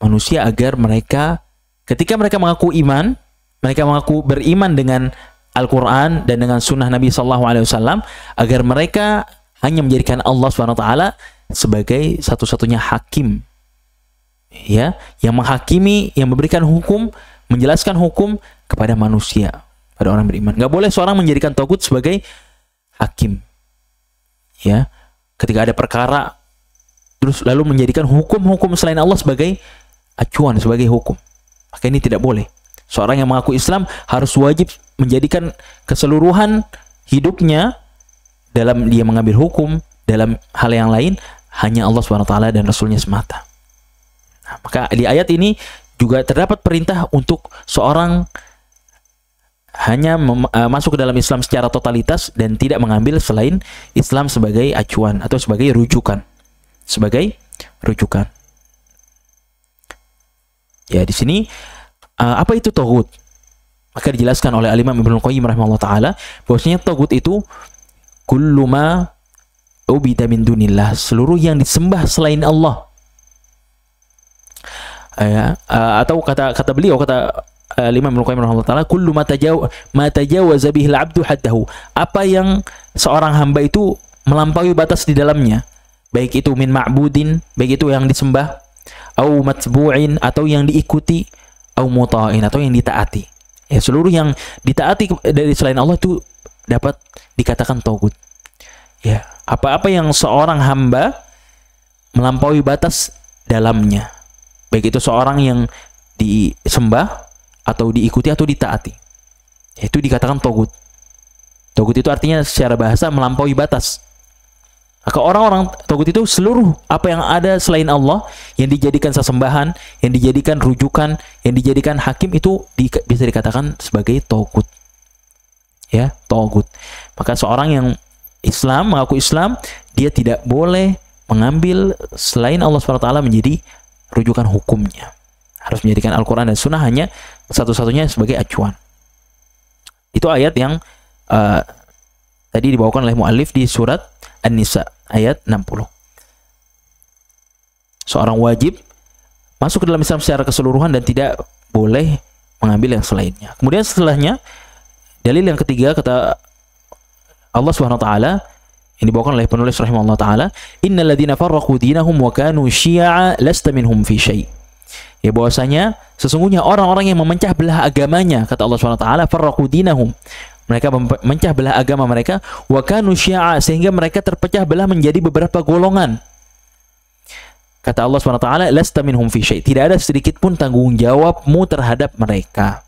manusia agar mereka, ketika mereka mengaku iman, mereka mengaku beriman dengan Al-Quran dan dengan sunnah Nabi SAW, agar mereka hanya menjadikan Allah SWT sebagai satu-satunya hakim, ya, yang menghakimi, yang memberikan hukum, menjelaskan hukum kepada manusia, pada orang beriman. Gak boleh seorang menjadikan togut sebagai hakim, ya, ketika ada perkara terus lalu menjadikan hukum-hukum selain Allah sebagai acuan, sebagai hukum. Maka ini tidak boleh. Seorang yang mengaku Islam harus wajib menjadikan keseluruhan hidupnya dalam dia mengambil hukum, dalam hal yang lain, hanya Allah SWT dan Rasulnya semata. Nah, maka di ayat ini juga terdapat perintah untuk seorang hanya masuk ke dalam Islam secara totalitas dan tidak mengambil selain Islam sebagai acuan atau sebagai rujukan. Sebagai rujukan. Ya, di sini apa itu togut? Maka dijelaskan oleh Al-Imam Ibnu Qayyim rahimahullah taala bahwasanya togut itu kullu ma ubida min dunillah, seluruh yang disembah selain Allah. Atau kata beliau, kata Imam Ibnu Qayyim rahimahullah taala, kullu ma tajawaza bihi al-'abdu haddahu, apa yang seorang hamba itu melampaui batas di dalamnya, baik itu min ma'budin, baik itu yang disembah, au matbu'in, atau yang diikuti, au muta'in, atau yang ditaati. Ya, seluruh yang ditaati dari selain Allah itu dapat dikatakan togut. Ya, apa-apa yang seorang hamba melampaui batas dalamnya, baik itu seorang yang disembah atau diikuti atau ditaati, itu dikatakan togut. Togut itu artinya secara bahasa melampaui batas. Maka orang-orang togut itu seluruh apa yang ada selain Allah, yang dijadikan sesembahan, yang dijadikan rujukan, yang dijadikan hakim, itu bisa dikatakan sebagai togut. Ya, togut. Maka seorang yang Islam, mengaku Islam, dia tidak boleh mengambil selain Allah SWT menjadi rujukan hukumnya. Harus menjadikan Al-Quran dan Sunnah hanya satu-satunya sebagai acuan. Itu ayat yang tadi dibawakan oleh mu'allif di surat An-Nisa ayat 60. Seorang wajib masuk ke dalam Islam secara keseluruhan dan tidak boleh mengambil yang selainnya. Kemudian setelahnya, dalil yang ketiga kata Allah Subhanahu wa taala yang dibawakan oleh penulis rahimahullah taala, innal ladzina farraqu dinahum wa kanu syi'a lasta minhum fi syai'. Ya, bahwasanya sesungguhnya orang-orang yang memecah belah agamanya, kata Allah Subhanahu wa taala, farraqu dinahum, mereka memecah belah agama mereka, wa kanu syi'a, sehingga mereka terpecah belah menjadi beberapa golongan. Kata Allah Subhanahu wa taala, lasta minhum fi syai', tidak ada sedikit pun tanggung jawabmu terhadap mereka.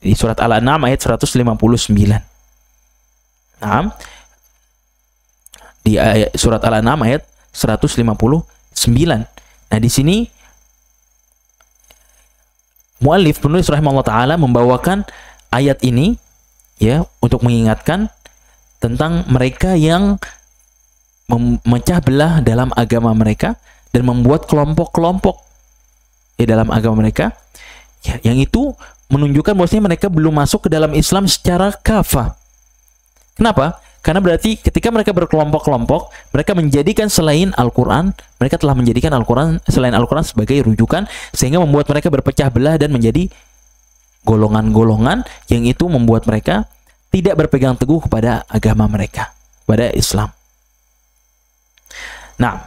Di surat Al-An'am ayat 159. Nah, di surat Al-An'am ayat 159. Nah, di sini muallif penulis rahimahullah taala membawakan ayat ini ya untuk mengingatkan tentang mereka yang memecah belah dalam agama mereka dan membuat kelompok-kelompok dalam agama mereka, ya, yang itu menunjukkan bahwasanya mereka belum masuk ke dalam Islam secara kafah. Kenapa? Karena berarti ketika mereka berkelompok-kelompok, mereka menjadikan selain Al-Quran, mereka telah menjadikan Al-Quran, selain Al-Quran sebagai rujukan, sehingga membuat mereka berpecah belah dan menjadi golongan-golongan yang itu membuat mereka tidak berpegang teguh kepada agama mereka, kepada Islam. Nah,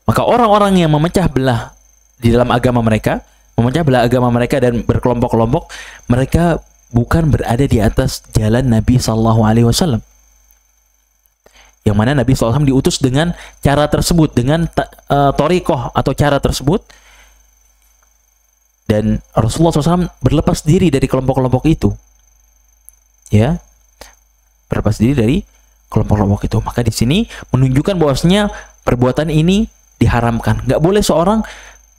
maka orang-orang yang memecah belah di dalam agama mereka, memecah belah agama mereka dan berkelompok-kelompok, mereka bukan berada di atas jalan Nabi SAW. Yang mana Nabi SAW diutus dengan cara tersebut, dengan thariqah atau cara tersebut. Dan Rasulullah SAW berlepas diri dari kelompok-kelompok itu. Ya, berlepas diri dari kelompok-kelompok itu. Maka di sini menunjukkan bahwasanya perbuatan ini diharamkan. Nggak boleh seorang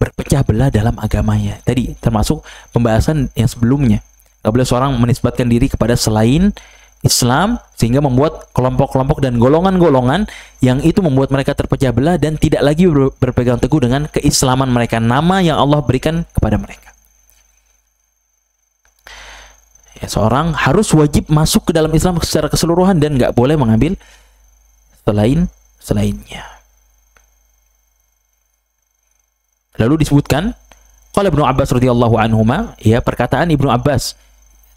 berpecah belah dalam agamanya. Tadi termasuk pembahasan yang sebelumnya. Nggak boleh seorang menisbatkan diri kepada selain Islam sehingga membuat kelompok-kelompok dan golongan-golongan yang itu membuat mereka terpecah belah dan tidak lagi berpegang teguh dengan keislaman mereka, nama yang Allah berikan kepada mereka. Ya, seorang harus wajib masuk ke dalam Islam secara keseluruhan dan nggak boleh mengambil selainnya. Lalu disebutkan qala Ibnu Abbas radhiyallahu anhuma, ya, perkataan Ibnu Abbas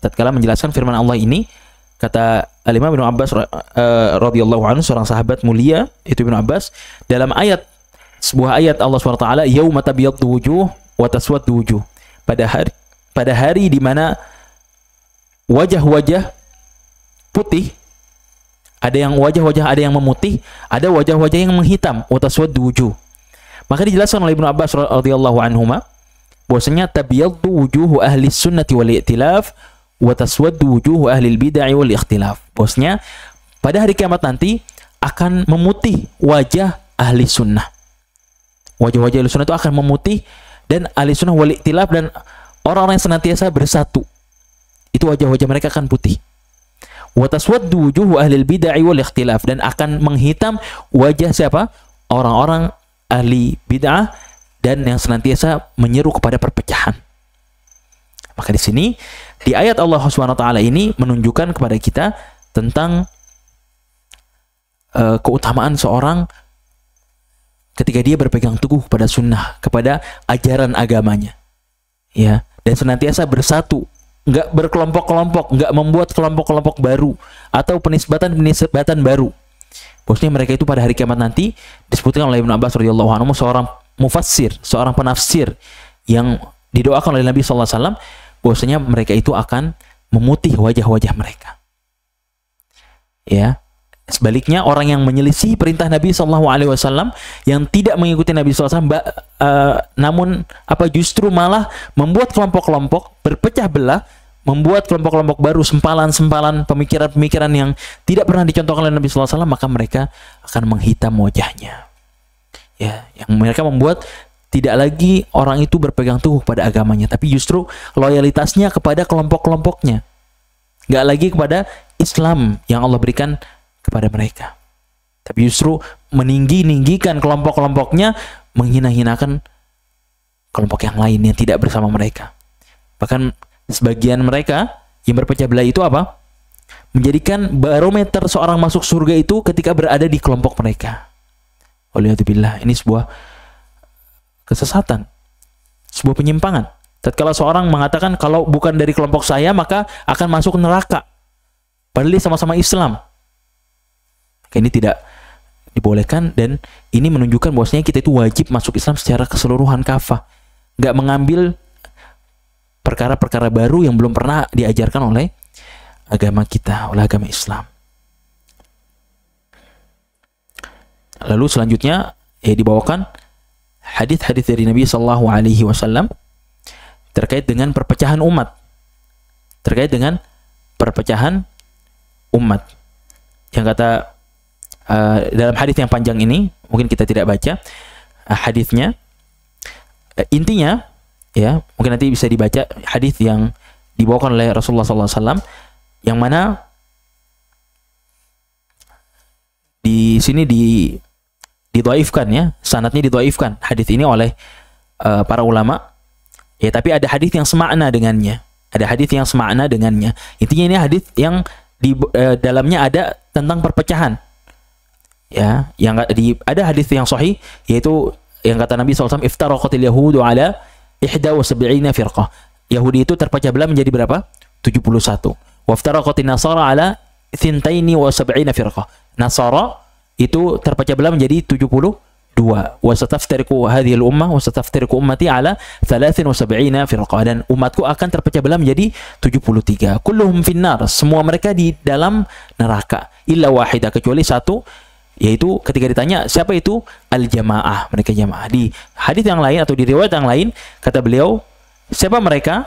tatkala menjelaskan firman Allah ini, kata Al-Imam Ibnu Abbas radhiyallahu anhu, seorang sahabat mulia itu Ibnu Abbas, dalam sebuah ayat Allah SWT, yauma tabyaddu wujuh wa taswaddu wujuh, pada hari di mana wajah-wajah putih, ada yang wajah-wajah ada yang memutih, ada wajah-wajah yang menghitam, wa taswaddu wujuh. Maka dijelaskan oleh Ibnu Abbas radhiyallahu anhuma bahwasanya tabyaddu wujuhu ahli sunnati wal i'tilaf wa taswaddu wujuhu ahli bid'ah wal ikhtilaf. Bahwasanya pada hari kiamat nanti akan memutih wajah ahli sunnah. Wajah-wajah ahli sunnah itu akan memutih, dan ahli sunnah wal i'tilaf dan orang-orang yang senantiasa bersatu, itu wajah-wajah mereka akan putih. Wa taswaddu wujuhu ahli bid'ah wal ikhtilaf, dan akan menghitam wajah siapa? Orang-orang ahli bid'ah dan yang senantiasa menyeru kepada perpecahan. Maka di sini di ayat Allah Subhanahu wa taala ini menunjukkan kepada kita tentang keutamaan seorang ketika dia berpegang teguh kepada sunnah, kepada ajaran agamanya. Ya, dan senantiasa bersatu, enggak berkelompok-kelompok, enggak membuat kelompok-kelompok baru atau penisbatan baru. Bosnya mereka itu pada hari kiamat nanti disebutkan oleh Ibnu Abbas radhiyallahu anhu, seorang mufassir, seorang penafsir yang didoakan oleh Nabi sallallahu alaihi wasallam, bahwasanya mereka itu akan memutih wajah-wajah mereka. Ya. Sebaliknya orang yang menyelisih perintah Nabi Shallallahu Alaihi Wasallam, yang tidak mengikuti Nabi SAW, namun justru malah membuat kelompok-kelompok berpecah belah, membuat kelompok-kelompok baru, sempalan-sempalan pemikiran-pemikiran yang tidak pernah dicontohkan oleh Nabi SAW, maka mereka akan menghitam wajahnya. Ya, yang mereka membuat tidak lagi orang itu berpegang teguh pada agamanya, tapi justru loyalitasnya kepada kelompok-kelompoknya, nggak lagi kepada Islam yang Allah berikan kepada mereka, tapi justru meninggikan kelompok-kelompoknya, menghina-hinakan kelompok yang lain yang tidak bersama mereka. Bahkan sebagian mereka yang berpecah belah itu apa? Menjadikan barometer seorang masuk surga itu ketika berada di kelompok mereka. Waliyadzubillah, ini sebuah kesesatan, sebuah penyimpangan. Tatkala seorang mengatakan kalau bukan dari kelompok saya maka akan masuk neraka, padahal sama-sama Islam. Ini tidak dibolehkan, dan ini menunjukkan bahwasanya kita itu wajib masuk Islam secara keseluruhan kafah, nggak mengambil perkara-perkara baru yang belum pernah diajarkan oleh agama kita, oleh agama Islam. Lalu selanjutnya dibawakan hadis-hadis dari Nabi Shallallahu Alaihi Wasallam terkait dengan perpecahan umat, yang kata dalam hadis yang panjang ini, mungkin kita tidak baca hadisnya, intinya ya mungkin nanti bisa dibaca hadis yang dibawakan oleh Rasulullah SAW, yang mana di sini didhaifkan, ya, sanadnya didhaifkan hadis ini oleh para ulama, ya, tapi ada hadis yang semakna dengannya, intinya ini hadis yang di dalamnya ada tentang perpecahan. Ya, yang ada hadis yang sahih, yaitu yang kata Nabi SAW, iftaraqatil yahudu ala 71 firqah. Yahudi itu terpecah belah menjadi berapa? 71. Waftaraqatin nasara ala 72 firqah. Nasara itu terpecah belah menjadi 72. Wa sataftariqu hadhihi al-ummah wa sataftariqu ummati ala 73 firqah. Dan umatku akan terpecah belah menjadi 73. Kulluhum finnar, semua mereka di dalam neraka. Illa wahidah, kecuali satu, yaitu ketika ditanya siapa itu, al-jamaah, mereka jamaah. Di hadis yang lain atau di riwayat yang lain kata beliau, siapa mereka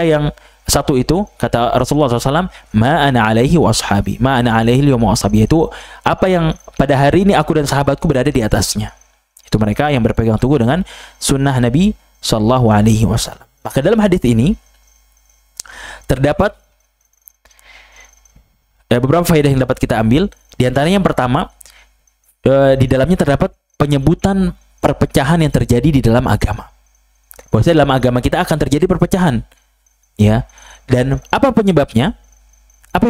yang satu itu, kata Rasulullah SAW, ma ana alaihi wa ashabi, ma ana alaihi wa ashabi, itu apa yang pada hari ini aku dan sahabatku berada di atasnya. Itu mereka yang berpegang teguh dengan sunnah Nabi Sallallahu Alaihi Wasallam. Maka dalam hadis ini terdapat beberapa faedah yang dapat kita ambil. Di antaranya yang pertama, di dalamnya terdapat penyebutan perpecahan yang terjadi di dalam agama. Bahwasanya dalam agama kita akan terjadi perpecahan, ya. Dan apa penyebabnya? Apa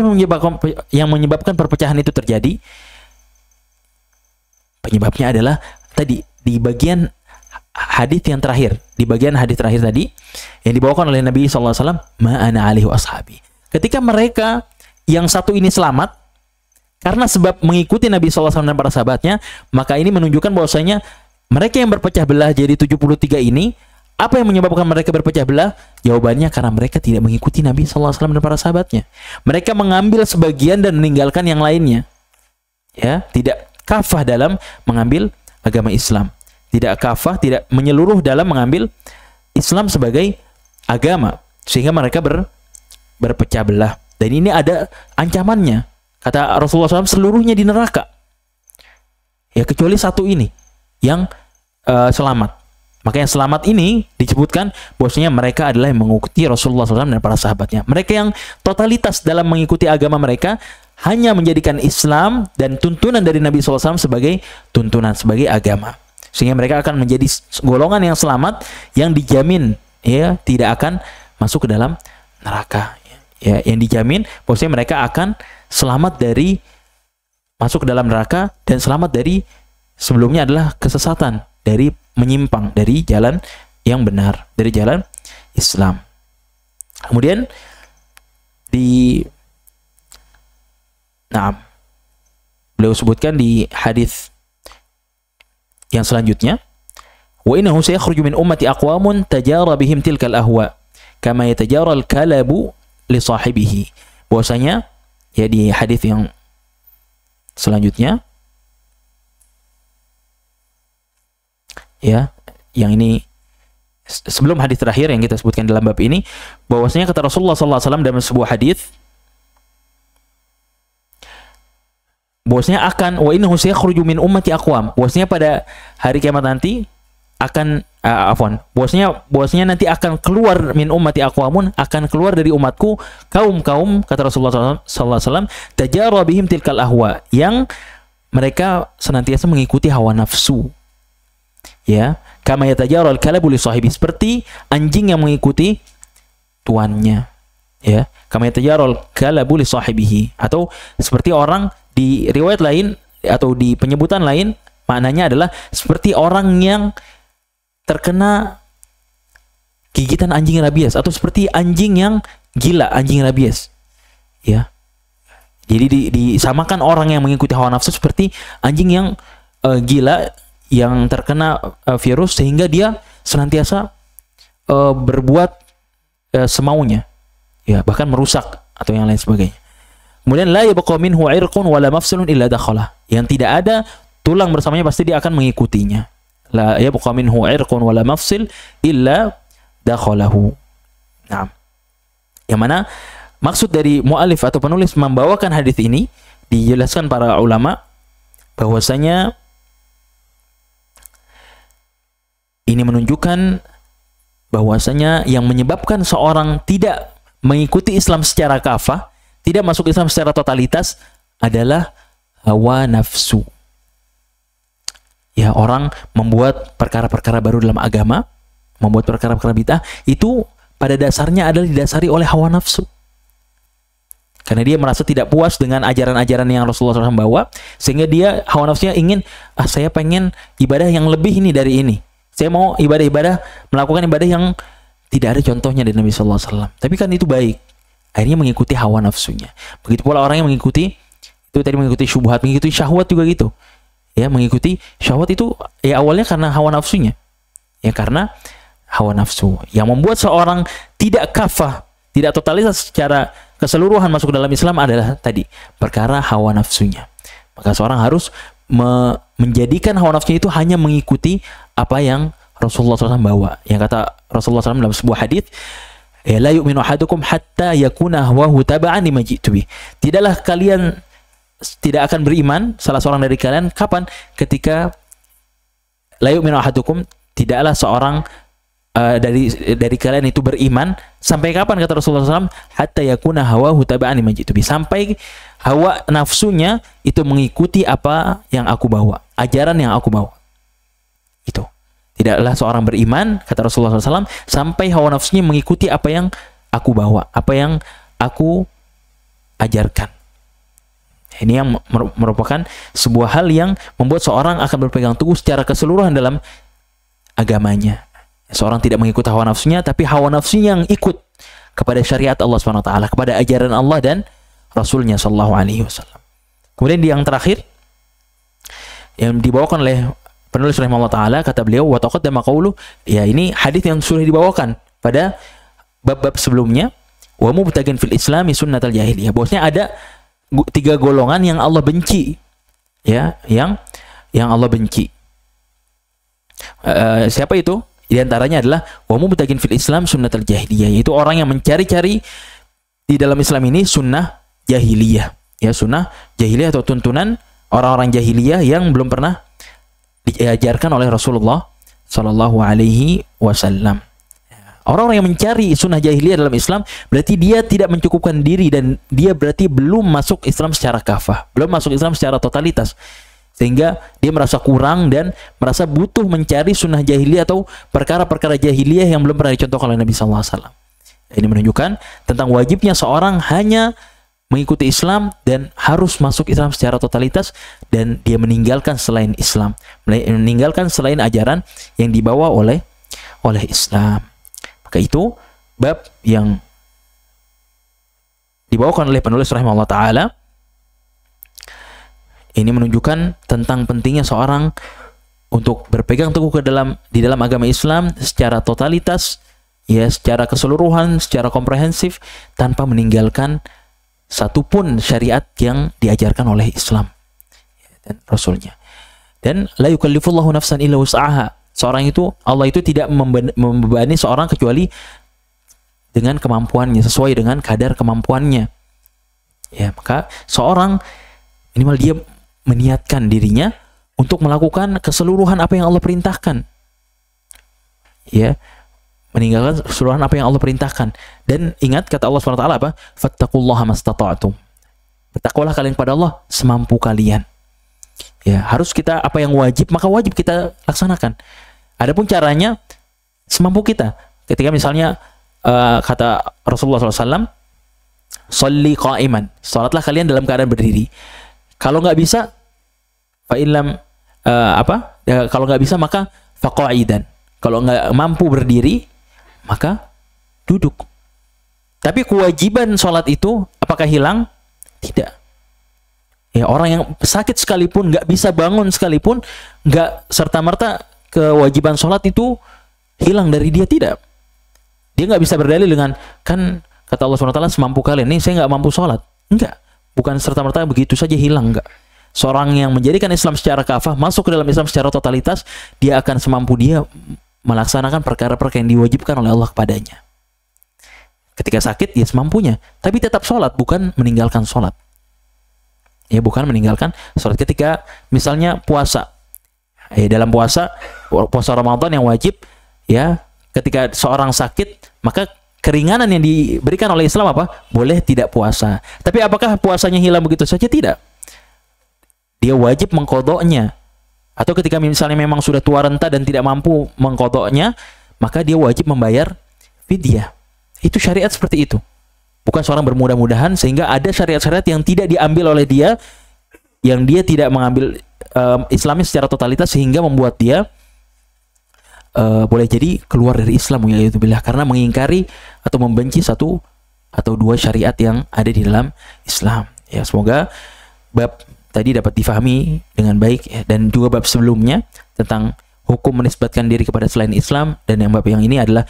yang menyebabkan perpecahan itu terjadi? Penyebabnya adalah tadi di bagian hadis yang terakhir, tadi yang dibawakan oleh Nabi SAW, ma ana alaihi washabi. Ketika mereka yang satu ini selamat karena sebab mengikuti Nabi SAW dan para sahabatnya, maka ini menunjukkan bahwasanya mereka yang berpecah belah jadi 73 ini, apa yang menyebabkan mereka berpecah belah? Jawabannya karena mereka tidak mengikuti Nabi SAW dan para sahabatnya. Mereka mengambil sebagian dan meninggalkan yang lainnya. Ya, tidak kafah dalam mengambil agama Islam. Tidak kafah, tidak menyeluruh dalam mengambil Islam sebagai agama. Sehingga mereka berpecah belah. Dan ini ada ancamannya. Kata Rasulullah SAW, seluruhnya di neraka. Ya, kecuali satu ini yang selamat. Maka yang selamat ini disebutkan bahwasanya mereka adalah yang mengikuti Rasulullah SAW dan para sahabatnya. Mereka yang totalitas dalam mengikuti agama mereka hanya menjadikan Islam dan tuntunan dari Nabi SAW sebagai tuntunan, sebagai agama. Sehingga mereka akan menjadi golongan yang selamat, yang dijamin ya tidak akan masuk ke dalam neraka. Ya, yang dijamin bahwasanya mereka akan selamat dari masuk ke dalam neraka, dan selamat dari sebelumnya adalah kesesatan, dari menyimpang dari jalan yang benar, dari jalan Islam. Kemudian beliau sebutkan di hadis yang selanjutnya, wa innahu sayakhruju min ummati aqwamun tajara bihim tilkal ahwa kama yatajara al-kalabu li sahibihi. Bahwasanya ya di hadis yang Selanjutnya, ya, yang ini sebelum hadis terakhir yang kita sebutkan dalam bab ini, bahwasanya kata Rasulullah SAW dalam sebuah hadis, bahwasanya akan wa innahu sayakhruju min ummati aqwam, bahwasanya pada hari kiamat nanti akan bahwasanya nanti akan keluar min ummati aqwamun, akan keluar dari umatku kaum-kaum, kata Rasulullah SAW, tajara bihim tilkal ahwa, yang mereka senantiasa mengikuti hawa nafsu, ya, kama yatajara al-kalabu li sahibi, seperti anjing yang mengikuti tuannya, ya, kama yatajara al-kalabu li sahibihi, atau seperti orang, di riwayat lain atau di penyebutan lain maknanya adalah seperti orang yang terkena gigitan anjing rabies, atau seperti anjing yang gila, anjing rabies, ya. Jadi disamakan orang yang mengikuti hawa nafsu seperti anjing yang gila, yang terkena virus sehingga dia senantiasa berbuat semaunya, ya, bahkan merusak atau yang lain sebagainya. Kemudian la yabqa minhu irqun wala mafsalun illa dakhalah, yang tidak ada tulang bersamanya pasti dia akan mengikutinya. La yabqa minhu irqun wala mafsil illa dakhalahu. Nah, yang mana maksud dari mu'alif atau penulis membawakan hadis ini, dijelaskan para ulama bahwasanya ini menunjukkan bahwasanya yang menyebabkan seorang tidak mengikuti Islam secara kafah, tidak masuk Islam secara totalitas, adalah hawa nafsu. Ya, orang membuat perkara-perkara baru dalam agama, membuat perkara-perkara bid'ah, itu pada dasarnya adalah didasari oleh hawa nafsu. Karena dia merasa tidak puas dengan ajaran-ajaran yang Rasulullah SAW bawa, sehingga dia hawa nafsunya ingin, saya pengen ibadah yang lebih ini dari ini. Saya mau ibadah-ibadah, melakukan ibadah yang tidak ada contohnya dari Nabi SAW. Tapi kan itu baik. Akhirnya mengikuti hawa nafsunya. Begitu pula orang yang mengikuti, itu tadi mengikuti syubhat, mengikuti syahwat juga gitu. Ya, mengikuti syahwat itu ya awalnya karena hawa nafsunya. Ya, karena hawa nafsu yang membuat seorang tidak kafah, tidak totalitas secara keseluruhan masuk dalam Islam adalah tadi perkara hawa nafsunya. Maka seorang harus menjadikan hawa nafsunya itu hanya mengikuti apa yang Rasulullah SAW bawa. Yang kata Rasulullah SAW dalam sebuah hadis, la yu'minu ahadukum hatta yakuna hawahu taba'an lima ji'tu bih. Tidaklah kalian tidak akan beriman, salah seorang dari kalian, kapan? Ketika la yu'minu ahadukum, tidaklah seorang dari kalian itu beriman, sampai kapan kata Rasulullah SAW? Hatta yakuna hawahu taba'an lima ji'tu bih. Sampai hawa nafsunya itu mengikuti apa yang aku bawa, ajaran yang aku bawa. Itu. Tidaklah seorang beriman, kata Rasulullah SAW, sampai hawa nafsunya mengikuti apa yang aku bawa, apa yang aku ajarkan. Ini yang merupakan sebuah hal yang membuat seorang akan berpegang teguh secara keseluruhan dalam agamanya. Seorang tidak mengikuti hawa nafsunya, tapi hawa nafsunya yang ikut kepada syariat Allah SWT, kepada ajaran Allah dan Rasulnya SAW. Kemudian di yang terakhir, yang dibawakan oleh penulis rahimahullah ta'ala, kata beliau, wa taqaddama qawluhu, ya ini hadis yang sudah dibawakan pada bab-bab sebelumnya, wa mubtagin fil islami sunnatal jahiliyah, bahwasanya ada 3 golongan yang Allah benci, ya, yang Allah benci. Siapa itu? Di antaranya adalah wa mubtagin fil islam sunnatal jahiliyah, yaitu orang yang mencari-cari di dalam Islam ini sunnah jahiliyah, ya, sunnah jahiliyah atau tuntunan orang-orang jahiliyah yang belum pernah diajarkan oleh Rasulullah Sallallahu Alaihi Wasallam. Orang-orang yang mencari sunnah jahiliyah dalam Islam berarti dia tidak mencukupkan diri, dan dia berarti belum masuk Islam secara kafah, belum masuk Islam secara totalitas, sehingga dia merasa kurang dan merasa butuh mencari sunnah jahiliyah atau perkara-perkara jahiliyah yang belum pernah dicontohkan oleh Nabi Sallallahu Alaihi Wasallam. Ini menunjukkan tentang wajibnya seorang hanya mengikuti Islam dan harus masuk Islam secara totalitas, dan dia meninggalkan selain Islam, meninggalkan selain ajaran yang dibawa oleh Islam. Maka itu bab yang dibawakan oleh penulis rahimahullah ta'ala ini menunjukkan tentang pentingnya seorang untuk berpegang teguh di dalam agama Islam secara totalitas, ya, secara keseluruhan, secara komprehensif, tanpa meninggalkan satupun syariat yang diajarkan oleh Islam. dan Rasulnya. Dan la yukallifullahu nafsan illa wus'aha. Seorang itu, Allah itu tidak membebani seorang kecuali dengan kemampuannya, sesuai dengan kadar kemampuannya. Ya, maka seorang minimal dia meniatkan dirinya untuk melakukan keseluruhan apa yang Allah perintahkan. Ya, meninggalkan keseluruhan apa yang Allah perintahkan. Dan ingat kata Allah SWT apa? Fattaqullaha mastata'tum. Bertakwalah kalian kepada Allah semampu kalian. Ya, harus kita apa yang wajib, maka wajib kita laksanakan. Adapun caranya semampu kita. Ketika misalnya kata Rasulullah SAW, "Sholli qa'iman." Salatlah kalian dalam keadaan berdiri. Kalau nggak bisa, fa illam kalau nggak bisa maka faqa'idan. Kalau nggak mampu berdiri, maka duduk. Tapi kewajiban sholat itu apakah hilang? Tidak. Ya, orang yang sakit sekalipun, nggak bisa bangun sekalipun, nggak serta-merta kewajiban sholat itu hilang dari dia, tidak. Dia nggak bisa berdalil dengan, kan kata Allah SWT semampu kalian, nih saya nggak mampu sholat. Enggak. Bukan serta-merta begitu saja hilang, enggak. Seorang yang menjadikan Islam secara kafah, masuk ke dalam Islam secara totalitas, dia akan semampu dia melaksanakan perkara-perkara yang diwajibkan oleh Allah kepadanya. Ketika sakit, dia semampunya. Tapi tetap sholat, bukan meninggalkan sholat. Ya, bukan meninggalkan sholat. Ketika misalnya puasa. Dalam puasa Ramadan yang wajib, ya, ketika seorang sakit, maka keringanan yang diberikan oleh Islam apa? Boleh tidak puasa. Tapi apakah puasanya hilang begitu saja? Tidak. Dia wajib mengqadha'nya. Atau ketika misalnya memang sudah tua renta dan tidak mampu mengqadha'nya, maka dia wajib membayar fidyah. Itu syariat seperti itu. Bukan seorang bermudah-mudahan sehingga ada syariat-syariat yang tidak diambil oleh dia, yang dia tidak mengambil Islamnya secara totalitas sehingga membuat dia boleh jadi keluar dari Islam, yaitu karena mengingkari atau membenci satu atau dua syariat yang ada di dalam Islam. Ya, semoga bab tadi dapat difahami dengan baik, ya, dan juga bab sebelumnya tentang hukum menisbatkan diri kepada selain Islam, dan yang bab yang ini adalah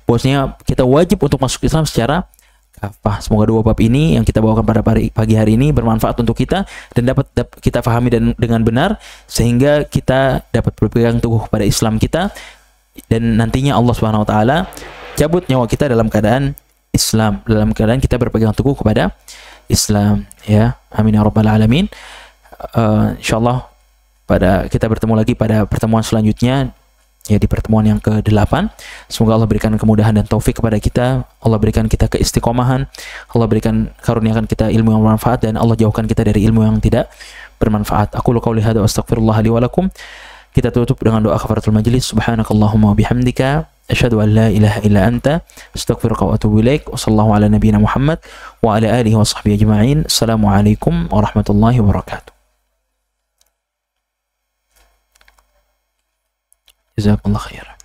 bahwasanya kita wajib untuk masuk Islam secara kafah. Semoga dua bab ini yang kita bawakan pada pagi hari ini bermanfaat untuk kita dan dapat kita fahami dengan benar sehingga kita dapat berpegang teguh pada Islam kita, dan nantinya Allah Subhanahu wa taala cabut nyawa kita dalam keadaan Islam, dalam keadaan kita berpegang teguh kepada Islam, ya. Amin ya rabbal alamin. Insyaallah kita bertemu lagi pada pertemuan selanjutnya, ya, di pertemuan yang ke-8. Semoga Allah berikan kemudahan dan taufik kepada kita. Allah berikan kita keistiqomahan. Allah berikan karuniakan kita ilmu yang bermanfaat, dan Allah jauhkan kita dari ilmu yang tidak bermanfaat. Aku qouli hadza wa astaghfirullah li wa lakum. Kita tutup dengan doa kafaratul majlis. Subhanakallahumma wa bihamdika asyhadu an la ilaha illa anta astaghfiruka wa atubu ilaik. Wassallallahu ala nabiyyina Muhammad wa ala alihi wa sahbihi ajma'in. Assalamualaikum warahmatullahi wabarakatuh. جزاكم الله خيرا.